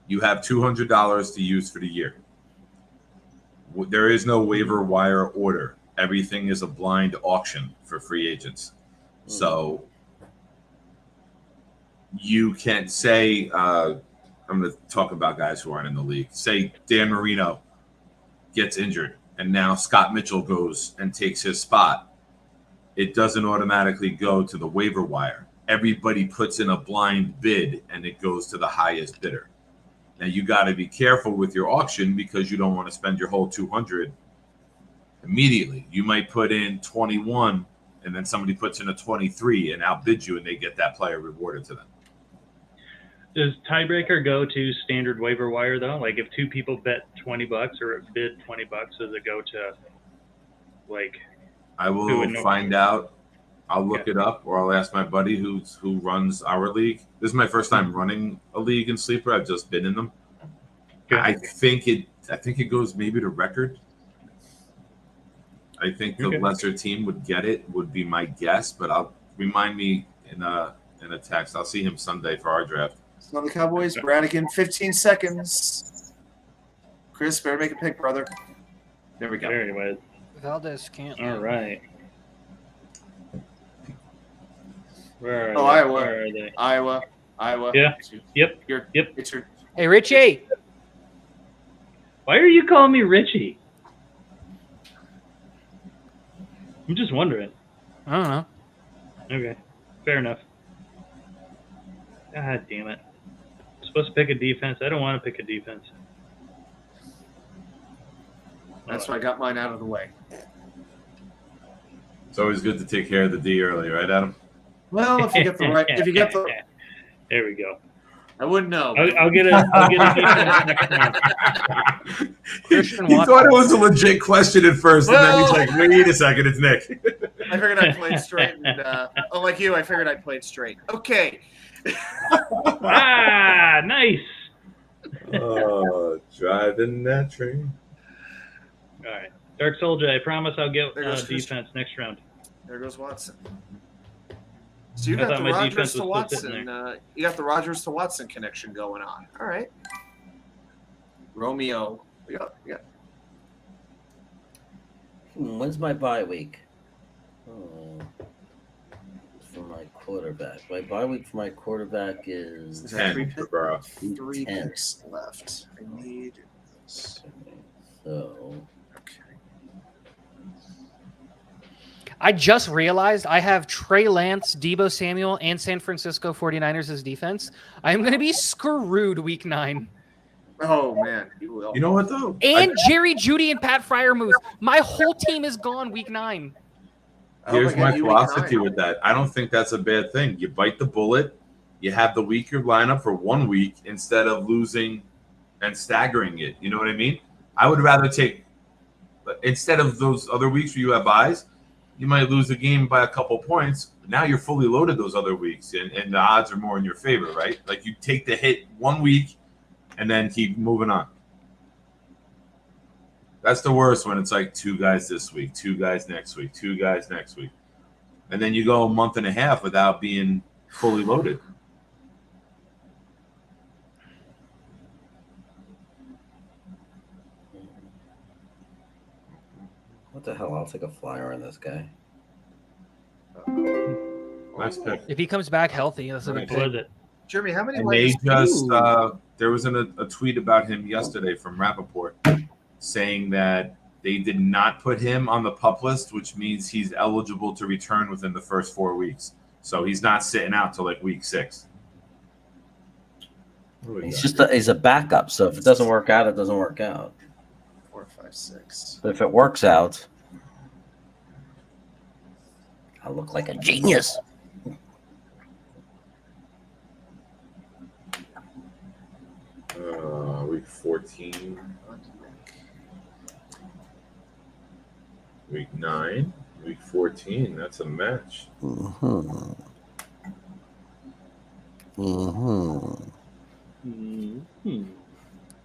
You have $200 to use for the year. There is no waiver wire order. Everything is a blind auction for free agents. So you can't say, I'm going to talk about guys who aren't in the league. Say Dan Marino gets injured, and now Scott Mitchell goes and takes his spot. It doesn't automatically go to the waiver wire. Everybody puts in a blind bid, and it goes to the highest bidder. Now you got to be careful with your auction because you don't want to spend your whole 200 immediately. You might put in 21, and then somebody puts in a 23 and outbid you, and they get that player rewarded to them. Does tiebreaker go to standard waiver wire though? Like if two people bet $20 or bid $20, does it go to like? I will find out. I'll look it up, or I'll ask my buddy who runs our league. This is my first time running a league in Sleeper. I've just been in them. Good. I think it goes maybe to record. I think the lesser team would get it. Would be my guess, but I'll remind me in a text. I'll see him Sunday for our draft. So the Cowboys, Brannigan, 15 seconds. Chris, better make a pick, brother. There we go. Anyway, Valdez can't. all right. Where are Oh, they? Iowa. Where are they? Iowa. Yeah. Yep. Yep. It's your. Hey, Richie. Why are you calling me Richie? I'm just wondering. I don't know. Okay, fair enough. God damn it. I'm supposed to pick a defense. I don't want to pick a defense. That's why I got mine out of the way. It's always good to take care of the D early, right, Adam? Well, if you get the There we go. I wouldn't know. I'll get a defense next round. Christian He Watson. thought it was a legit question at first, and then he's Well- like, "Wait a second, it's Nick." I figured I played straight, and like you, I figured I played straight. Okay. Ah, nice. Oh, driving that train. All right, Dark Soldier. I promise I'll get There goes defense next round. There goes Watson. So you I got thought the my Rodgers defense to was still sitting Watson. You got the Rodgers to Watson connection going on. All right. Romeo. We got. When's my bye week? Oh, for my quarterback. My bye week for my quarterback is Is that 10 for Burrow. 3 10. picks left. I need. So Okay. I just realized I have Trey Lance, Debo Samuel, and San Francisco 49ers as defense. I'm going to be screwed week 9. Oh man, you will. You know what though? And Jerry Jeudy and Pat Fryermuth. My whole team is gone week 9. I hope Here's I get my you week philosophy 9. with that. I don't think that's a bad thing. You bite the bullet. You have the weaker lineup for 1 week instead of losing and staggering it. You know what I mean? I would rather take, instead of those other weeks where you have buys, you might lose a game by a couple points. Now you're fully loaded those other weeks, and the odds are more in your favor, right? Like you take the hit 1 week and then keep moving on. That's the worst when it's like 2 guys this week, 2 guys next week, 2 guys next week. And then you go a month and a half without being fully loaded. what the hell? I'll take a flyer on this guy. Nice pick. If he comes back healthy, that's a good What was pick. it? Jeremy, how many And they layers? just there was a tweet about him yesterday from Rappaport saying that they did not put him on the PUP list, which means he's eligible to return within the first 4 weeks. So he's not sitting out till like week 6. He's a backup. So if it doesn't work out, it doesn't work out. 4, 5, 6. But if it works out, I look like a genius. Week 14, week 9, week 14. That's a match. Mm-hmm. Mm-hmm. Mm-hmm.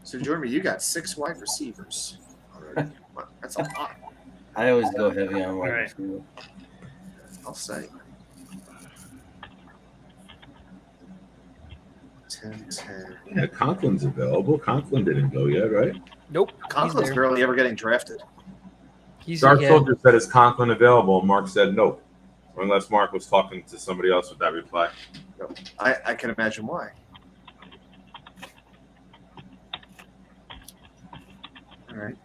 So So, Jeremy, you got 6 wide receivers already. Wow, that's a lot. I always go heavy on wide All right. receiver. I'll say. 10, 10. Yeah, Conklin's available. Conklin didn't go yet, right? Nope. Conklin's He's there. barely ever getting drafted. He's Dark yeah. Soldier said, is Conklin available? Mark said nope. Unless Mark was talking to somebody else with that reply. I can imagine why. All right.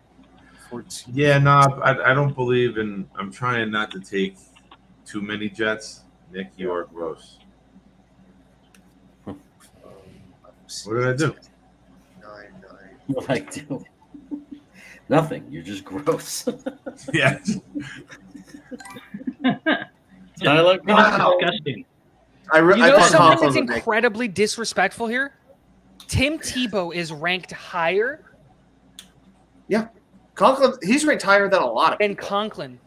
14. Yeah, no, I don't believe in. I'm trying not to take too many Jets. Nick, you are gross. What did I do? 9, 9. What I do? Nothing. You're just gross. Yeah. Tyler, Wow. Disgusting. I You know thought something Conklin that's would make. incredibly disrespectful here? Tim Tebow is ranked higher Conklin, he's ranked higher than a lot of than people. Conklin.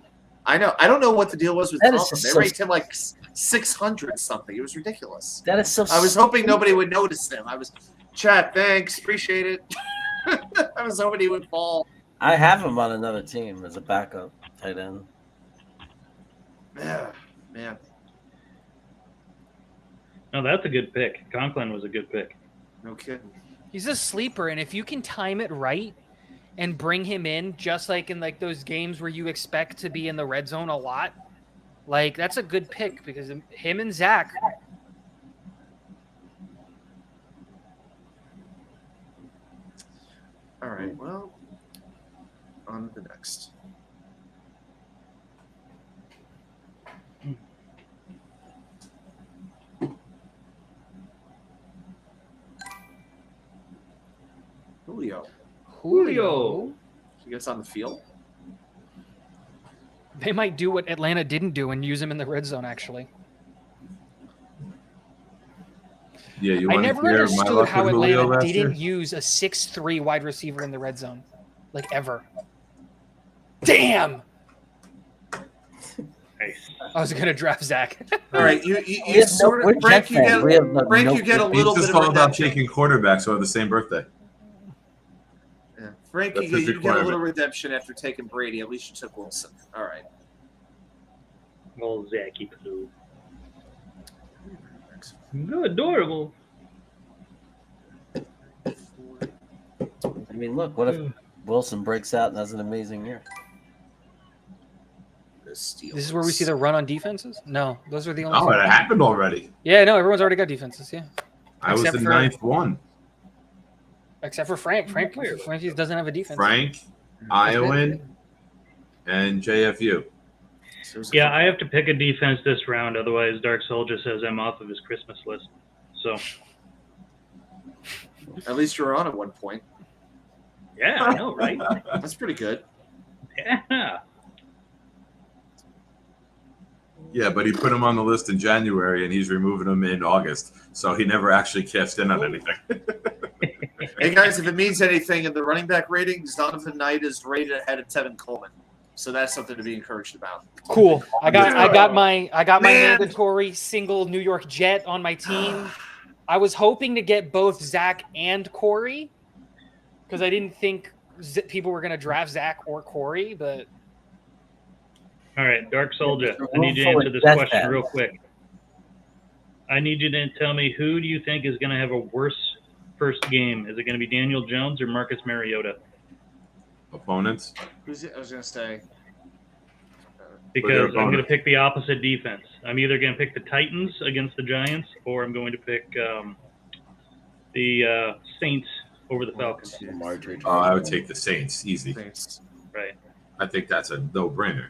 I know. I don't know what the deal was with That is Conklin. They so- ranked him like 600 something. It was ridiculous. that is so. I was hoping nobody would notice him. Chat, thanks, appreciate it. I was hoping he would fall. I have him on another team as a backup tight end. Yeah, man. No, that's a good pick. Conklin was a good pick. No kidding. He's a sleeper, and if you can time it right and bring him in, just like in like those games where you expect to be in the red zone a lot, like that's a good pick because him and Zach. All right, well, on to the next. Julio. He gets on the field. They might do what Atlanta didn't do and use him in the red zone. Actually, Yeah, you I want to never hear my understood luck how with Julio Atlanta last year? didn't use a 6'3" wide receiver in the red zone, like ever. Damn! Nice. I was gonna draft Zach. All right, We you have sort no- we're of Frank. Jet You fans. get We have no- Frank. no- You get a He's little just bit all of about redemption. taking quarterbacks who have the same birthday. Yeah. Frank, That's you his get a little requirement. redemption after taking Brady. At least you took Wilson. All right. Well, Zachy Poo. Good, adorable. I mean, look, what if Wilson breaks out and has an amazing year? This is where we see the run on defenses. No, those are the only. Oh, two. it happened already. Yeah, no, everyone's already got defenses. Yeah, I was Except the for- ninth one. except for Frank. Frankie doesn't have a defense. Frank, Iowan, and JFU. Yeah, I have to pick a defense this round. Otherwise, Dark Soldier says I'm off of his Christmas list. So, At least you were on at one point. yeah, I know, right? That's pretty good. Yeah. Yeah, but he put him on the list in January, and he's removing him in August. So he never actually cashed in on anything. Hey guys, if it means anything in the running back ratings, Donovan Knight is rated ahead of Tevin Coleman. So that's something to be encouraged about. Cool. I got my Man. mandatory single New York Jet on my team. I was hoping to get both Zach and Corey because I didn't think people were going to draft Zach or Corey, but All right, Dark Soldier. Mr. I need you to answer this Death question Band. real quick. I need you to tell me who do you think is going to have a worse first game? Is it going to be Daniel Jones or Marcus Mariota? Opponents. Who's it? I was going to say. Because I'm going to pick the opposite defense. I'm either going to pick the Titans against the Giants, or I'm going to pick the Saints over the Falcons. Oh, I would take the Saints. Easy. Thanks. Right. I think that's a no-brainer.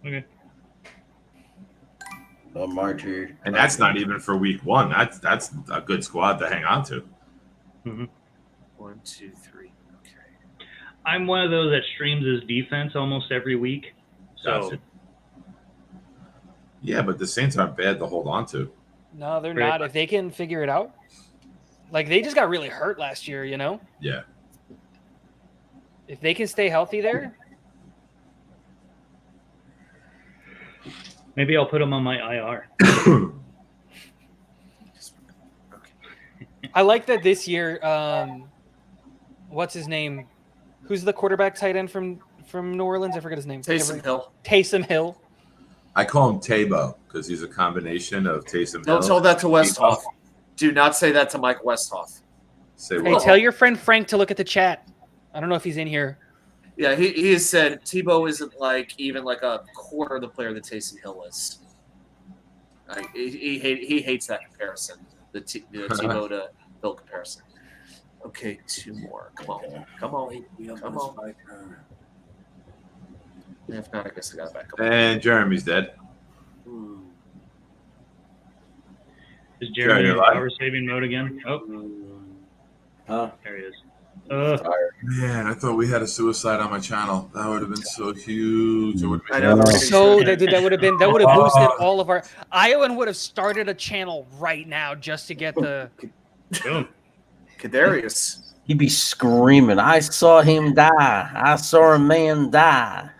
Okay. No Marjorie. And that's not even for week one. That's a good squad to hang on to. 1, 2, 3. Okay. I'm one of those that streams his defense almost every week. So Gotcha. Yeah, but the Saints aren't bad to hold on to. no, they're Right. not. If they can figure it out, like they just got really hurt last year, you know. Yeah. If they can stay healthy there, maybe I'll put him on my IR. I like that this year. what's his name? Who's the quarterback tight end from New Orleans? I forget his name. Taysom Hill. Taysom Hill. I call him Tabo because he's a combination of Taysom Hill. Don't tell that to Westhoff. Do not say that to Mike Westhoff. Say Hey, what? tell your friend Frank to look at the chat. I don't know if he's in here. Yeah, he has said Tebow isn't even like a quarter of the player that Taysom Hill is. He hates that comparison, the Tebow to Hill comparison. Okay, 2 more. Come on. If not, I guess I got it back. And Jeremy's dead. Is Jeremy Jeremy in alive? power saving mode again? Oh, Huh? there he is. Man, I thought we had a suicide on my channel. That would have been so huge. It would have I been know. So that would have boosted all of our. Iowan would have started a channel right now just to get the. Boom. Kadarius. He'd be screaming, I saw him die. I saw a man die.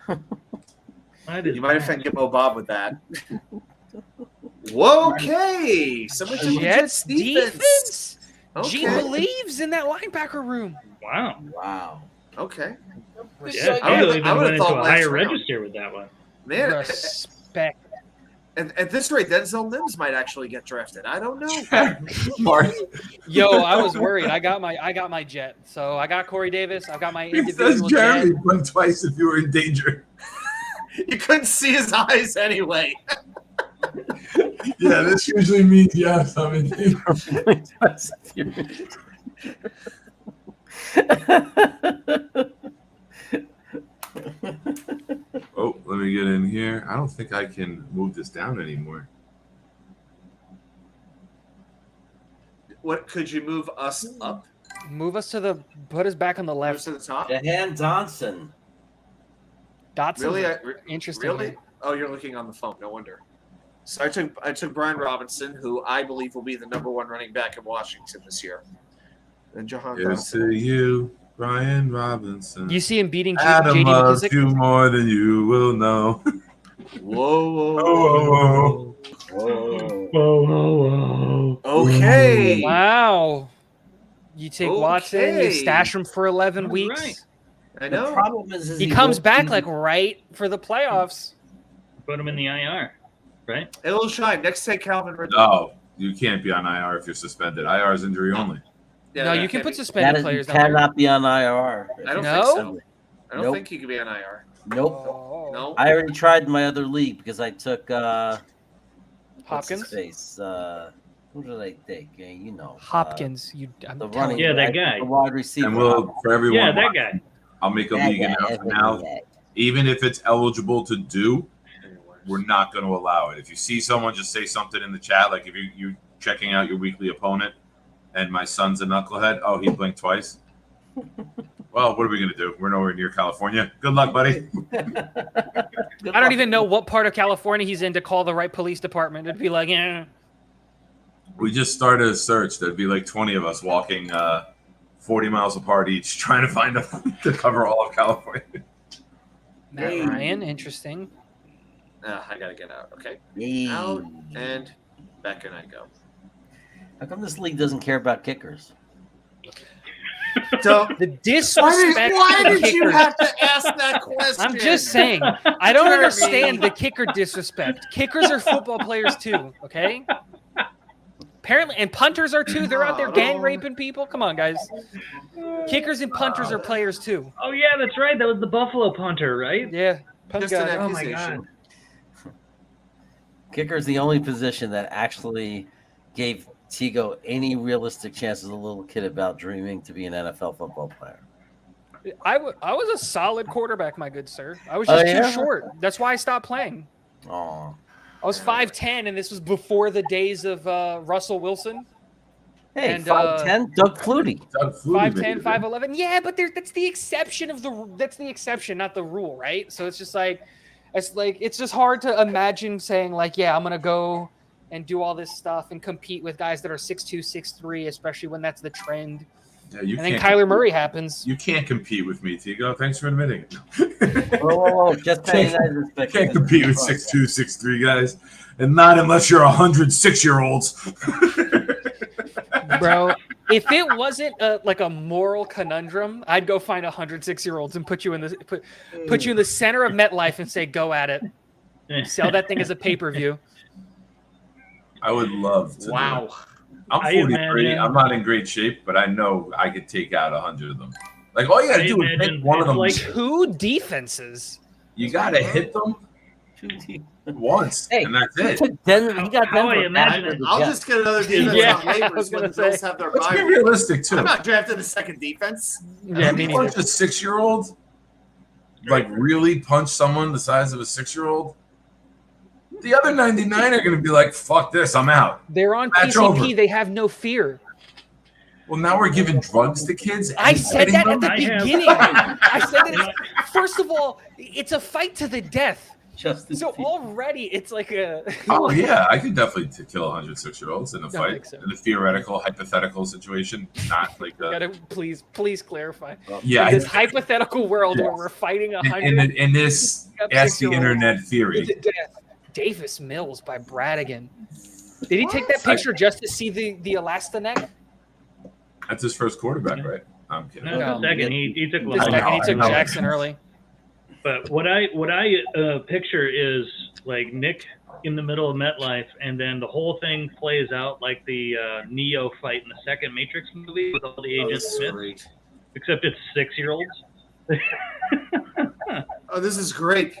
You might offend Gimmo Bob with that. Whoa, okay. Someone took the Jets defense. G Okay. believes in that linebacker room. Wow. Wow. Okay. Yeah, I you would've- even I would've went into thought a last higher round. register with that one. Man, Respect. at this rate, Denzel Mims might actually get drafted. I don't know. Mark, Yo, I was worried. I got my jet. So I got Corey Davis. I've got my it says individual Jeremy jet. blink twice if you were in danger. You couldn't see his eyes anyway. Yeah, this usually means yes. I'm in danger. Oh, let me get in here. I don't think I can move this down anymore. What could you move us up? Move us to put us back on the Move left. to the top? Jahan Johnson. Dotson's Really? interesting. Really? Oh, you're looking on the phone. No wonder. So I took Brian Robinson, who I believe will be the #1 running back in Washington this year. And Jahan Here's to Dotson. you, Brian Robinson. You see him beating Adam J.D. loves McKissick. you more than you will know. Whoa. Oh, Whoa. Whoa. Okay. Wow. You take Watson, you Okay. stash him for 11 All weeks. right. I The know. problem is He comes won't back be- like right for the playoffs. Put him in the IR, right? It'll shine. Next, take Calvin Ridley. no, you can't be on IR if you're suspended. IR is injury only. Yeah, No, that you can can't put be. suspended That is, players you down there. cannot be on IR. I don't No? think so. I don't Nope. think he could be on IR. Nope. Oh. No. I already tried my other league because I took what's his Hopkins? face? Who did I take? You know, Hopkins. I'm the telling running, you. Yeah, that back, guy. the wide receiver. And we'll, for everyone, Yeah, that guy. I'll make a That league guy, announcement that now. guy. Even if it's eligible to do, we're not going to allow it. If you see someone, just say something in the chat. Like if you're checking out your weekly opponent and my son's a knucklehead, oh, he blinked twice. Well, what are we going to do? We're nowhere near California. Good luck, buddy. I don't even know what part of California he's in to call the right police department. It'd be like, yeah. We just started a search. There'd be like 20 of us walking 40 miles apart each, trying to find a to cover all of California. Matt Hey. Ryan, interesting. I gotta get out. Okay. Hey. Out and back in I go. How come this league doesn't care about kickers? So The disrespect why to the did you kickers. have to ask that question? I'm just saying, I don't Jeremy. understand the kicker disrespect. Kickers are football players too, okay? Apparently, and punters are too. They're out there gang raping people. Come on, guys. Kickers and punters are players too. Oh yeah, that's right. That was the Buffalo punter, right? Yeah, punt Just an guy. Oh my accusation. god. Kicker is the only position that actually gave Tigo any realistic chance as a little kid about dreaming to be an NFL football player. I was a solid quarterback, my good sir. I was Oh, just yeah? too short. That's why I stopped playing. Oh, I was 5'10", and this was before the days of Russell Wilson. hey, And, 5'10", Doug Flutie. Doug Flutie made 5'10", it. 5'11". Yeah, but that's the exception that's the exception, not the rule, right? So it's just like it's just hard to imagine saying like, yeah, I'm gonna go and do all this stuff and compete with guys that are 6'2", 6'3", especially when that's the trend. Yeah, you And then can't Kyler compete. Murray happens. You can't compete with me, Tigo. Thanks for admitting it. Whoa, just paying that respect. Can't compete with 6'2", 6'3" guys, and not unless you're 106-year-olds. Bro, If it wasn't like a moral conundrum, I'd go find 106-year-olds and put you in the center of MetLife and say, "Go at it, sell that thing as a pay-per-view." I would love to. Wow. I'm I 43. imagine- I'm not in great shape, but I know I could take out 100 of them. Like all you gotta I do is imagine hit one of them. it's 2 defenses. You gotta hit them once, Hey, and that's he it. took Denver. He got How I Denver. imagine after it. the I'll Jets. just get another defense Yeah, on I waivers was when gonna the Bills say. have their Let's bye be week. realistic too. I'm not drafting a second defense. Yeah, me You neither. punch a 6-year-old, like really punch someone the size of a 6-year-old. The other 99 are going to be like, "Fuck this, I'm out." They're on Match PCP. over. They have no fear. Well, now we're giving drugs to kids. I and said hitting that them? at the I have- beginning. I said that. First of all, it's a fight to the death. Justin So Fields. already it's like a. Oh yeah, I could definitely kill 106-year-olds in a Don't fight, think so. in a theoretical, hypothetical situation, not like a. Gotta please clarify. Yeah, In this hypothetical world where we're fighting in 100 in this ask the 6-year-olds internet to theory. death. Davis Mills by Bradigan. Did he take that picture just to see the elasta neck? That's his first quarterback, right? I'm kidding. No, No. the second he took The I second know, he took I know. Jackson early. But what I picture is like Nick in the middle of MetLife, and then the whole thing plays out like the Neo fight in the second Matrix movie with all the Oh, Agent this is Smiths, great. except it's 6-year-olds. Oh, this is great.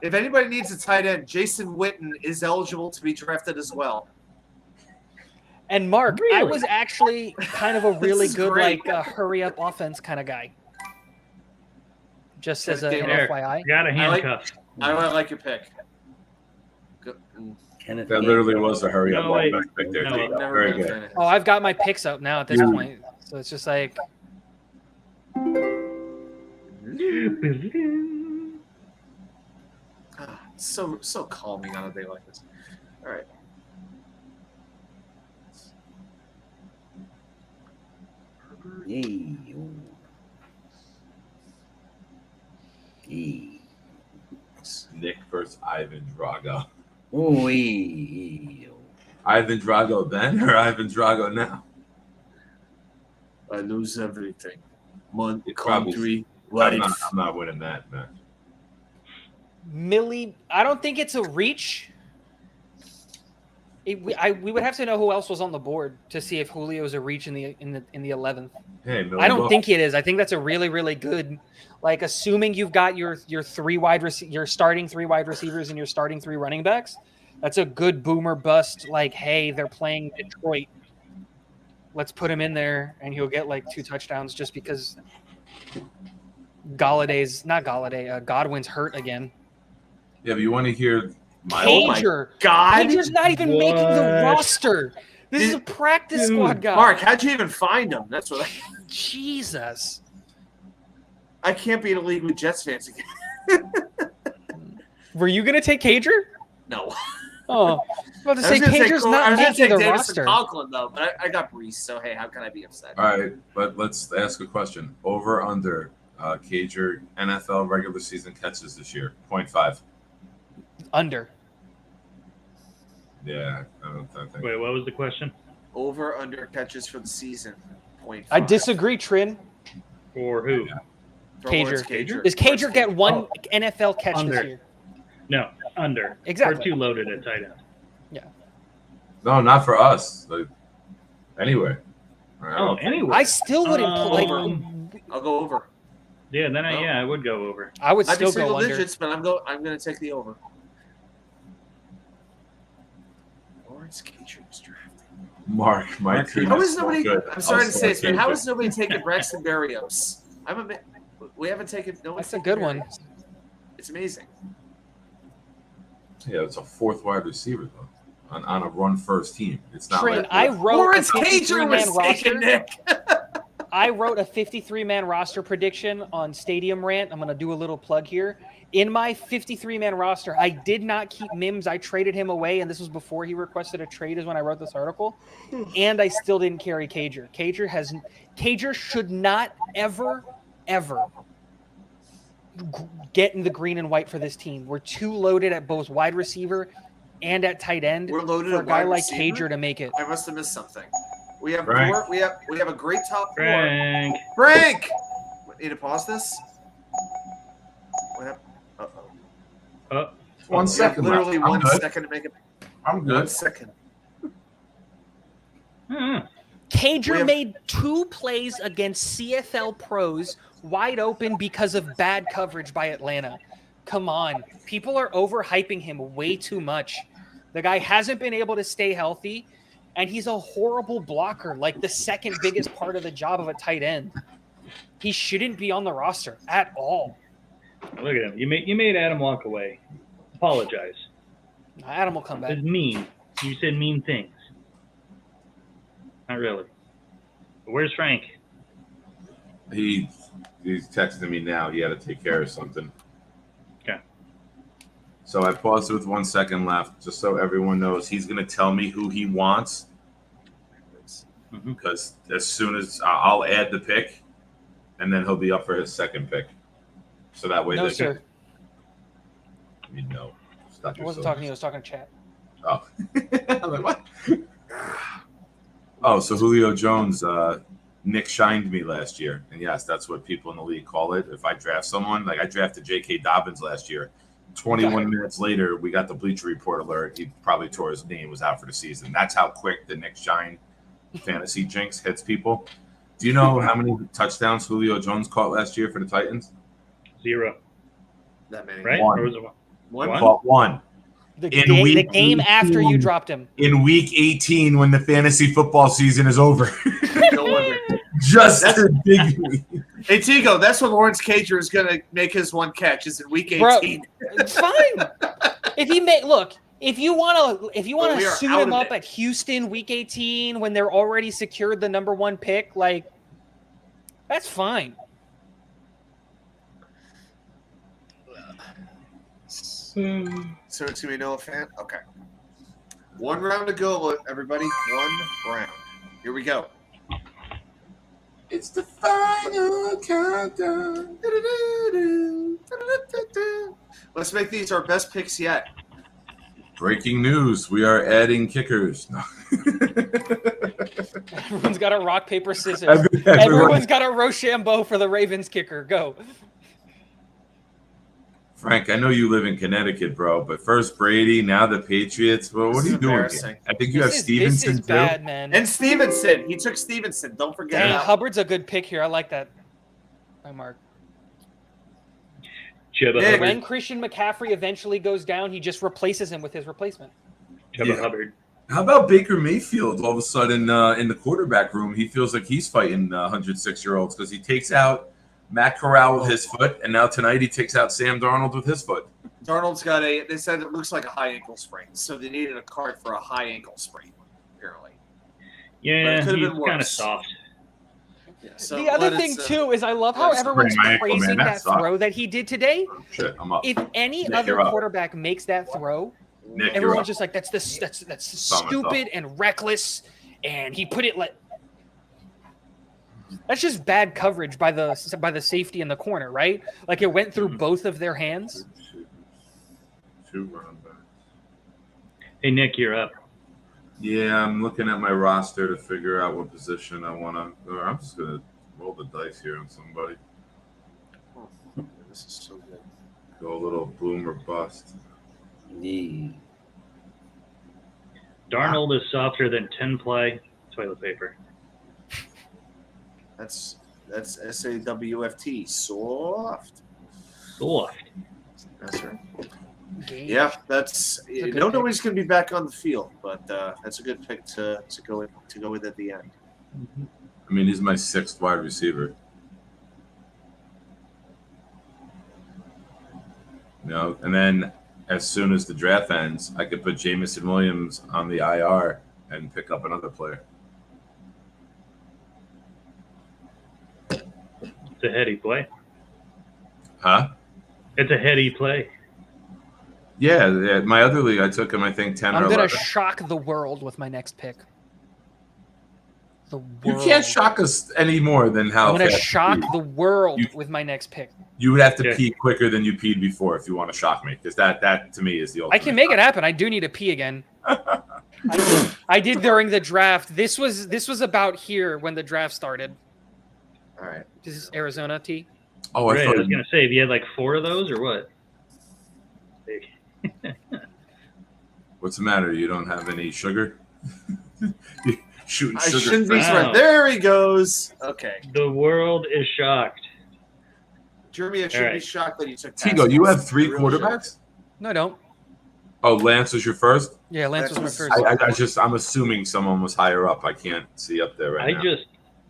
If anybody needs a tight end, Jason Witten is eligible to be drafted as well. And Mark, I Really? was actually kind of a really This is good great. hurry up offense kind of guy. Just as an There. FYI. Got a I like- handcuff. I like your pick. Good. Kenneth That Gainwell. literally was a hurry up No, wait. offense pick there. No, Dave. Never Very been a good. fan. Oh, I've got my picks up now at this Dude. point. So it's just like Ah, so calming on a day like this. All right. Hey, oh. Hey. Nick versus Ivan Drago. Oh, hey, oh. Ivan Drago then or Ivan Drago now? I lose everything. One It probably- country, I'm life. not winning that, man. Millie. I don't think it's a reach. We would have to know who else was on the board to see if Julio's a reach in the 11th. Hey, Millie I don't Ball. think it is. I think that's a really, really good. Like, assuming you've got your your starting 3 wide receivers and your starting 3 running backs, that's a good boomer bust. Like, hey, they're playing Detroit. Let's put him in there, and he'll get like 2 touchdowns just because Godwin's hurt again. Yeah, but you want to hear my Oh my Cager, God. Cager's not even making the What? roster. This is a practice Dude. squad guy. Mark, how'd you even find him? That's what Jesus. I can't be in a league with Jets fans again. Were you gonna take Cager? No. Oh, I was about to say gonna Cager's Cole- I not was gonna making take the Davis roster. and Conklin though, but I got Brees, so hey, how can I be upset? All right, but let's ask a question. Over under Cager NFL regular season catches this year, 0.5. Under. Yeah, I think. Wait, what was the question? Over under catches for the season. 0.5. I disagree, Trin. For who? Towards Cager. Does Cager get one NFL catch Under. this year? No, under. Exactly. We're too loaded at tight end. No, not for us. Like, anywhere. All right, Oh, anyway. I still wouldn't like. I'll go over. Yeah, then Oh. I would go over. I would I'd be still single go under. digits, but I'm going to take the over. Lawrence Cager was drafted. Mark, my team How is is so nobody? good. I'm sorry I'll to say this, man. How Cager. is nobody taking Braxton Berrios? We haven't taken. No one's That's a taken good one. Berrios. It's amazing. Yeah, it's a 4th wide receiver though, on a run first team. It's not Trin, like I wrote Lawrence a Cager 53-man was taken, roster. Nick. I wrote a 53-man roster prediction on Stadium Rant. I'm going to do a little plug here. In my 53-man roster, I did not keep Mims. I traded him away, and this was before he requested a trade is when I wrote this article. And I still didn't carry Cager. Cager should not ever get in the green and white for this team. We're too loaded at both wide receiver and at tight end We're loaded for a at guy wide like receiver? Cager to make it. I must have missed something. We have Frank. four. We have a great top four. Frank. Frank. Need to pause this. What happened? Oh, 1 second left. Literally I'm 1 good. second to make it. I'm 1 good. second. Cager We have- made 2 plays against CFL pros wide open because of bad coverage by Atlanta. Come on. People are overhyping him way too much. The guy hasn't been able to stay healthy, and he's a horrible blocker, like the second biggest part of the job of a tight end. He shouldn't be on the roster at all. look at him. You made Adam walk away. Apologize. Adam will come back. It's mean. You said mean things. Not really. But where's Frank? He's texting me now. He had to take care of something. Okay. So I paused it with 1 second left, just so everyone knows he's going to tell me who he wants. Because as soon as I'll add the pick, and then he'll be up for his second pick. So that way No, they sir. I mean, no. Stop I wasn't yourself. talking to you. I was talking to chat. Oh. I'm like, what? Oh, so Julio Jones, Nick shined me last year. And yes, that's what people in the league call it. If I draft someone, like I drafted J.K. Dobbins last year. 21 minutes later, we got the Bleacher Report alert. He probably tore his knee and was out for the season. That's how quick the Nick Shine fantasy jinx hits people. Do you know how many touchdowns Julio Jones caught last year for the Titans? 0. That many. Right? One. Or was it 1? One. Caught one. The In game week after you 18. dropped him. In week 18 when the fantasy football season is over. No wonder. Just to dig me. Hey, Tigo, that's when Lawrence Cager is going to make his one catch. Is in week 18. Bro, it's fine. If he if you want to But we are suit out him of up it. at Houston week 18 when they're already secured the number 1 pick, like that's fine. So it's going to be Noah Fant? Okay. 1 round to go, everybody. 1 round. Here we go. It's the final countdown. Let's make these our best picks yet. Breaking news. We are adding kickers. No. Everyone's got a rock, paper, scissors. Everyone's got a Rochambeau for the Ravens kicker. Go. Frank, I know you live in Connecticut, bro, but first Brady, now the Patriots. Well, what This are you is doing embarrassing. here? I think you have This Stevenson is too. bad, man. And Stevenson. He took Stevenson. Don't forget Dang, that. Hubbard's a good pick here. I like that. By Mark. Chuba Yeah. Hubbard. When Christian McCaffrey eventually goes down, he just replaces him with his replacement. Chuba Yeah. Hubbard. How about Baker Mayfield? All of a sudden, in the quarterback room, he feels like he's fighting 106-year-olds because he takes out Matt Corral with his foot, and now tonight he takes out Sam Darnold with his foot. Darnold's got they said it looks like a high ankle sprain. So they needed a card for a high ankle sprain, apparently. Yeah, could've he's been kind of worse. soft. Yeah, so, The other but thing, it's, too, is I love how let's everyone's bring my ankle, man. praising That that sucks. throw that he did today. Oh, shit, I'm up. If any Nick, other you're up. quarterback makes that throw, Nick, you're everyone's up. just like, that's Saw myself. stupid and reckless, and he put it like that's just bad coverage by the safety in the corner, right? Like it went through both of their hands. Two running backs. Hey, Nick, you're up. Yeah, I'm looking at my roster to figure out what position I want to. Or I'm just gonna roll the dice here on somebody. This is so good. Go a little boom or bust. Yeah. Darnold is softer than 10-ply toilet paper. That's SAWFT. Soft. Soft. That's right. Game. Yeah, that's a good nobody's going to be back on the field, but that's a good pick to go with at the end. I mean, he's my 6th wide receiver. You know, and then as soon as the draft ends, I could put Jamison Williams on the IR and pick up another player. It's a heady play. Huh? It's a heady play. Yeah, my other league, I took him, I think, 10 or I'm 11. gonna shock the world with my next pick. The world. You can't shock us any more than how I'm gonna fast shock you pee. the world You- with my next pick. You would have to Yeah. pee quicker than you peed before if you want to shock me, because that to me is the ultimate. I can make it happen. I do need to pee again. I did during the draft. This was about here when the draft started. All right. This is Arizona T. Oh, I Right, I thought was gonna say, if you had like 4 of those or what? What's the matter? You don't have any sugar? You shooting I sugar? shouldn't be Wow. surprised. There he goes. Okay. The world is shocked. Jeremy, I should All be right. shocked that you took Tigo, you have 3 I really should. quarterbacks? No, I don't. Oh, Lance was your first? Yeah, Lance was my That's first. I'm assuming someone was higher up. I can't see up there right now.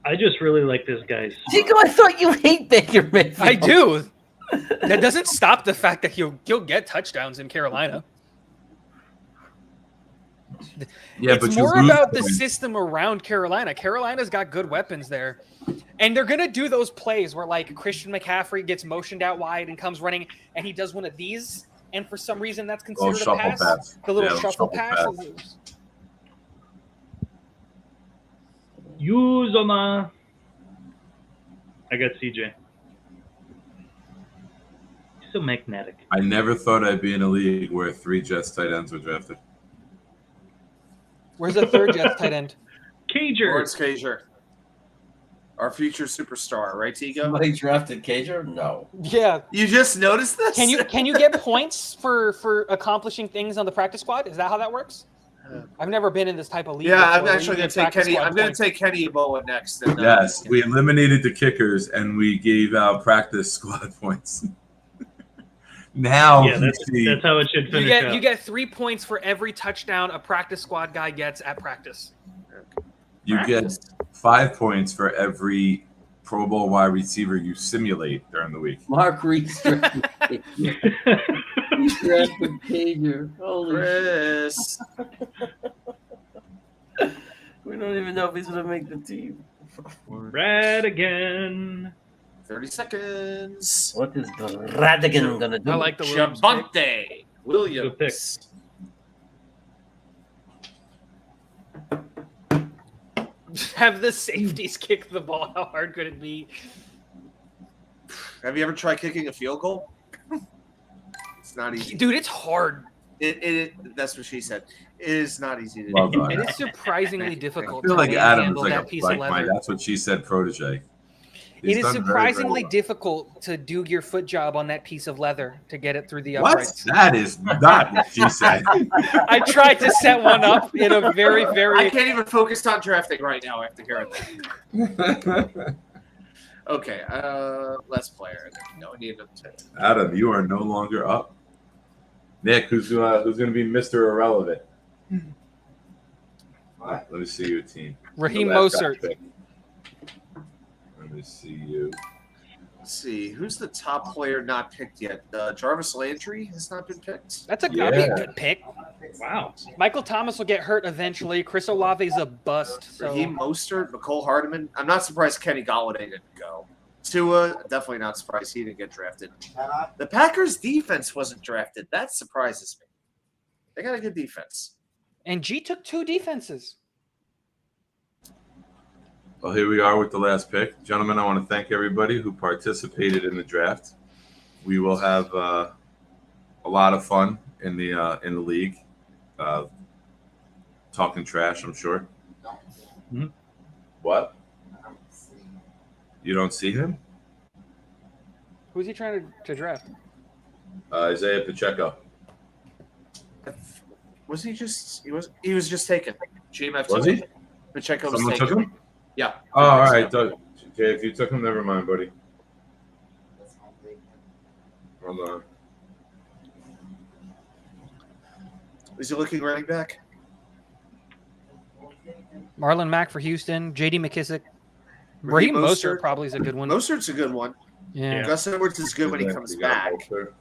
I just really like this guy's. Tico, I thought you hate Baker Mayfield. I do. That doesn't stop the fact that he'll get touchdowns in Carolina. Yeah, It's but you more lose about the points. system around Carolina. Carolina's got good weapons there. And they're going to do those plays where, like, Christian McCaffrey gets motioned out wide and comes running, and he does one of these, and for some reason that's Little considered a shuffle pass. pass. The little Yeah, shuffle pass. Uzoma. I got CJ. He's so magnetic. I never thought I'd be in a league where 3 Jets tight ends were drafted. Where's the third Jets tight end? Cager. Lawrence Cager. Our future superstar, right, Tigo? Somebody drafted Cager? No. Yeah. You just noticed this? Can you get points for accomplishing things on the practice squad? Is that how that works? I've never been in this type of league. Yeah, I'm before, where actually you going get to take practice Kenny. squad I'm going points. to take Kenny Ebola next. And, Yes, we eliminated the kickers and we gave out practice squad points. Now Yeah, that's how it should finish You out. get 3 points for every touchdown a practice squad guy gets at practice. you get 5 points for every Pro Bowl wide receiver you simulate during the week. Mark Reese drafted Cager. He drafted Cager. Holy shit. Chris. We don't even know if he's going to make the team. Radigan. 30 seconds. What is the Radigan going to do? I like the Williams pick. Shabante Williams. Have the safeties kick the ball. How hard could it be? Have you ever tried kicking a field goal? It's not easy. Dude, it's hard. That's what she said. It is not easy to Well do. done. It is surprisingly I difficult feel like to Adam's handle like that a piece of like my leather. that's what she said protege. It is done very, very surprisingly well. difficult to do your foot job on that piece of leather to get it through the What? uprights. That is not what she said. I tried to set one up in a very, I very. can't even focus on drafting right now after hearing that. Okay, let's play her. No, we need to. Adam, you are no longer up. Nick, who's going to be Mr. Irrelevant? All right, let me see your team. Raheem The last guy Mostert. picked. Let me see you. Let's see, who's the top player not picked yet? Jarvis Landry has not been picked. That'd be a Yeah. good pick. Wow. Michael Thomas will get hurt eventually. Chris Olave's a bust. So Raheem Mostert, McCole Hardeman. I'm not surprised Kenny Galladay didn't go. Tua, definitely not surprised he didn't get drafted. The Packers' defense wasn't drafted. That surprises me. They got a good defense. and G took 2 defenses. Well, here we are with the last pick. Gentlemen, I want to thank everybody who participated in the draft. We will have a lot of fun in the league. Talking trash, I'm sure. Mhm. What? You don't see him? Who's he trying to draft? Isaiah Pacheco. Was he just? He was just taken. GMF Was he? Pacheco was Someone taken. took him? Yeah. Oh, all right. Okay, if you took him, never mind, buddy. Hold on. Is he looking running back? Marlon Mack for Houston. J.D. McKissick. Raheem Mostert probably is a good one. Mostert's a good one. Yeah. Gus Edwards is good when he comes You got back. Bolster.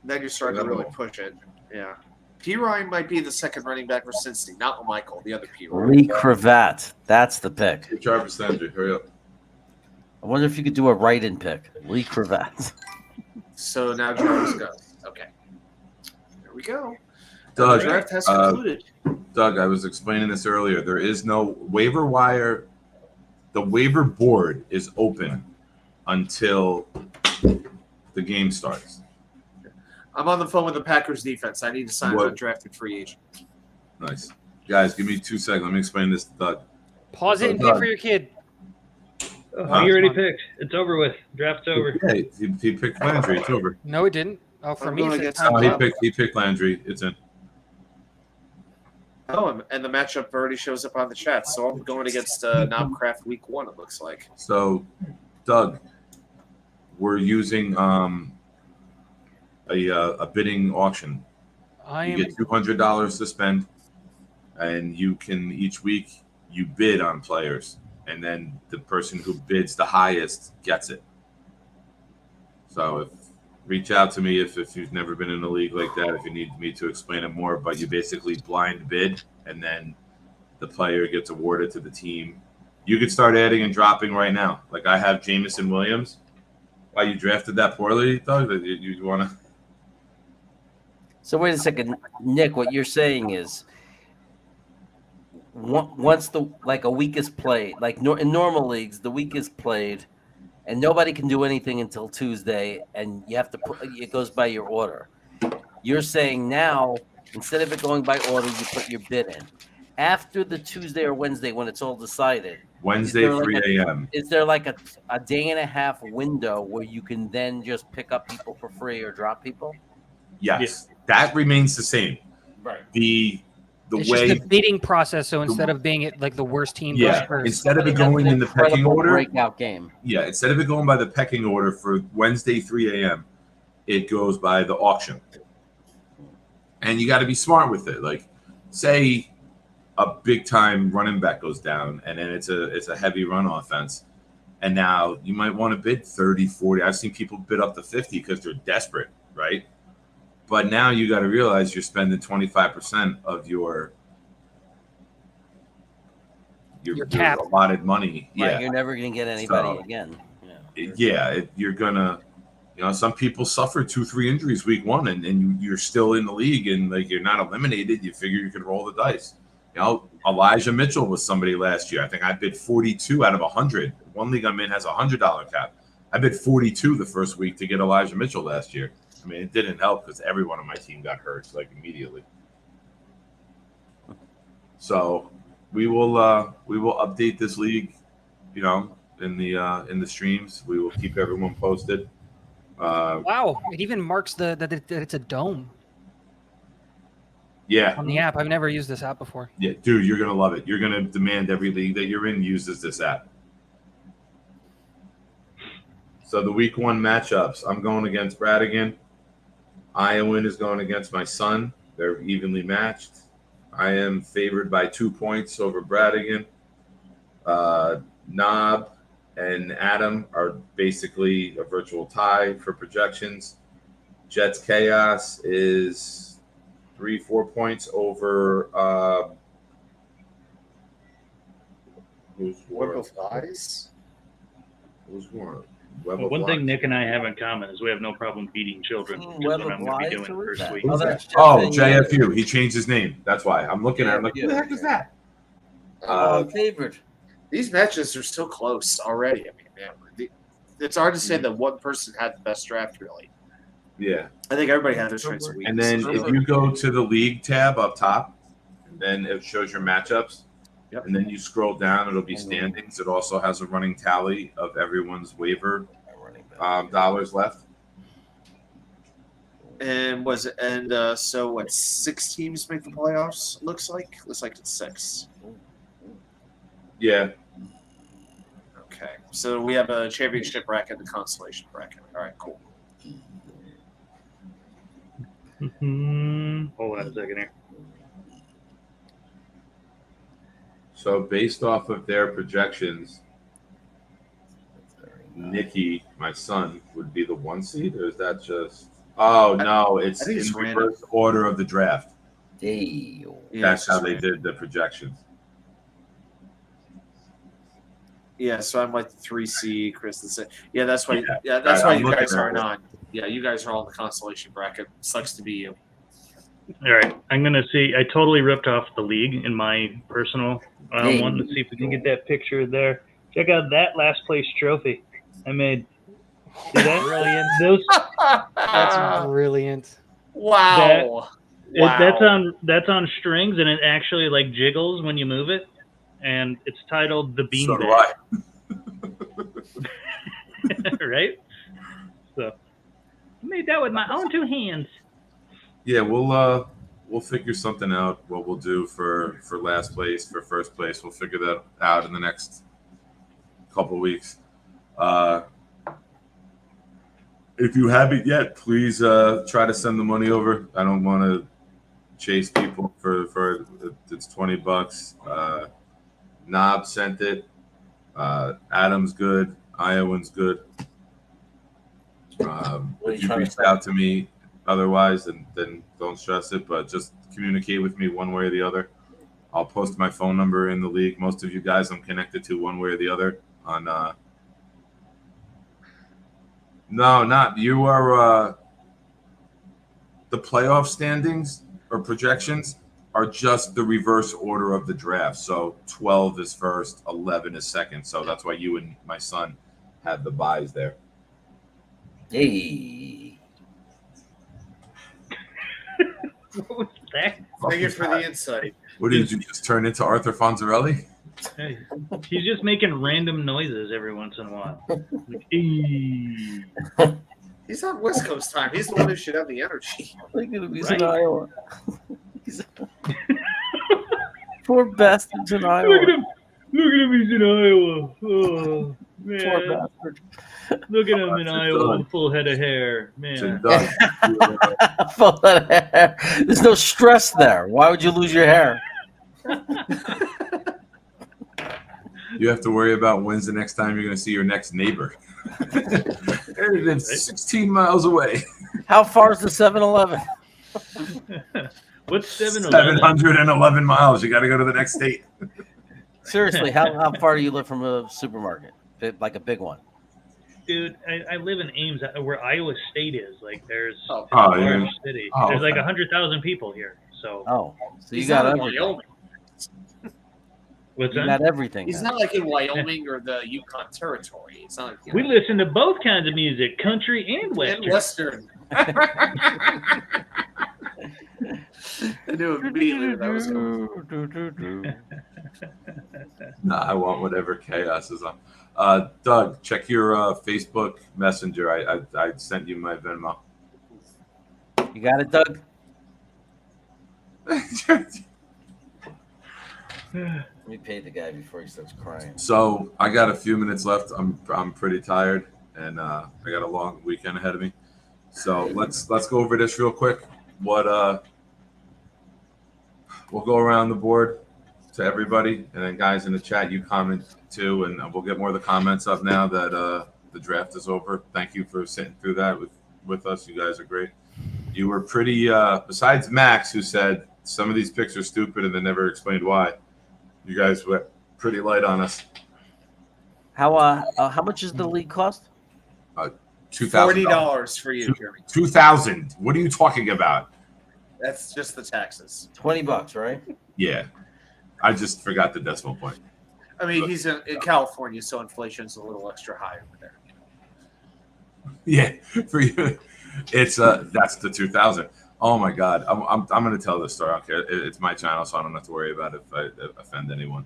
Then you're starting to really push it. Yeah. P. Ryan might be the second running back for Cincinnati, not Michael, the other P. Ryan. Lee Cravat. That's the pick. Hey, Jarvis Landry, hurry up. I wonder if you could do a write-in pick. Lee Cravat. So now Jarvis goes. Okay. There we go. Doug, The draft has concluded. Doug, I was explaining this earlier. There is no waiver wire. The waiver board is open until the game starts. I'm on the phone with the Packers defense. I need to sign What? an undrafted free agent. Nice. Guys, give me 2 seconds. Let me explain this to Doug. Pause it and pay for your kid. Oh, you already picked. It's over with. Draft's over. Yeah, he picked Landry. It's over. No, it didn't. Oh, for I'm me, going it's against time's He up. picked Landry. It's in. Oh, and the matchup already shows up on the chat. So I'm going against Knobcraft Week 1, it looks like. So, Doug, we're using a bidding auction. You get $200 to spend, and you can each week you bid on players, and then the person who bids the highest gets it. So reach out to me if you've never been in a league like that, if you need me to explain it more, but you basically blind bid, and then the player gets awarded to the team. You could start adding and dropping right now. Like I have Jamison Williams. Why, you drafted that poorly, Doug? You want to? So wait a second, Nick. What you're saying is, once a week is played, like in normal leagues, the week is played, and nobody can do anything until Tuesday, and you have to it goes by your order. You're saying now, instead of it going by order, you put your bid in. After the Tuesday or Wednesday, when it's all decided, Wednesday, 3 a.m. Is there like a day and a half window where you can then just pick up people for free or drop people? Yes, that remains the same. Right. It's just the bidding process. So instead of being like the worst team goes first, instead of it going in the pecking order, breakout game. Yeah, instead of it going by the pecking order for Wednesday 3 a.m., it goes by the auction. And you got to be smart with it. Like, say a big time running back goes down, and then it's a heavy run offense, and now you might want to bid 30, 40. I've seen people bid up to 50 because they're desperate, right? But now you got to realize you're spending 25% of your cap allotted money. Right, yeah, you're never going to get anybody again. You're gonna. Some people suffer 2-3 injuries week one, and you're still in the league, and like you're not eliminated. You figure you can roll the dice. Elijah Mitchell was somebody last year. I think I bid 42 out of 100. One league I'm in has $100 cap. I bid 42 the first week to get Elijah Mitchell last year. I mean, it didn't help because everyone on my team got hurt like immediately. So we will update this league, in the streams. We will keep everyone posted. Wow, it even marks that it's a dome. Yeah. On the app. I've never used this app before. Yeah, dude, you're gonna love it. You're gonna demand every league that you're in uses this app. So the week one matchups, I'm going against Bradigan. Iowan is going against my son. They're evenly matched. I am favored by 2 points over Bradigan. Knob and Adam are basically a virtual tie for projections. Jets Chaos is 3-4 points over Web of Lies? Who's more? Well, one thing Nick and I have in common is we have no problem beating children. That's what I'm going to be doing first week. JFU. He changed his name. That's why. I'm looking at him like, who the heck is that? Favored. These matches are so close already. I mean, man, it's hard to say that one person had the best draft, really. Yeah. I think everybody had their strengths and And weaknesses. then if you go to the league tab up top, then it shows your matchups. Yep. And then you scroll down, it'll be standings. It also has a running tally of everyone's waiver dollars left. And so what? 6 teams make the playoffs. Looks like it's 6. Yeah. Okay, so we have a championship bracket, the consolation bracket. All right, cool. Hold on a second here. So based off of their projections, Nikki, my son, would be the 1 seed, or is that just? Oh no, it's in reverse order of the draft. That's how they did the projections. Yeah, so I'm like the 3 seed, Chris the 6. Yeah, that's why. Yeah, that's why you guys aren't on. Yeah, you guys are all in the consolation bracket. Sucks to be you. All right, I'm going to see. I totally ripped off the league in my personal one. Let's see if we can get that picture there. Check out that last place trophy I made. See that? Brilliant. That's brilliant. Wow. Wow. That's on strings, and it actually like jiggles when you move it, and it's titled the So do Beanbag. I. Right? So I made that with my own two hands. Yeah, we'll figure something out. What we'll do for last place, for first place, we'll figure that out in the next couple weeks. If you haven't yet, please try to send the money over. I don't want to chase people for it's $20. Knob sent it. Adam's good. Iowan's good. What are If you you trying to reached say? out to me otherwise, then don't stress it. But just communicate with me one way or the other. I'll post my phone number in the league. Most of you guys I'm connected to one way or the other on. No, not you are. The playoff standings or projections are just the reverse order of the draft. So 12 is first, 11 is second. So that's why you and my son have the buys there. Hey. What was that? Thank you for the insight. What did you just turn into Arthur Fonzarelli? Hey, he's just making random noises every once in a while. Like, "Ee." He's on West Coast time. He's the one who should have the energy. Look at him. He's Right. in Iowa. Poor bastards in Look Iowa. at him! Look at him! He's in Iowa. Oh Poor man! bastard. Look at him in That's Iowa done. with a full head of hair, So, man. Doug, Full head of hair. There's no stress there. Why would you lose your hair? you have to worry about when's the next time you're going to see your next neighbor. They live 16 miles away. How far is the 7-Eleven? What's 7-Eleven? 711 miles. You got to go to the next state. Seriously, how far do you live from a supermarket? Like a big one? Dude, I live in Ames, where Iowa State is. Like, there's Oh, a Oh, yeah. large city. Oh, There's like okay. 100,000 people here. So Oh, so you he's got not in everything. Wyoming. what's You that? got everything. He's now. not like in Wyoming or the Yukon Territory. It's not like, We listen to both kinds of music, country and western. and Western. I knew immediately where that was going. Nah, I want whatever chaos is on. Doug, check your Facebook Messenger. I sent you my Venmo. You got it, Doug? Let me pay the guy before he starts crying. So I got a few minutes left. I'm pretty tired, and I got a long weekend ahead of me. So let's go over this real quick. What we'll go around the board to everybody, and then guys in the chat, you comment too, and we'll get more of the comments up now that the draft is over. Thank you for sitting through that with us. You guys are great. You were pretty. Besides Max, who said some of these picks are stupid and they never explained why. You guys were pretty light on us. How much is the league cost? $2,000. $40 for you, Jeremy. 2,000. What are you talking about? That's just the taxes. $20, right? Yeah, I just forgot the decimal point. I mean, he's in California, so inflation's a little extra high over there. Yeah, for you, it's that's the 2,000. Oh my God, I'm gonna tell this story. I don't care. It's my channel, so I don't have to worry about it if I offend anyone.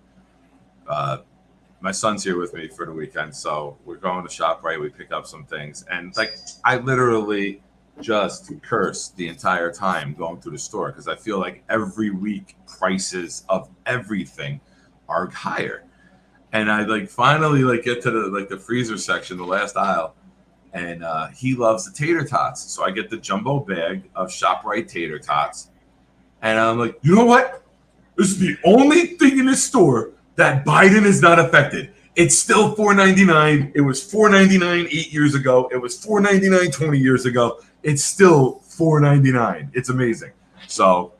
My son's here with me for the weekend, so we're going to ShopRite. We pick up some things, and like I literally just curse the entire time going through the store because I feel like every week prices of everything are higher. And I like finally like get to the freezer section, the last aisle, and he loves the tater tots. So I get the jumbo bag of ShopRite tater tots, and I'm like, you know what? This is the only thing in this store that Biden is not affected. It's still $4.99. It was $4.99 8 years ago. It was $4.99 20 years ago. It's still $4.99. It's amazing. So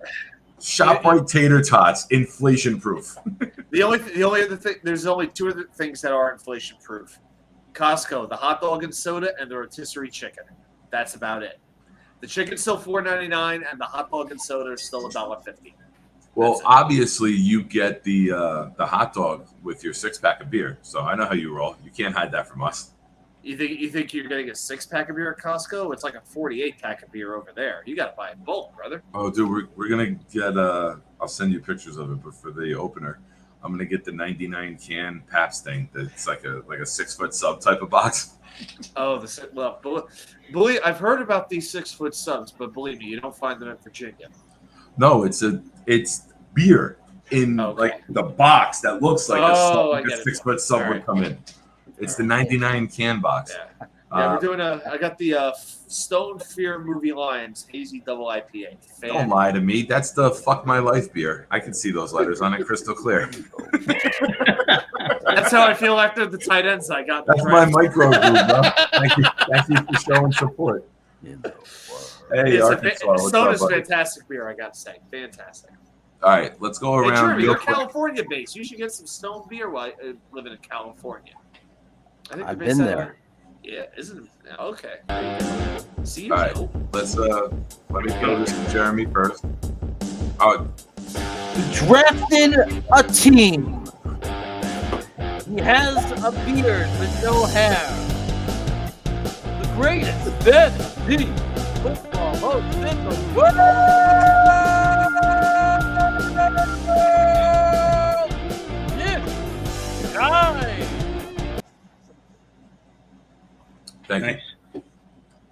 ShopRite tater tots, inflation proof. The only other thing, there's only two other things that are inflation proof. Costco, the hot dog and soda, and the rotisserie chicken. That's about it. The chicken's still $4.99, and the hot dog and soda are still $1.50. Well, obviously you get the hot dog with your 6-pack of beer. So I know how you roll. You can't hide that from us. You think you're getting a 6-pack of beer at Costco? It's like a 48-pack of beer over there. You got to buy it bulk, brother. Oh, dude, we're gonna get. I'll send you pictures of it. But for the opener, I'm gonna get the 99 can Pabst thing. That's like a 6-foot sub type of box. Oh, believe I've heard about these 6-foot subs, but believe me, you don't find them in Virginia. No, it's beer in like the box that looks like a I get it. 6-foot sub All would right. come in. It's the 99 can box. Yeah, we're doing I got the Stone Fear Movie Lions Hazy Double IPA. Don't lie to me. That's the fuck my life beer. I can see those letters on it crystal clear. That's how I feel after the tight ends I got. That's my micro group, bro. Thank you for showing support. Hey, Arkansas, Stone is buddy? fantastic beer, I got to say. Fantastic. All right, let's go Hey, around. Jeremy, real you're quick. California based. You should get some Stone beer while living in California. I think I've they're based been out of- there. Yeah, isn't it? Okay. See you. All right, let's let me go this to Jeremy first. Oh, Drafted a team. He has a beard with no hair. The greatest fantasy football host in the world. Nick Guy.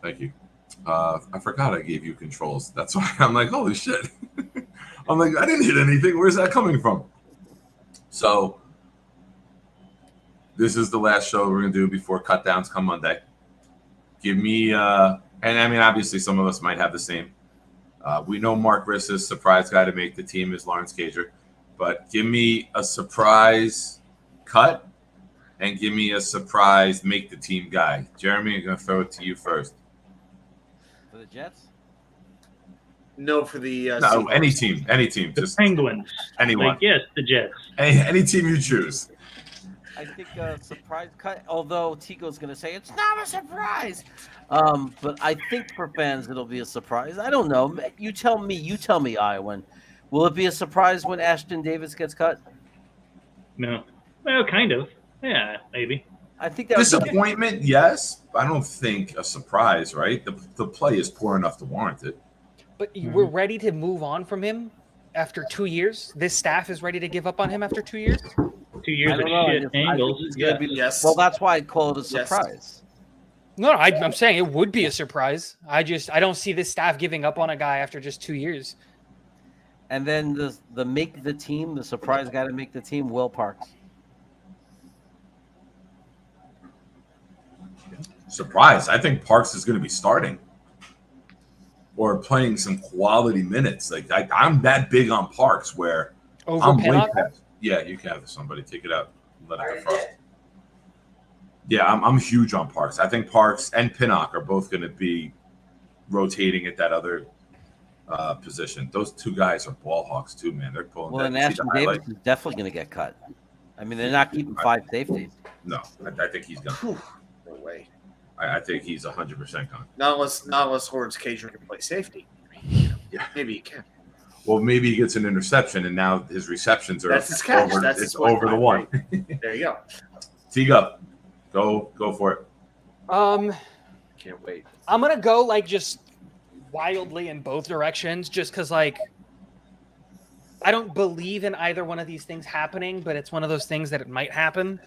Thank you. I forgot I gave you controls. That's why I'm like, holy shit. I'm like, I didn't hit anything. Where's that coming from? So this is the last show we're gonna do before cut downs come Monday. Give me and I mean obviously some of us might have the same. We know Mark Rissa's surprise guy to make the team is Lawrence Cager, but give me a surprise cut and give me a surprise make the team guy. Jeremy, I'm gonna throw it to you first. For the Jets? No, for the No, Seahawks. any team, The just Penguins. anyone, Like, yes, the Jets. any team you choose. I think a surprise cut, although Tico's going to say it's not a surprise. But I think for fans it'll be a surprise. I don't know. You tell me, Iowan. Will it be a surprise when Ashton Davis gets cut? No. Well, kind of. Yeah, maybe. I think that would be Disappointment, yes. I don't think a surprise, right? The play is poor enough to warrant it. But we're ready to move on from him after 2 years. This staff is ready to give up on him after 2 years. 2 years I of don't know. I shit just- I think angles. he's gonna Yeah. be- Yes. Well, that's why I call it a Yes. surprise. No, I'm saying it would be a surprise. I don't see this staff giving up on a guy after just 2 years. And then the make the team, the surprise guy to make the team, Will Parks. Surprise. I think Parks is going to be starting or playing some quality minutes. Like I'm that big on Parks where Over I'm way Pinnock? past. Yeah, you can have somebody take it out. Let it defrost. Yeah, I'm huge on Parks. I think Parks and Pinnock are both going to be rotating at that other position. Those two guys are ball hawks too, man. They're pulling. Well, and that. See Ashton the Davis highlight? is definitely going to get cut. I mean, they're not keeping 5 safeties. No, I think he's gone. No way. I think he's 100% gone. Not unless Lawrence Cager can play safety. Yeah. Maybe he can. Well, maybe he gets an interception, and now his receptions are That's his catch. over. That's it's his point. over the one. There you go. Tiga, go for it. Can't wait. I'm gonna go like just wildly in both directions, just because like I don't believe in either one of these things happening, but it's one of those things that it might happen.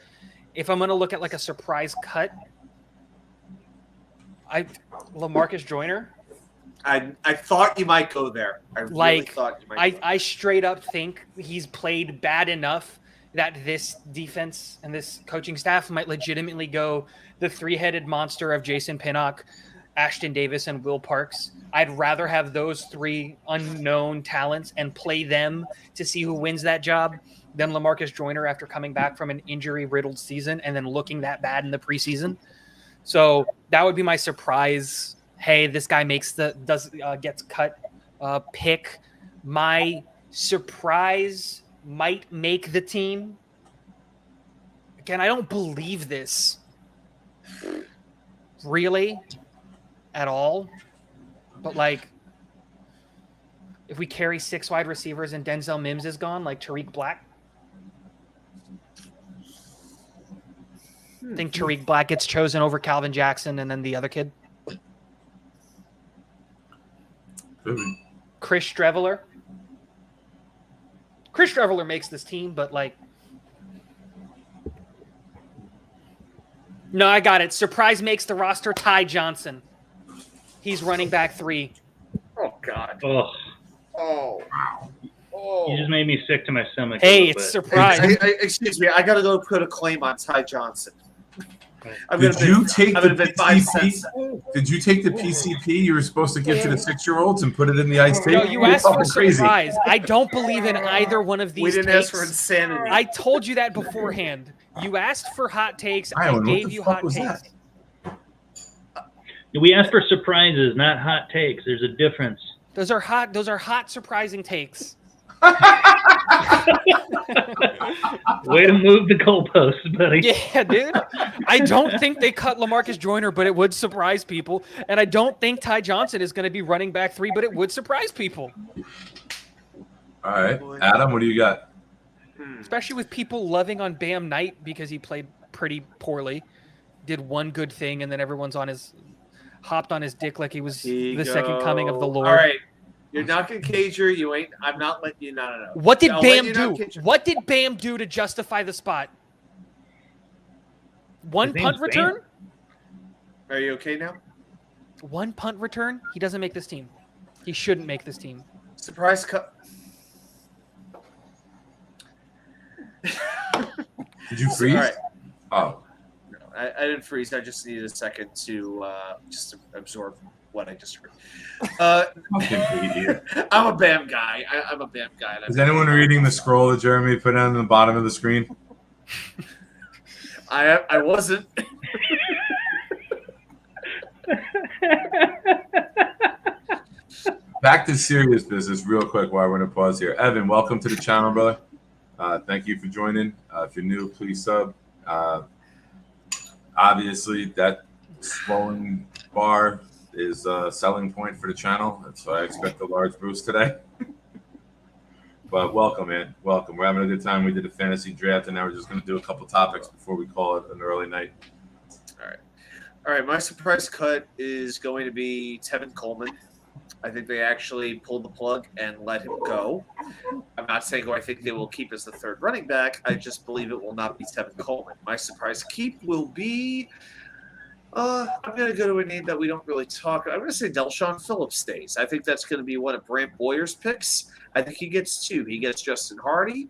If I'm gonna look at like a surprise cut, LaMarcus Joyner. I thought you might go there. I really Like, thought you might. I straight up think he's played bad enough that this defense and this coaching staff might legitimately go the three-headed monster of Jason Pinnock, Ashton Davis, and Will Parks. I'd rather have those three unknown talents and play them to see who wins that job than LaMarcus Joyner after coming back from an injury-riddled season and then looking that bad in the preseason. So that would be my surprise. Hey, this guy gets cut pick. My surprise might make the team. Again, I don't believe this really at all. But like, if we carry 6 wide receivers and Denzel Mims is gone, like Tariq Black. I think Tariq Black gets chosen over Calvin Jackson and then the other kid. Chris Streveler. Chris Streveler makes this team, but like... No, I got it. Surprise makes the roster. Ty Johnson. He's running back 3. Oh, God. Oh, Oh. Wow. Oh. you just made me sick to my stomach. Hey, it's surprise. Excuse me. I got to go put a claim on Ty Johnson. Did you take the PCP? Did you take the PCP you were supposed to give to the 6-year-olds and put it in the ice tape? No, you asked for crazy. surprise. I don't believe in either one of these We didn't takes. ask for insanity. I told you that beforehand. You asked for hot takes. I Iwan, what gave the you fuck hot was takes. that? We asked for surprises, not hot takes. There's a difference. Those are hot, surprising takes. Way to move the goalposts, buddy. Yeah, dude. I don't think they cut LaMarcus Joyner, but it would surprise people. And I don't think Ty Johnson is going to be running back 3, but it would surprise people. All right, Adam, what do you got? Especially with people loving on Bam Knight because he played pretty poorly. Did one good thing, and then everyone's hopped on his dick like he was the second coming of the Lord. All right. You're knocking Cager. You ain't. I'm not letting you. No. What did I'll Bam let you knock do? Cager. What did Bam do to justify the spot? One His punt name's return? Are you okay now? One punt return? He doesn't make this team. He shouldn't make this team. Surprise cut. Did you freeze? All right. Oh, No, I didn't freeze. I just needed a second to just to absorb what I just heard. fucking idiot. I'm a BAM guy. I'm a BAM guy. Is anyone reading the scroll that Jeremy put on the bottom of the screen? I wasn't. Back to serious business real quick while we're going to pause here. Evan, welcome to the channel, brother. Thank you for joining. If you're new, please sub. Obviously, that swollen bar is a selling point for the channel. So I expect a large boost today. But welcome, man. Welcome. We're having a good time. We did a fantasy draft, and now we're just going to do a couple topics before we call it an early night. All right. My surprise cut is going to be Tevin Coleman. I think they actually pulled the plug and let him go. I'm not saying who I think they will keep as the third running back. I just believe it will not be Tevin Coleman. My surprise keep will be I'm going to go to a name that we don't really talk about. I'm going to say Delshon Phillips stays. I think that's going to be one of Brant Boyer's picks. I think he gets 2. He gets Justin Hardy.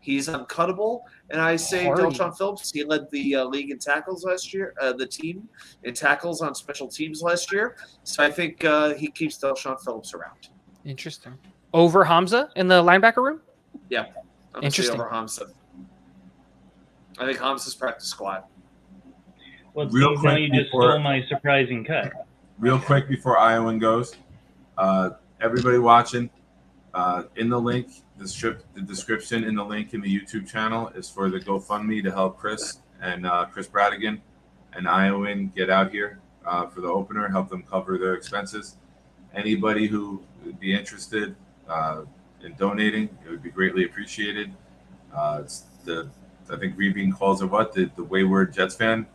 He's uncuttable. And I say Hardy. Delshon Phillips, he led the league in tackles last year, the team in tackles on special teams last year. So I think he keeps Delshon Phillips around. Interesting. Over Hamza in the linebacker room? Yeah. I'm going to say Interesting. over Hamza. I think Hamza's practice squad. Well, Real now quick you just before- stole my surprising cut. Real quick before Iowan goes, everybody watching, in the link, the description in the link in the YouTube channel is for the GoFundMe to help Chris and Chris Bradigan and Iowan get out here for the opener, help them cover their expenses. Anybody who would be interested in donating, it would be greatly appreciated. It's I think Rebean calls it what? The Wayward Jets fan?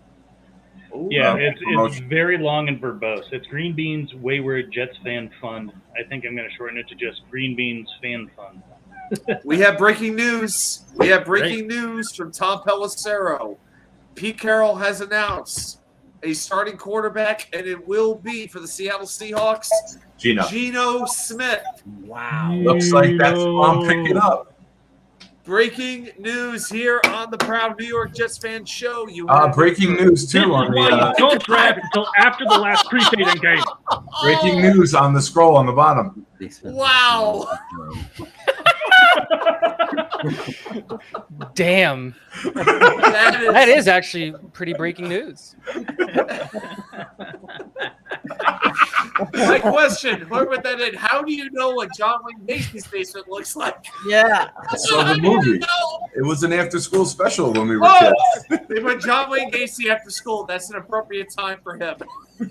Yeah, it's promotion. very long and verbose. It's Green Beans Wayward Jets Fan Fund. I think I'm going to shorten it to just Green Beans Fan Fund. We have breaking news. We have breaking news from Tom Pelissero. Pete Carroll has announced a starting quarterback, and it will be for the Seattle Seahawks, Geno Smith. Wow. Looks like that's who I'm picking up. Breaking news here on the Proud New York Jets Fan Show. Breaking news This too is on why the you don't draft until after the last preseason game. breaking news on the scroll on the bottom. Wow. Damn. That That is actually pretty breaking news. my question. Look what that in. How do you know what John Wayne Gacy's basement looks like? Yeah. I saw How the do you movie. know? It was an after-school special when we were Oh, kids. they put John Wayne Gacy after school. That's an appropriate time for him.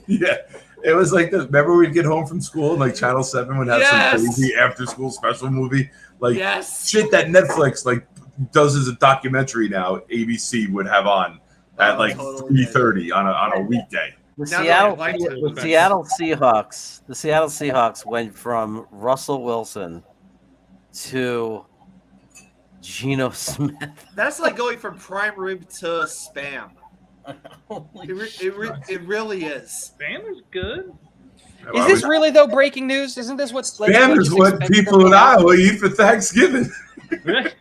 Yeah, it was like this. Remember, we'd get home from school and like Channel 7 would have Yes. some crazy after-school special movie, like Yes. shit that Netflix like does as a documentary now. ABC would have on at like Totally get it. 3:30 on a weekday. The Now Seattle, that I like to- the Seattle Seahawks went from Russell Wilson to Geno Smith. That's like going from prime rib to spam. It really is. Spam is good. Is this really though breaking news? Isn't this what? Spam is what people in Iowa eat for Thanksgiving. Right?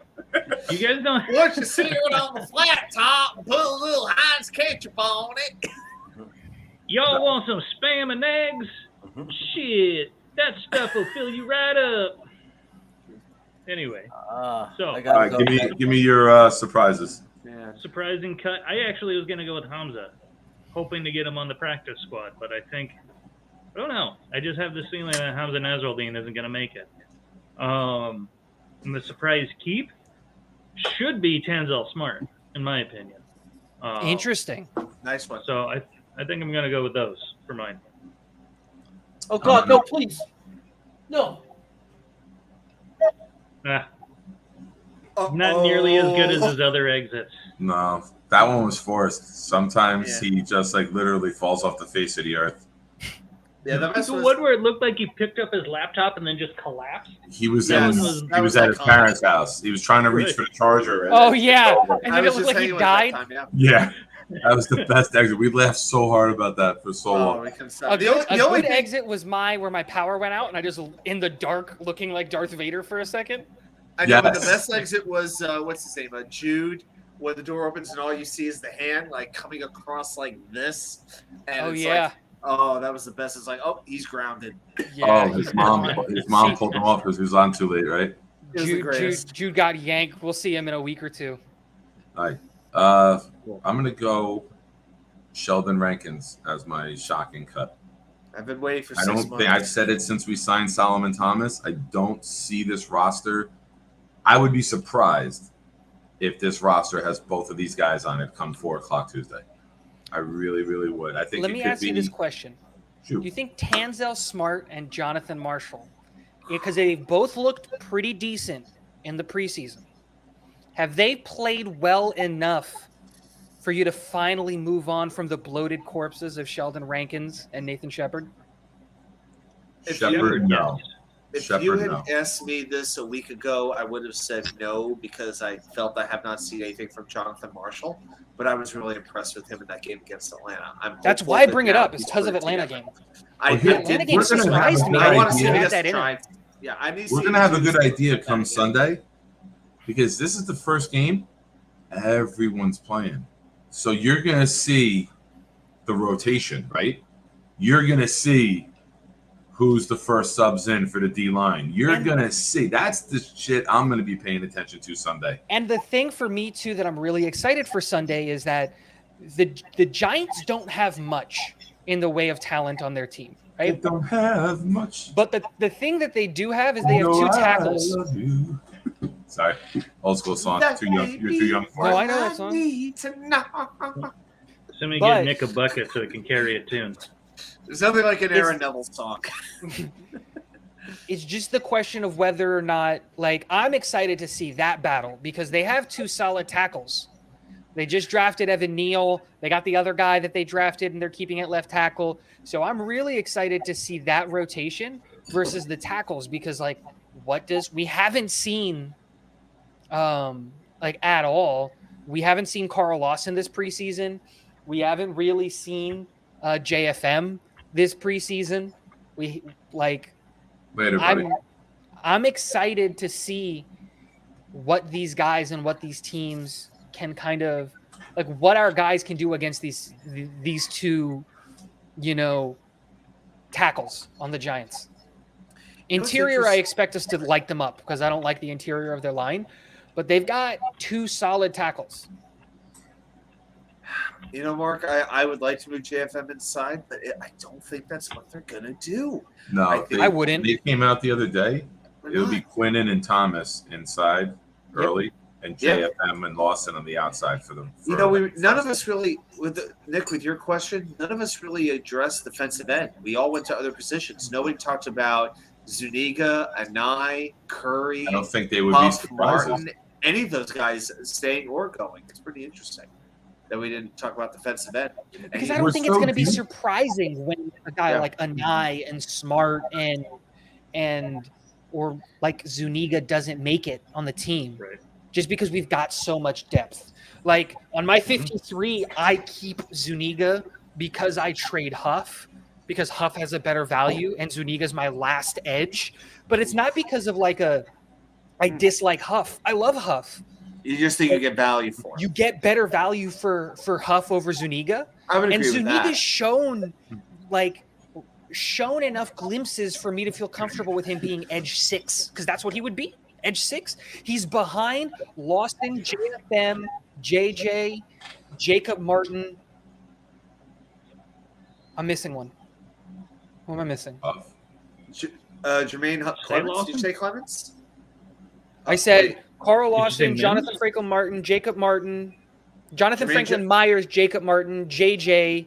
You guys don't. Once you sear it on the flat top and put a little Heinz ketchup on it. Y'all want some spam and eggs? Shit, that stuff will fill you right up. Anyway, so I All gotta right, go. give me your surprises. Yeah. surprising cut. I actually was gonna go with Hamza, hoping to get him on the practice squad, but I don't know. I just have this feeling that Hamza Nasruddin isn't gonna make it. And the surprise keep should be Tanzel Smart, in my opinion. Interesting. Nice one. So I think I'm gonna go with those for mine. Oh God, no, please, no. Not nearly as good as his other exits. No, that one was forced. Sometimes Yeah. he just like literally falls off the face of the earth. Yeah, the best The was one where it looked like he picked up his laptop and then just collapsed. He was That in. was- He that was was at his iconic. parents' house. He was trying to reach Right. for the charger. and Oh then- yeah, and I then it was looked just like he hanging with that died. time, yeah. Yeah, that was the best exit. We laughed so hard about that for so Oh, long. we can A stop. good, The only good thing, exit was where my power went out and I just in the dark looking like Darth Vader for a second. I know, but the Yes. best exit was what's his name? Jude. When the door opens and all you see is the hand like coming across like this. And Oh it's yeah, like, oh, that was the best. It's like, oh, he's grounded. yeah. Oh, his mom pulled him off because he was on too late, right? It was the Jude, greatest. Jude got yanked. We'll see him in a week or two. All right. I'm gonna go Sheldon Rankins as my shocking cut. I've been waiting for I 6 don't months. think I've said it since we signed Solomon Thomas. I don't see this roster. I would be surprised if this roster has both of these guys on it come 4:00 Tuesday. I really, really would. I think Let it me could ask be. you this question: Shoot. Do you think Tanzel Smart and Jonathan Marshall, because they both looked pretty decent in the preseason, have they played well enough for you to finally move on from the bloated corpses of Sheldon Rankins and Nathan Shepard? If Shepard, no. If Shepard, you had no. asked me this a week ago, I would have said no because I felt I have not seen anything from Jonathan Marshall. But I was really impressed with him in that game against Atlanta. That's hopeful why I that bring it now up. It's he's because put of it Atlanta together. game. I Well, did. Atlanta did game we're gonna have surprised a me. good I I want to idea. see Get this that in try. Yeah, I need to We're see gonna have a Tuesday good idea get that come in. Sunday because this is the first game everyone's playing. So you're gonna see the rotation, right? You're gonna see who's the first subs in for the D line. You're And- gonna see that's the shit I'm gonna be paying attention to Sunday. And the thing for me too that I'm really excited for Sunday is that the Giants don't have much in the way of talent on their team, They right? don't have much. But the thing that they do have is they have You two know I tackles. love you. Sorry, old school song. Too young. You're too young for No, it. I know that song. need to know. Somebody But- get Nick a bucket so he can carry a tune. There's nothing like an It's- Aaron Neville song. It's just the question of whether or not, like, I'm excited to see that battle because they have two solid tackles. They just drafted Evan Neal. They got the other guy that they drafted, and they're keeping at left tackle. So I'm really excited to see that rotation versus the tackles because, like, we haven't seen, like, at all. We haven't seen Carl Lawson this preseason. We haven't really seen JFM this preseason. Later, buddy. I'm excited to see what these guys and what these teams can kind of like what our guys can do against these two, tackles on the Giants. Interior, I expect us to light them up because I don't like the interior of their line, but they've got two solid tackles. You know, Mark, I would like to move JFM inside, but I don't think that's what they're gonna do. No, I wouldn't. They came out the other day. They're It would be not. Quinnen and Thomas inside early, and Yep. JFM and Lawson on the outside for them. You know, none of us really, Nick, with your question, none of us really addressed defensive end. We all went to other positions. Nobody talked about Zuniga, Anai, Curry, I don't think they would be Huff, surprises. Martin, any of those guys staying or going. It's pretty interesting. that we didn't talk about defensive end. Because I don't think it's going to be surprising when a guy like Anai and Smart and or like Zuniga doesn't make it on the team, Right. just because we've got so much depth. Like on my 53, I keep Zuniga because I trade Huff, because Huff has a better value and Zuniga's my last edge. But it's not because of I dislike Huff. I love Huff. You just think you get value for him. You get better value for Huff over Zuniga. I would agree and with Zuniga's that. shown enough glimpses for me to feel comfortable with him being edge 6, because that's what he would be. Edge 6. He's behind Lawson, JFM, JJ, Jacob Martin. I'm missing one. Who am I missing? Jermaine Clements. Did you say Clements? I said Carl Did you say Lawson, Mims? Jonathan Franklin Martin, Jacob Martin, Jonathan Jermaine Franklin Myers, Jacob Martin, JJ.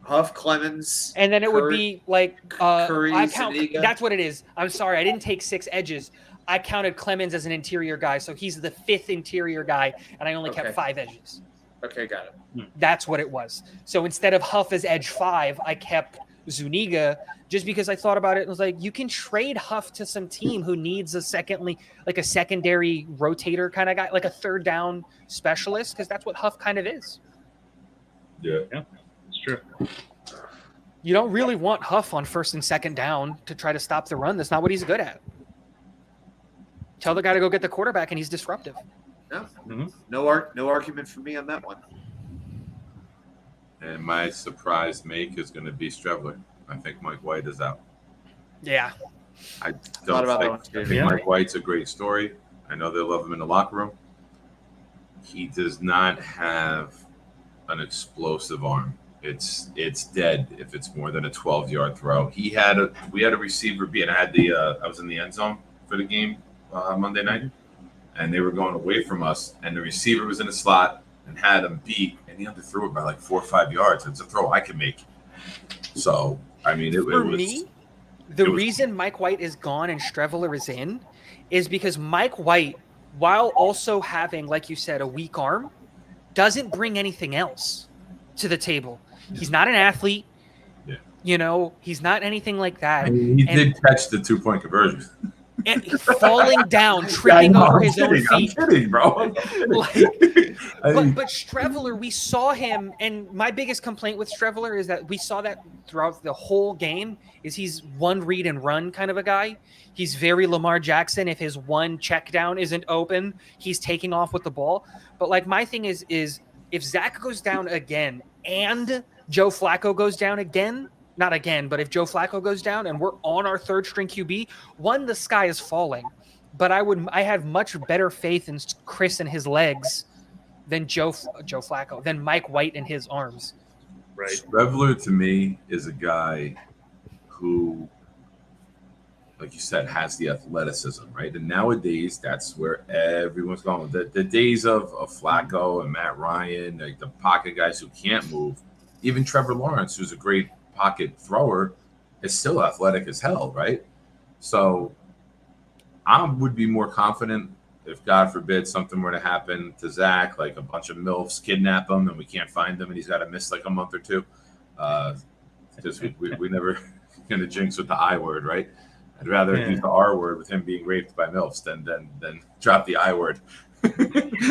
Huff, Clemens, And then it would be Curry, I count. Zuniga. That's what it is. I'm sorry, I didn't take 6 edges. I counted Clemens as an interior guy, so he's the 5th interior guy, and I only kept 5 edges. Okay, got it. That's what it was. So instead of Huff as edge 5, I kept Zuniga just because I thought about it and was like, you can trade Huff to some team who needs a secondary rotator kind of guy, like a third down specialist, because that's what Huff kind of is. Yeah. It's true. You don't really want Huff on 1st and 2nd down to try to stop the run. That's not what he's good at. Tell the guy to go get the quarterback, and he's disruptive. No, Mhm. no argument for me on that one. And my surprise make is going to be Strevler. I think Mike White is out. Yeah. I Thought don't about that think, one too. I think Yeah. Mike White's a great story. I know they love him in the locker room. He does not have an explosive arm. It's dead if it's more than a 12-yard throw. We had a receiver beat. I was in the end zone for the game Monday night, and they were going away from us, and the receiver was in the slot and had him beat, and he underthrew it by 4 or 5 yards. It's a throw I can make. So I mean, For me, the reason Mike White is gone and Streveler is in is because Mike White, while also having, like you said, a weak arm, doesn't bring anything else to the table. He's not an athlete. Yeah. He's not anything like that. I mean, he did catch the 2-point conversion. And falling down, tripping over his own feet. I'm kidding, bro. But Streveler, we saw him, and my biggest complaint with Streveler is that we saw that throughout the whole game, is he's one read and run kind of a guy. He's very Lamar Jackson. If his one check down isn't open, he's taking off with the ball. But my thing is if Zach goes down again and Joe Flacco goes down again, not again, but if Joe Flacco goes down and we're on our 3rd string QB, the sky is falling. But I have much better faith in Chris and his legs than Joe Flacco, than Mike White and his arms. Right. Reveler to me is a guy who, like you said, has the athleticism, right? And nowadays, that's where everyone's going. The days of Flacco and Matt Ryan, like the pocket guys who can't move, even Trevor Lawrence, who's a great pocket thrower, is still athletic as hell, right? So I would be more confident if, God forbid, something were to happen to Zach, like a bunch of MILFs kidnap him and we can't find him and he's got to miss a month or two. Because we never going to jinx with the I word, right? I'd rather use the R word with him being raped by MILFs than drop the I word.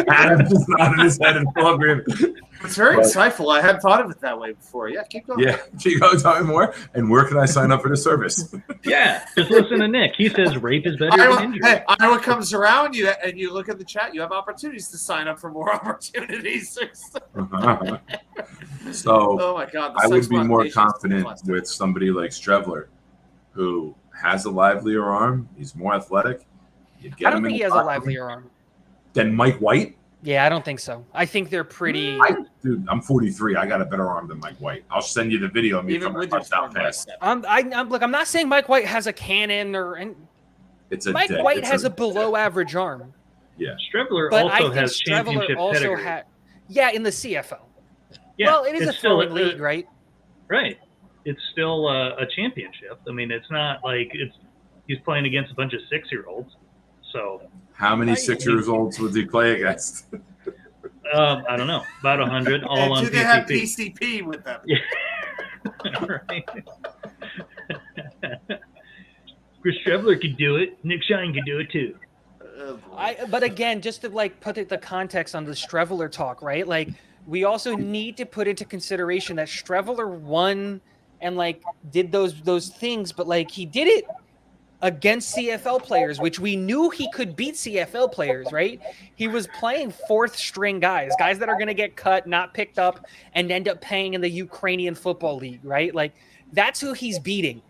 Adam's just nodding his head in full agreement. It's very insightful. I hadn't thought of it that way before. Yeah, keep going. Yeah, Chico, tell me more. And where can I sign up for the service? Yeah, just listen to Nick. He says rape is better than injury. Hey, Iowa comes around and you look at the chat. You have opportunities to sign up for more opportunities. So, oh my God, I would be more confident with somebody like Strevler, who has a livelier arm. He's more athletic. I don't think he has a livelier arm than Mike White. Yeah, I don't think so. I think they're pretty. Dude, I'm 43. I got a better arm than Mike White. I'll send you the video of me even from with a touchdown pass. I'm not saying Mike White has a cannon It's a Mike White has a below average arm. Yeah. Streveler But also I think has championship pedigree. in the CFL. Yeah, well, it is a still throwing league, right? Right. It's still a championship. I mean, it's not like he's playing against a bunch of 6-year-olds. So how many 6-year-olds would he play against? I don't know, about 100, all And on do they have PCP. PCP with them? Yeah. Right. Chris Trevler could do it. Nick Shine could do it too. Oh, boy. But again, just to like put the context on the Streveler talk, right? Like we also need to put into consideration that Streveler won and like did those things, but like he did it against CFL players, which we knew he could beat CFL players, right? He was playing fourth string guys that are going to get cut, not picked up, and end up paying in the Ukrainian Football League, right? Like that's who he's beating.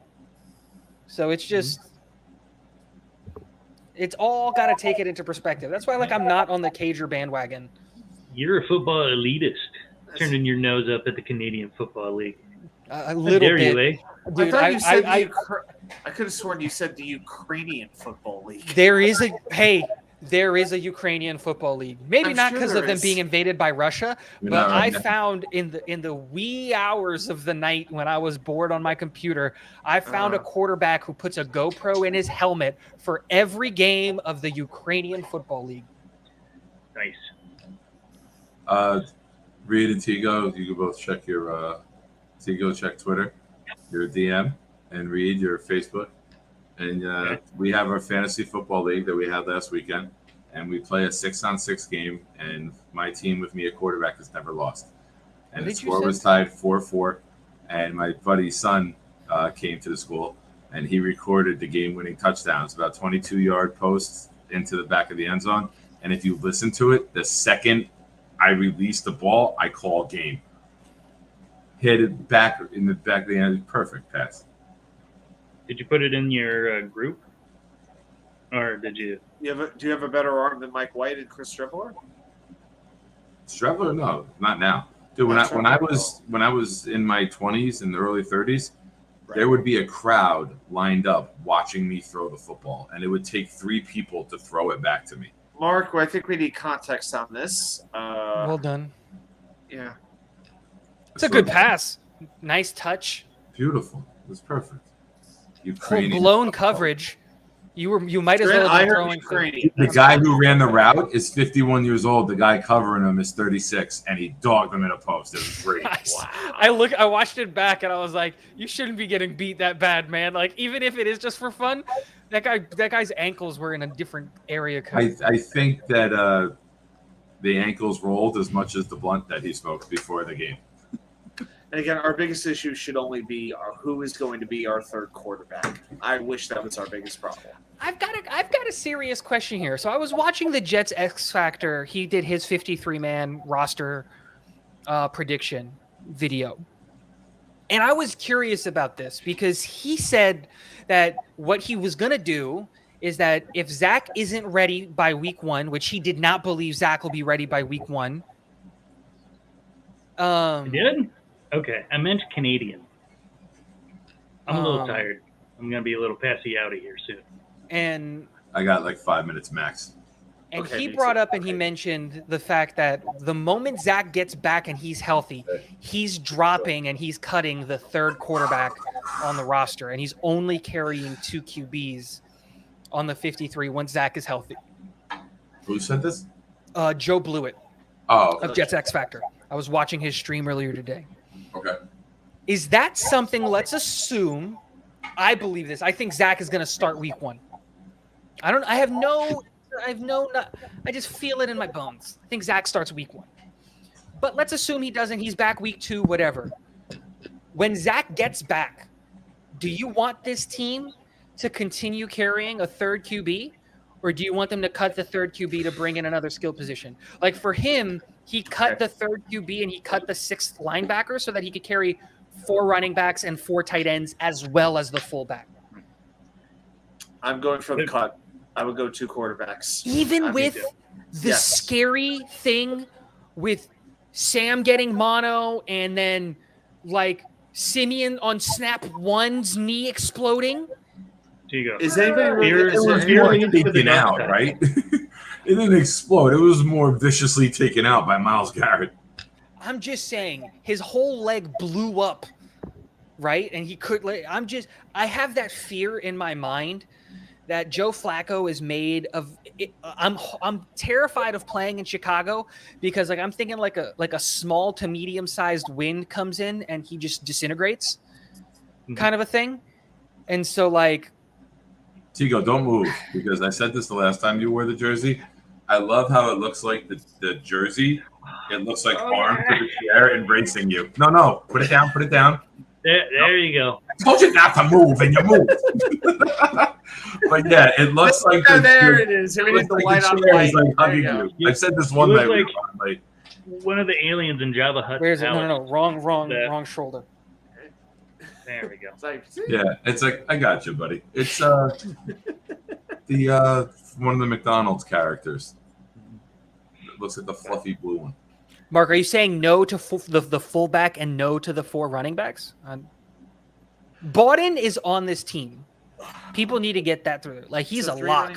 So it's just, it's all got to take it into perspective. That's why, like, I'm not on the Cager bandwagon. You're a football elitist, turning your nose up at the Canadian Football League. A How little dare bit. you, eh? Dude, I thought you said I could have sworn you said the Ukrainian Football League. there is a Ukrainian Football League. Maybe I'm not sure because there of them is. being invaded by Russia, You're but not right I now. found in the wee hours of the night when I was bored on my computer, I found a quarterback who puts a GoPro in his helmet for every game of the Ukrainian Football League. Nice. Reed and Tigo, you can both check your Tigo, check Twitter, your DM, and Reed, your Facebook. And we have our fantasy football league that we had last weekend, and we play a 6-on-6 game. And my team with me at quarterback has never lost. And What the did you score say? was tied 4-4. And my buddy's son came to the school, and he recorded the game-winning touchdowns, about 22-yard posts into the back of the end zone. And if you listen to it, the second I release the ball, I call game. Hit it back in the back of the end. Perfect pass. Did you put it in your group, or did you? Do you have a better arm than Mike White and Chris Streveler? Streveler? No, not now. Dude, when I was in my 20s and early 30s, there would be a crowd lined up watching me throw the football, and it would take 3 people to throw it back to me. Mark, I think we need context on this. Well done. Yeah. It's a good pass. Nice touch. Beautiful. It was perfect. Full Ukrainian blown football. coverage. You might as well I have been heard throwing. Ukrainian. The guy who ran the route is 51 years old. The guy covering him is 36, and he dogged him in a post. It was great. I watched it back and I was like, you shouldn't be getting beat that bad, man. Like even if it is just for fun, that guy's ankles were in a different area code. I think that the ankles rolled as much as the blunt that he smoked before the game. And again, our biggest issue should only be who is going to be our third quarterback. I wish that was our biggest problem. I've got a serious question here. So I was watching the Jets X Factor. He did his 53-man roster prediction video. And I was curious about this because he said that what he was going to do is that if Zach isn't ready by week 1, which he did not believe Zach will be ready by week 1. You did? Okay, I meant Canadian. I'm a little tired. I'm gonna be a little passy out of here soon. And I got like 5 minutes max. Okay, he me brought too. up and he mentioned the fact that the moment Zach gets back and he's healthy, he's dropping and he's cutting the third quarterback on the roster, and he's only carrying 2 QBs on the 53 once Zach is healthy. Who said this? Joe Blewett Oh, of Jets X Factor. I was watching his stream earlier today. okay. Is that something? Let's assume. I believe this. I think Zach is going to start week 1. I just feel it in my bones. I think Zach starts week 1. But let's assume he doesn't. He's back week 2, whatever. When Zach gets back, do you want this team to continue carrying a third QB? Or do you want them to cut the third QB to bring in another skill position? Like for him, he cut the third QB and he cut the 6th linebacker so that he could carry 4 running backs and 4 tight ends as well as the fullback. I'm going for the cut. I would go 2 quarterbacks. Even with the scary thing with Sam getting mono and then like Simeon on snap 1's knee exploding. Here you go. Is anybody Fear- really? It was Fear more leads to the taken dark out, side. right? It didn't explode. It was more viciously taken out by Myles Garrett. I'm just saying his whole leg blew up, right? And he could I have that fear in my mind that Joe Flacco is made of. I'm terrified of playing in Chicago because I'm thinking like a small to medium sized wind comes in and he just disintegrates, kind of a thing. And so Tigo, don't move because I said this the last time you wore the jersey. I love how it looks like the jersey. It looks like arms to the chair embracing you. No, put it down. Put it down. There you go. I told you not to move, and you moved. But yeah, it looks like there it is. Here we need the white on white. Hugging you. I said this one night. Like one of the aliens in Jabba Hutt. Where's it? No, wrong shoulder. There we go. It's like I got you, buddy. It's the one of the McDonald's characters. It looks like the fluffy blue one. Mark, are you saying no to the fullback and no to the 4 running backs? Bawden is on this team. People need to get that through. He's a lock.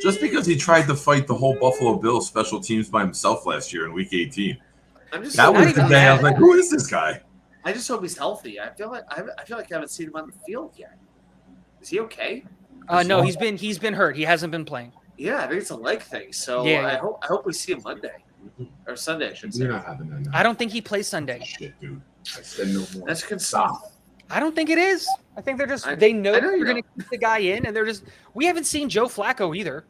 Just because he tried to fight the whole Buffalo Bills special teams by himself last year in Week 18. That was the day I was like, "Who is this guy?" I just hope he's healthy. I feel like I haven't seen him on the field yet. Is he okay? No, he's been hurt. He hasn't been playing. Yeah, I think it's a leg thing. So I hope we see him Monday or Sunday. I should say. You're not having that now. I don't think he plays Sunday. Shit, dude. I said no more. That's good stuff. I don't think it is. I think they're just they know they're going to keep the guy in, and they're just we haven't seen Joe Flacco either,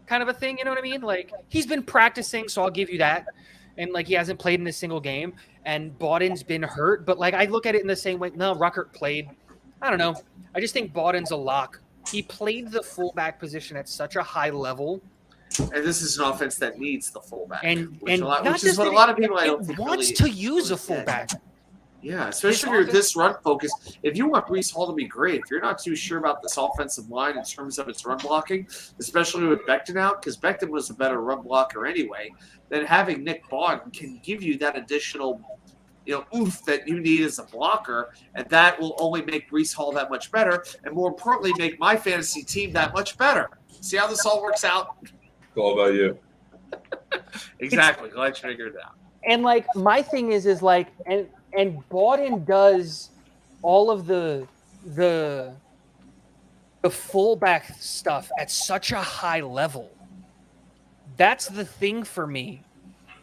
kind of a thing. You know what I mean? He's been practicing, so I'll give you that. And he hasn't played in a single game, and Bawden's been hurt. But I look at it in the same way. No, Ruckert played. I don't know. I just think Bawden's a lock. He played the fullback position at such a high level. And this is an offense that needs the fullback, which is what a lot of people I don't think wants really to use a fullback. Yeah, especially if you're this run focus. If you want Breece Hall to be great, if you're not too sure about this offensive line in terms of its run blocking, especially with Becton out, because Becton was a better run blocker anyway, then having Nick Bawden can give you that additional, oof that you need as a blocker, and that will only make Breece Hall that much better, and more importantly, make my fantasy team that much better. See how this all works out? It's all about you. Exactly. Glad you figured it out. And my thing is and Bawden does all of the fullback stuff at such a high level. That's the thing for me,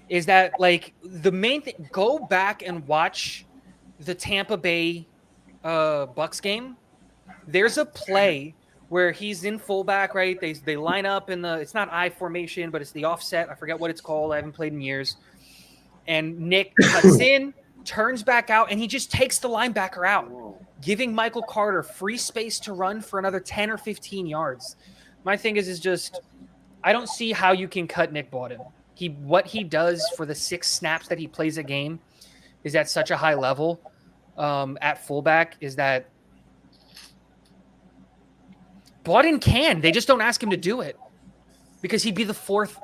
is that the main thing. Go back and watch the Tampa Bay Bucks game. There's a play where he's in fullback, right? They line up in it's not I formation, but it's the offset. I forget what it's called. I haven't played in years. And Nick cuts in, turns back out, and he just takes the linebacker out, giving Michael Carter free space to run for another 10 or 15 yards. My thing is just I don't see how you can cut Nick Bawden. What he does for the 6 snaps that he plays a game is at such a high level at fullback is that Bawden can. They just don't ask him to do it because he'd be the 4th.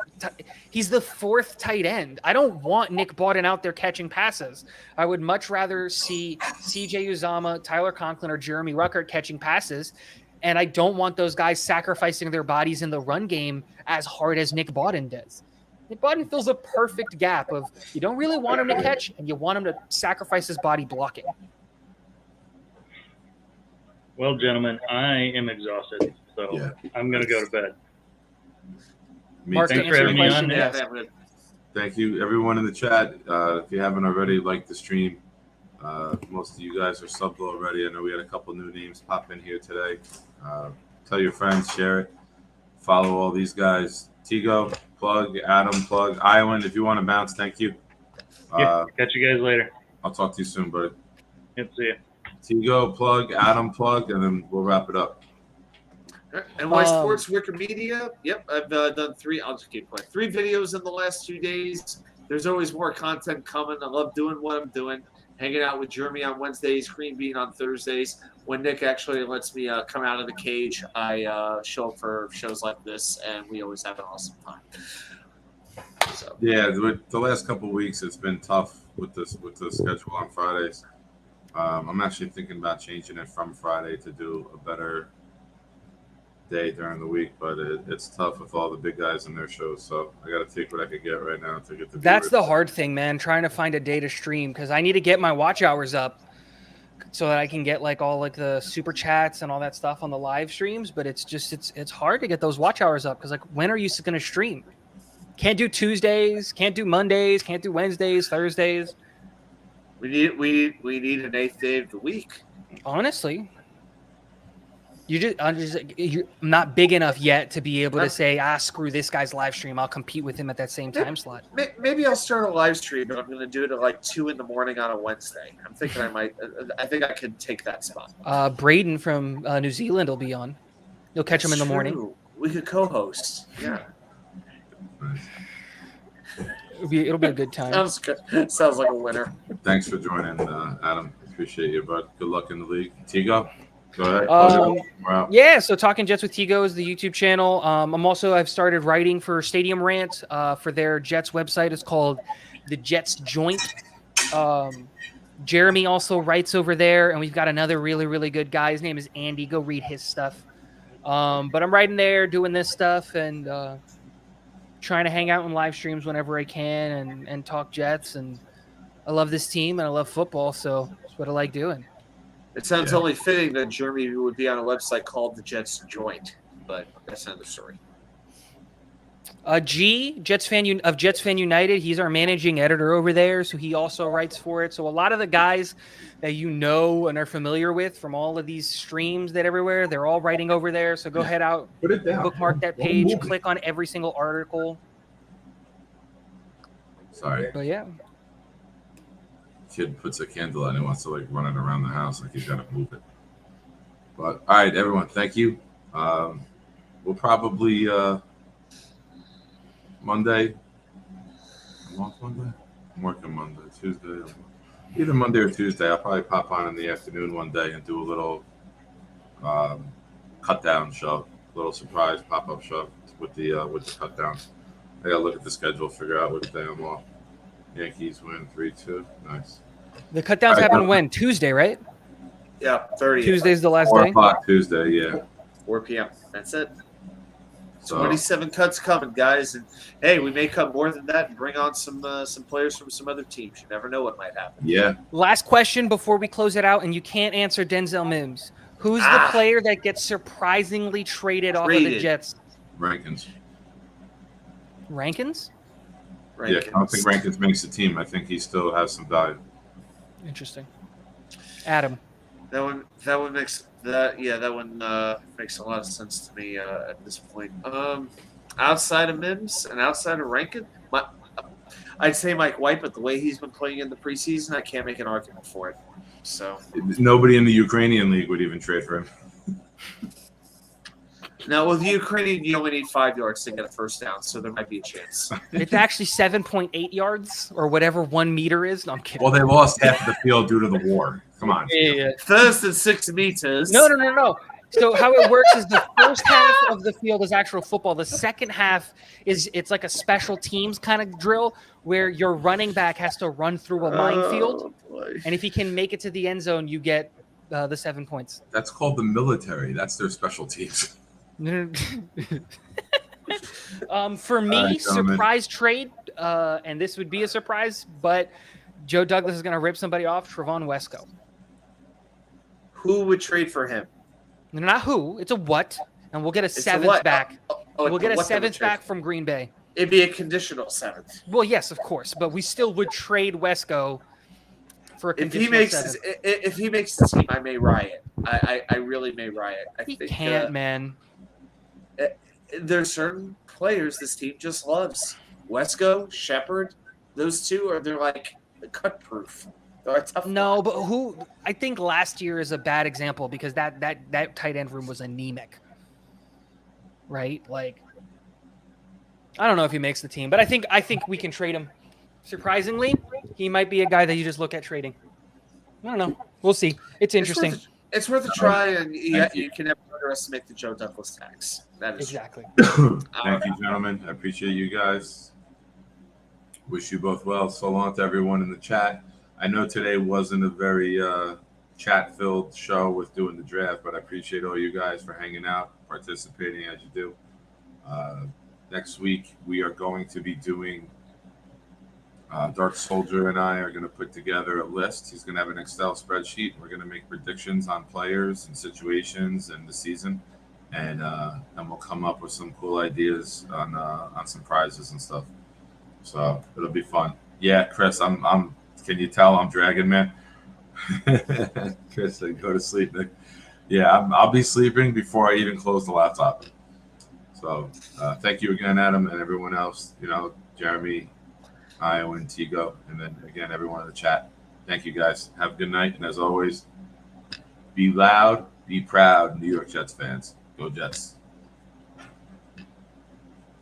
He's the 4th tight end. I don't want Nick Bawden out there catching passes. I would much rather see CJ Uzomah, Tyler Conklin, or Jeremy Ruckert catching passes. And I don't want those guys sacrificing their bodies in the run game as hard as Nick Bawden does. Nick Bawden fills a perfect gap of you don't really want him to catch and you want him to sacrifice his body blocking. Well, gentlemen, I am exhausted, so I'm going to go to bed. Mark, thanks for having me on. Thank you, everyone in the chat. If you haven't already, like the stream. Most of you guys are subbed already. I know we had a couple new names pop in here today. Tell your friends, share it. Follow all these guys. Tigo, plug. Adam, plug. Island, if you want to bounce, thank you. Catch you guys later. I'll talk to you soon, buddy. Yep, see you. Tigo, plug. Adam, plug, and then we'll wrap it up. NY Sports Wikimedia. Yep, I've done 3. I'll just keep playing. 3 videos in the last 2 days. There's always more content coming. I love doing what I'm doing. Hanging out with Jeremy on Wednesdays, Cream Bean on Thursdays. When Nick actually lets me come out of the cage, I show up for shows like this, and we always have an awesome time. So. Yeah, the last couple of weeks, it's been tough with the schedule on Fridays. I'm actually thinking about changing it from Friday to do a better day during the week, but it's tough with all the big guys in their shows. So I got to take what I could get right now to get the. That's the hard thing, man. Trying to find a day to stream because I need to get my watch hours up. so that I can get like all like the super chats and all that stuff on the live streams. But it's just it's hard to get those watch hours up because like when are you going to stream? Can't do Tuesdays, can't do Mondays, can't do Wednesdays, Thursdays. We need an 8th day of the week. Honestly, you're not big enough yet to be able to say, screw this guy's live stream. I'll compete with him at that same time slot. Maybe I'll start a live stream, but I'm going to do it at like 2 a.m. on a Wednesday. I'm thinking I think I could take that spot. Braden from New Zealand will be on. You'll catch him in the morning. We could co-host. Yeah. It'll be a good time. Sounds good. Sounds like a winner. Thanks for joining, Adam. Appreciate you, bud. Good luck in the league. Tigo, go ahead. Yeah, so Talking Jets with Tigo is the YouTube channel. I've started writing for Stadium Rant for their Jets website. It's called The Jets Joint. Jeremy also writes over there, and we've got another really, really good guy. His name is Andy. Go read his stuff. But I'm writing there, doing this stuff, and trying to hang out in live streams whenever I can and talk Jets. And I love this team and I love football, so it's what I like doing. It sounds only fitting that Jeremy would be on a website called The Jets Joint, but that's another story. Jets Fan United, he's our managing editor over there, so he also writes for it. So a lot of the guys that you know and are familiar with from all of these streams that everywhere, they're all writing over there. So go head out, put it down, bookmark that page, click on every single article. Sorry. But yeah. Kid puts a candle out and wants to like run it around the house, like he's got to move it. But all right, everyone, thank you. We'll probably Monday. I'm off Monday. I'm working Monday, Tuesday. Either Monday or Tuesday. I'll probably pop on in the afternoon one day and do a little cut down show, a little surprise pop up show with the cut down. I gotta look at the schedule, figure out which day I'm off. Yankees win 3-2. Nice. The cut downs happen when? Tuesday, right? Yeah, 30. Tuesday's the last 4 day. o'clock Tuesday, yeah. 4 p.m. That's it. So, 27 cuts coming, guys, and hey, we may cut more than that and bring on some players from some other teams. You never know what might happen. Yeah. Last question before we close it out, and you can't answer Denzel Mims. Who's the player that gets surprisingly traded off of the Jets? Rankins. Rankins? Yeah, I don't think Rankins makes the team. I think he still has some value. Interesting. Adam. That one makes a lot of sense to me at this point. Outside of Mims and outside of Rankin, I'd say Mike White, but the way he's been playing in the preseason, I can't make an argument for it. So nobody in the Ukrainian league would even trade for him. Now, with the Ukrainian, you only need 5 yards to get a first down, so there might be a chance. It's actually 7.8 yards or whatever 1 meter is. No, I'm kidding. Well, they lost half of the field due to the war. Come on. Yeah. First and 6 meters. No. So how it works is the first half of the field is actual football. The second half it's like a special teams kind of drill where your running back has to run through a minefield. And if he can make it to the end zone, you get the 7 points. That's called the military. That's their special teams. For me, surprise trade, and this would be a surprise, but Joe Douglas is going to rip somebody off, Trevon Wesco. Who would trade for him? Not who, it's a what, and we'll get a seventh back. We'll get a seventh back from Green Bay. It'd be a conditional 7th. Well, yes, of course, but we still would trade Wesco for a conditional seventh. If he makes the team, I may riot. I really may riot. He can't, man. There's certain players this team just loves. Wesco, Shepard, they're like cut proof. They're tough. No, but I think last year is a bad example because that tight end room was anemic. Right? Like I don't know if he makes the team, but I think we can trade him. Surprisingly, he might be a guy that you just look at trading. I don't know. We'll see. It's interesting. It's worth a try, and you can never underestimate the Joe Douglas tax. That is exactly. Thank you, gentlemen. I appreciate you guys. Wish you both well. So long to everyone in the chat. I know today wasn't a very chat-filled show with doing the draft, but I appreciate all you guys for hanging out, participating as you do. Next week, we are going to be doing Dark Soldier and I are going to put together a list. He's going to have an Excel spreadsheet. We're going to make predictions on players and situations and the season, and we'll come up with some cool ideas on some prizes and stuff. So it'll be fun. Yeah, Chris, I'm. Can you tell I'm dragging, man? Chris, go to sleep, Nick. Yeah, I'll be sleeping before I even close the laptop. So thank you again, Adam, and everyone else. Jeremy, Iowan, Tigo, and then again everyone in the chat. Thank you guys. Have a good night, and as always, be loud, be proud, New York Jets fans. Go Jets.